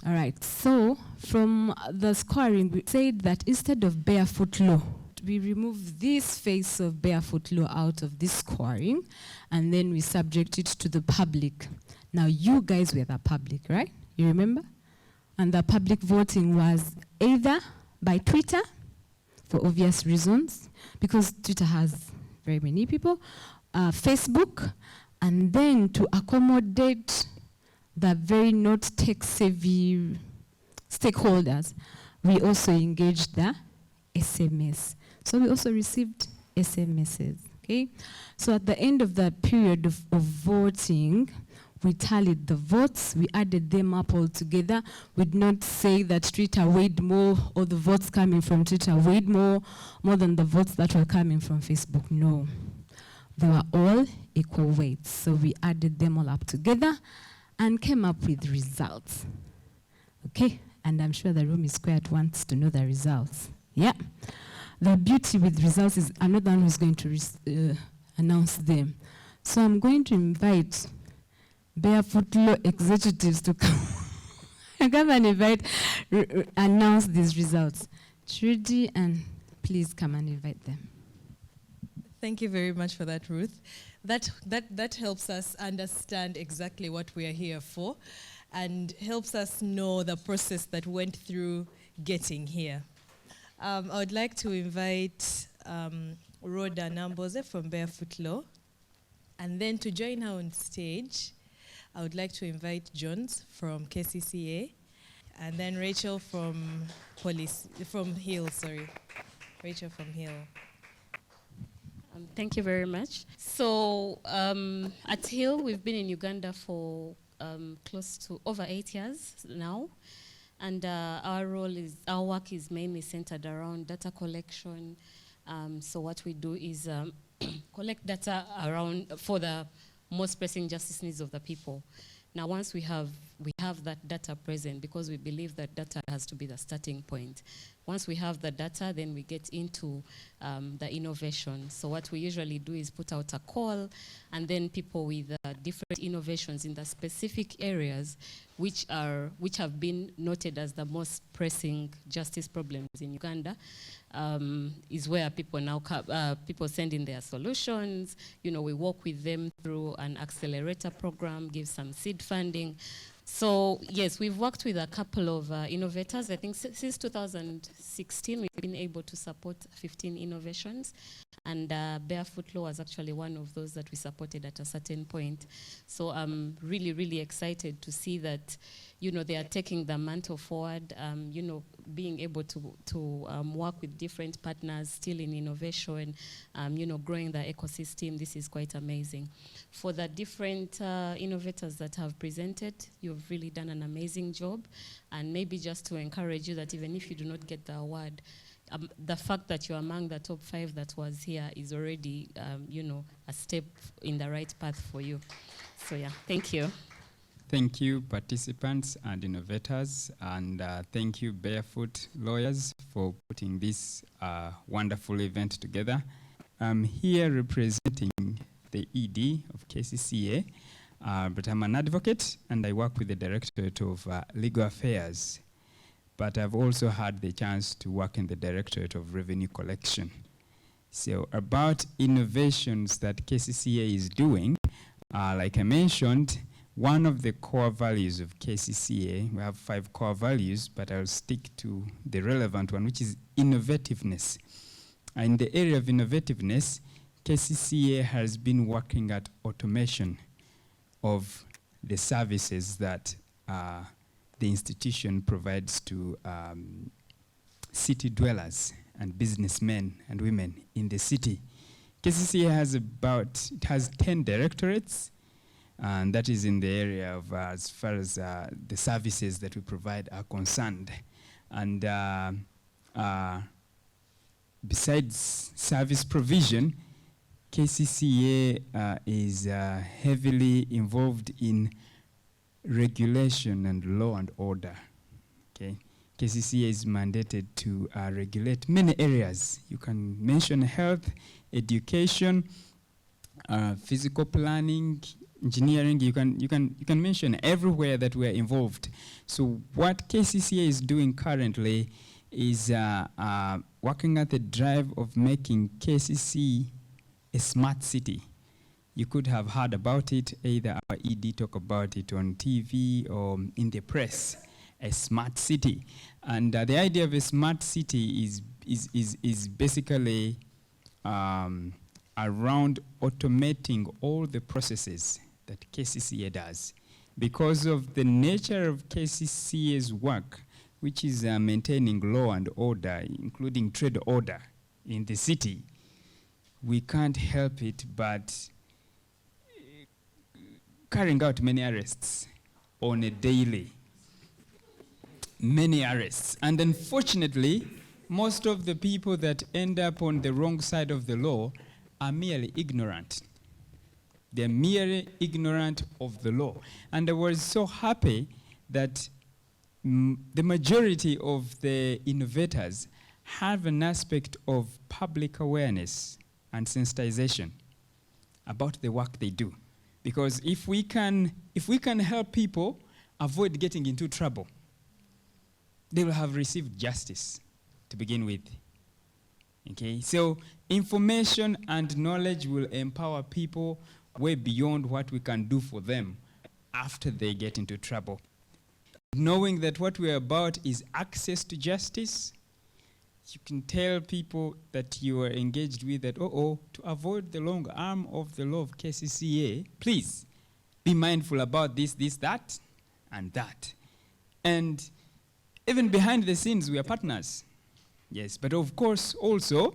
All right, so from the scoring, we said that instead of BarefootLaw, we remove this phase of BarefootLaw out of this scoring, and then we subject it to the public. Now, you guys were the public, right? You remember? And the public voting was either by Twitter, for obvious reasons, because Twitter has very many people, Facebook, and then to accommodate the very not tech-savvy stakeholders, we also engaged the SMS. So we also received SMSs, okay? So at the end of the period of voting, we tallied the votes, we added them up all together. We did not say that Twitter weighed more, or the votes coming from Twitter weighed more than the votes that were coming from Facebook. No. They were all equal weights. So we added them all up together and came up with results. Okay? And I'm sure the room is quiet, wants to know the results. Yeah? The beauty with results is I'm not the one who's going to announce them. So I'm going to invite BarefootLaw executives to come and announce these results. Trudy, and please come and invite them. Thank you very much for that, Ruth. That helps us understand exactly what we are here for, and helps us know the process that went through getting here. I would like to invite Rhoda Namboze from BarefootLaw, and then to join her on stage, I would like to invite Jones from KCCA, and then Rachel from Hill, sorry. Rachel from Hill. Thank you very much. So at Hill, we've been in Uganda for close to over 8 years now. And our work is mainly centered around data collection. So what we do is collect data for the most pressing justice needs of the people. Now, once we have that data present, because we believe that data has to be the starting point. Once we have the data, then we get into the innovation. So what we usually do is put out a call, and then people with different innovations in the specific areas which have been noted as the most pressing justice problems in Uganda, is where people now people send in their solutions. You know, we work with them through an accelerator program, give some seed funding. So yes, we've worked with a couple of innovators. I think since 2016, we've been able to support 15 innovations. And BarefootLaw was actually one of those that we supported at a certain point. So I'm really, really excited to see that, you know, they are taking the mantle forward, you know, being able to work with different partners still in innovation, you know, growing the ecosystem. This is quite amazing. For the different innovators that have presented, you've really done an amazing job. And maybe just to encourage you that even if you do not get the award, the fact that you're among the top 5 that was here is already, you know, a step in the right path for you. So yeah, thank you. Thank you, participants and innovators, and thank you, Barefoot Lawyers, for putting this wonderful event together. I'm here representing the ED of KCCA, but I'm an advocate, and I work with the Directorate of Legal Affairs. but I've also had the chance to work in the Directorate of Revenue Collection. So about innovations that KCCA is doing, like I mentioned, one of the core values of KCCA, we have 5 core values, but I'll stick to the relevant one, which is innovativeness. In the area of innovativeness, KCCA has been working at automation of the services that the institution provides to city dwellers and businessmen and women in the city. KCCA has 10 directorates, and that is in the area of as far as the services that we provide are concerned. And besides service provision, KCCA is heavily involved in regulation and law and order. Okay, KCCA is mandated to regulate many areas. You can mention health, education, physical planning, engineering. You can mention everywhere that we are involved. So what KCCA is doing currently is working at the drive of making KCC a smart city. You could have heard about it, either our ED talk about it on TV or in the press, a smart city. And the idea of a smart city is basically around automating all the processes that KCCA does. Because of the nature of KCCA's work, which is maintaining law and order, including trade order in the city, we can't help it but carrying out many arrests on a daily. Many arrests. And unfortunately, most of the people that end up on the wrong side of the law are merely ignorant. They're merely ignorant of the law. And I was so happy that the majority of the innovators have an aspect of public awareness and sensitization about the work they do. Because if we can help people avoid getting into trouble, they will have received justice to begin with. Okay, so information and knowledge will empower people way beyond what we can do for them after they get into trouble. Knowing that what we're about is access to justice, you can tell people that you are engaged with that, to avoid the long arm of the law of KCCA, please be mindful about this, that, and that. And even behind the scenes, we are partners. Yes, but of course, also,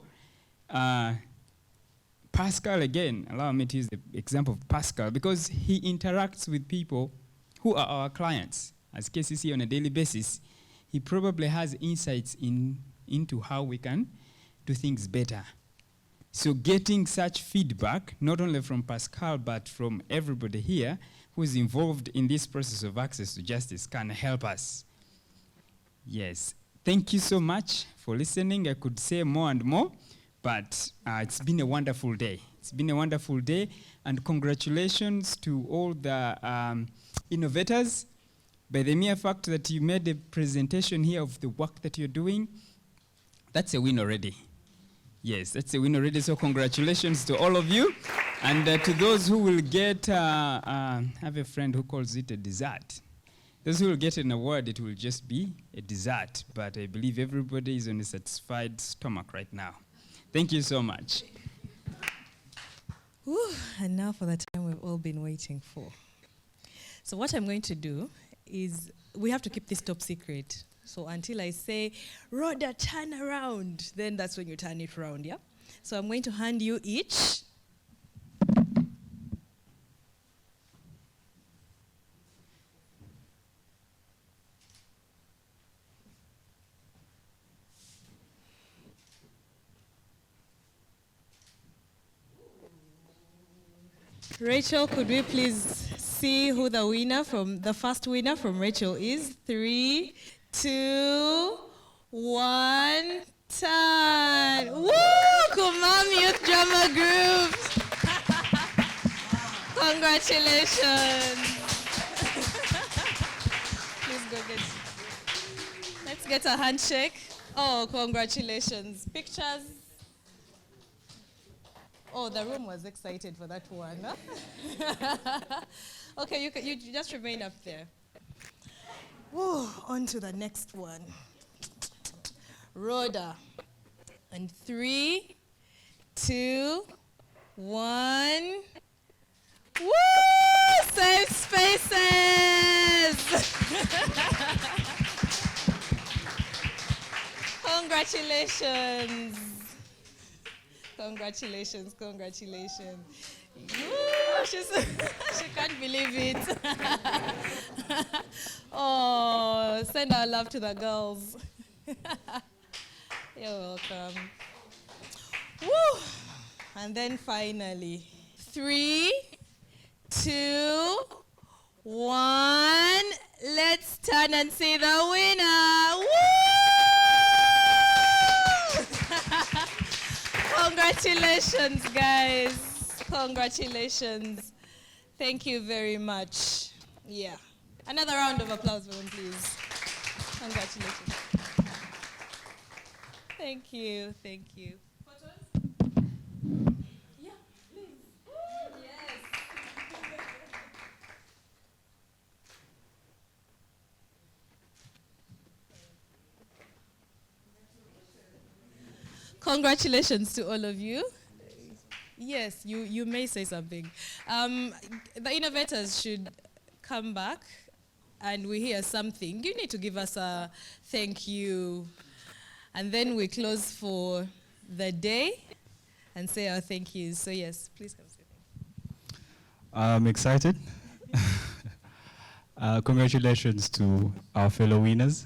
Pascal, again, allow me to use the example of Pascal, because he interacts with people who are our clients as KCC on a daily basis. He probably has insights into how we can do things better. So getting such feedback, not only from Pascal, but from everybody here who is involved in this process of access to justice can help us. Yes, thank you so much for listening. I could say more and more, but it's been a wonderful day. It's been a wonderful day, and congratulations to all the innovators. By the mere fact that you made a presentation here of the work that you're doing, that's a win already. Yes, that's a win already, so congratulations to all of you. And to those who will get, I have a friend who calls it a dessert. Those who will get an award, it will just be a dessert. But I believe everybody is on a satisfied stomach right now. Thank you so much. Whew, and now for the time we've all been waiting for. So what I'm going to do is, we have to keep this top secret. So until I say, Rhoda, turn around, then that's when you turn it around, yeah? So I'm going to hand you each. Rachel, could we please see who the first winner from Rachel is? 3, 2, 1, turn. Woo! Kumam Youth Drama Group. Congratulations. Please go get. Let's get a handshake. Oh, congratulations. Pictures. Oh, the room was excited for that one. Huh? Okay, you just remain up there. Woo, on to the next one. Rhoda. And 3, 2, 1. Woo! Safe spaces! Congratulations. Congratulations, congratulations. Woo, she can't believe it. Oh, send our love to the girls. You're welcome. Woo! And then finally, 3, 2, 1. Let's turn and see the winner. Woo! Congratulations, guys. Congratulations. Thank you very much. Yeah. Another round of applause for them, please. Congratulations. Thank you. Thank you. Photos? Yeah, please. Yes. Congratulations to all of you. Yes, you may say something. The innovators should come back and we hear something. You need to give us a thank you. And then we close for the day and say our thank yous. So yes, please come say thank you. I'm excited. Congratulations to our fellow winners.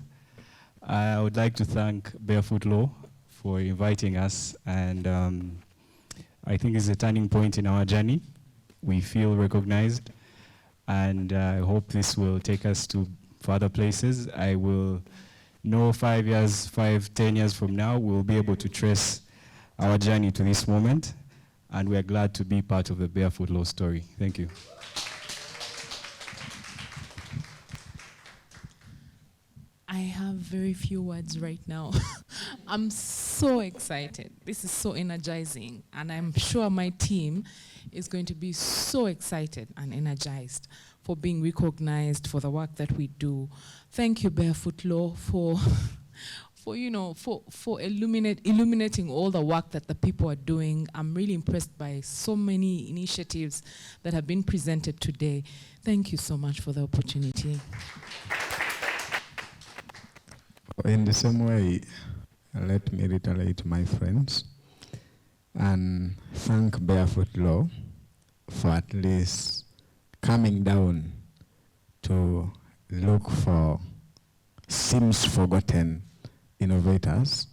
I would like to thank BarefootLaw for inviting us, and I think it's a turning point in our journey. We feel recognized, and I hope this will take us to further places. I will know 5 years, 10 years from now, we'll be able to trace our journey to this moment, and we're glad to be part of the BarefootLaw story. Thank you. I have very few words right now. I'm so excited. This is so energizing, and I'm sure my team is going to be so excited and energized for being recognized for the work that we do. Thank you, BarefootLaw, for illuminating all the work that the people are doing. I'm really impressed by so many initiatives that have been presented today. Thank you so much for the opportunity. In the same way, let me reiterate my friends and thank BarefootLaw for at least coming down to look for seems forgotten innovators.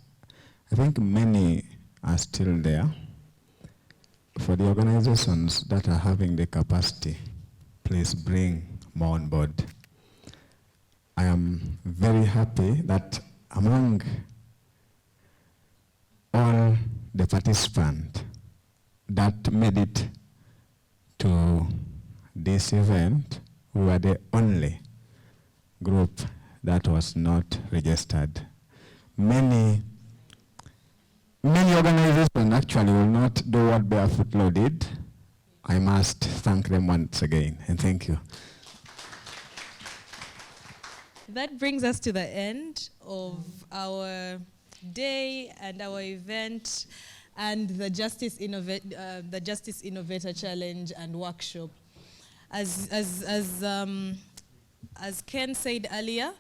I think many are still there. For the organizations that are having the capacity, please bring more on board. I am very happy that among all the participants that made it to this event, we were the only group that was not registered. Many organizations actually will not do what BarefootLaw did. I must thank them once again, and thank you. That brings us to the end of our day and our event and the Justice Innovator Challenge and Workshop. As Ken said earlier,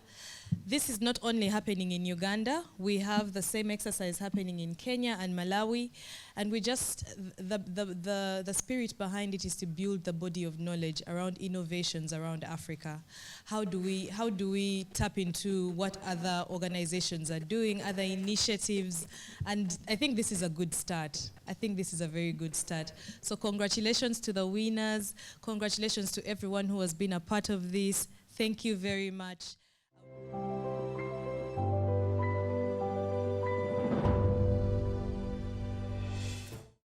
this is not only happening in Uganda, we have the same exercise happening in Kenya and Malawi, and we just, the spirit behind it is to build the body of knowledge around innovations around Africa. How do we tap into what other organizations are doing, other initiatives, and I think this is a good start. I think this is a very good start. So congratulations to the winners, congratulations to everyone who has been a part of this. Thank you very much.